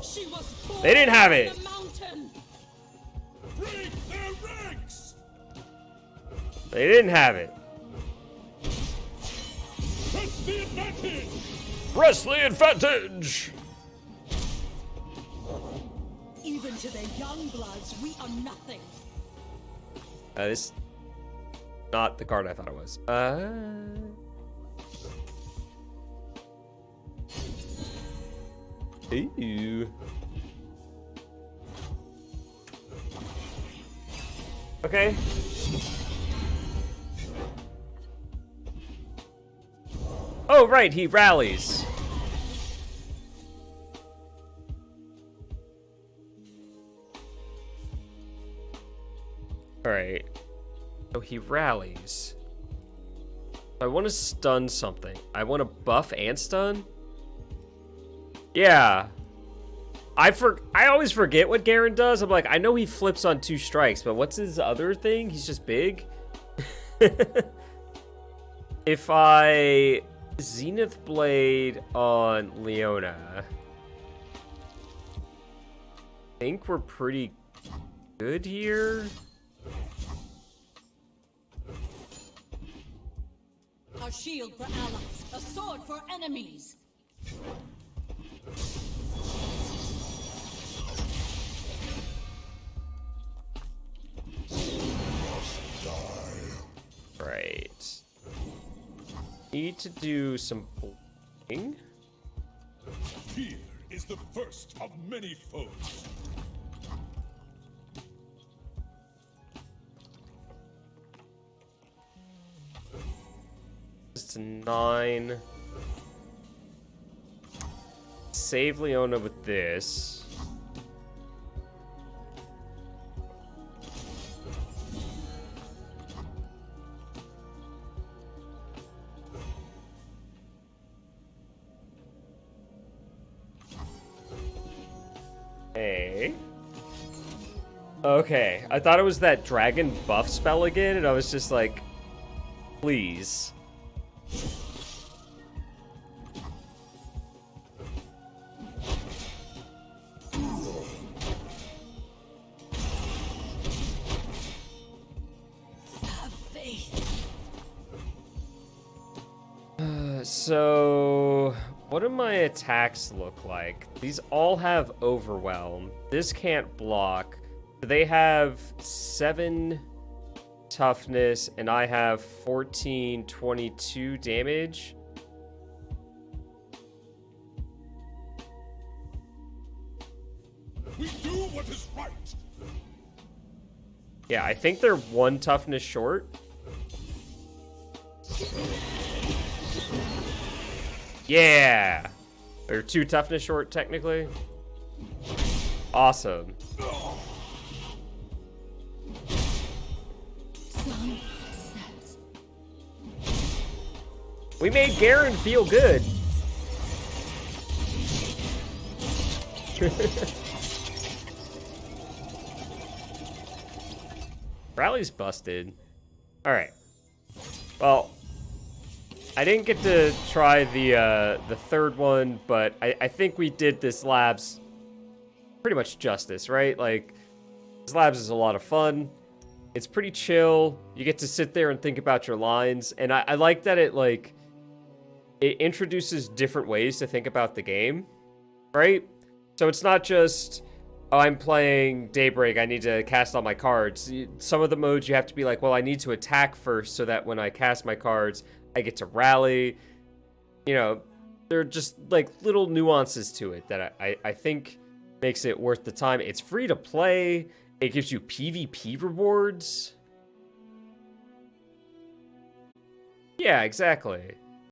She was born They didn't have on it. the mountain. Break their ranks! They didn't have it. Press the advantage! Press the advantage! Even to the young bloods, we are nothing. This not the card I thought it was. Ew. Okay. Oh, right, he rallies. Alright. So he rallies. I want to stun something. I want to buff and stun? Yeah. I always forget what Garen does. I'm like, I know he flips on 2 strikes, but what's his other thing? He's just big? If I Zenith Blade on Leona, I think we're pretty good here. A shield for allies, a sword for enemies. Right. Need to do some blocking. Fear is the first of many foes. It's 9. Save Leona with this. Hey. Okay, I thought it was that dragon buff spell again, and I was just like, please. Have faith. So, what do my attacks look like? These all have overwhelm. This can't block. They have 7 toughness, and I have 14, 22 damage. We do what is right. Yeah, I think they're 1 toughness short. Yeah! They're 2 toughness short, technically. Awesome. Sun sets. We made Garen feel good. Rally's busted. Alright. Well, I didn't get to try the third one, but I think we did this labs pretty much justice, right? Like, this labs is a lot of fun. It's pretty chill. You get to sit there and think about your lines, and I like that it introduces different ways to think about the game, right? So it's not just, oh, I'm playing Daybreak, I need to cast all my cards. Some of the modes you have to be like, well, I need to attack first so that when I cast my cards, I get to rally. You know, there are just like little nuances to it that I think makes it worth the time. It's free to play. It gives you PvP rewards. Yeah, exactly.